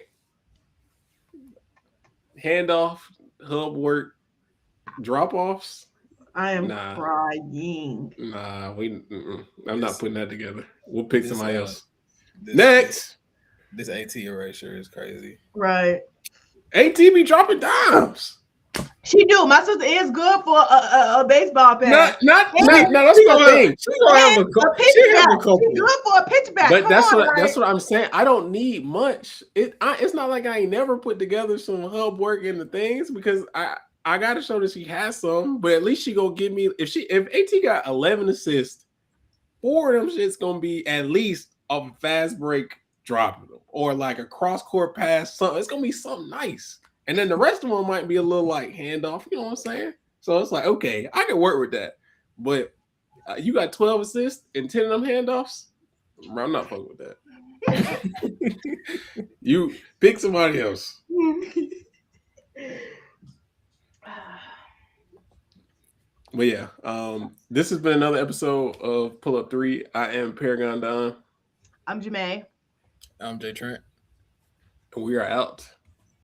handoff, hub work, drop offs. I am crying. Nah, I'm not putting that together. We'll pick somebody else. Next. This AT erasure is crazy. Right. AT be dropping dimes. She do. My sister is good for a baseball pass. No, that's the thing. She's gonna have a couple. She's good for a pitch back. But that's what I'm saying. I don't need much. It's not like I ain't never put together some hub work into things because I gotta show that she has some. But at least she gonna give me if AT got 11 assists, 4 of them shit's gonna be at least a fast break dropping them or like a cross court pass. Something. It's gonna be something nice. And then the rest of them might be a little like handoff, you know what I'm saying? So it's like, okay, I can work with that. But you got 12 assists and 10 of them handoffs? I'm not fucking with that. You pick somebody else. But yeah, this has been another episode of Pull Up 3. I am Paragon Don. I'm Jamae. I'm Jay Trent. And we are out.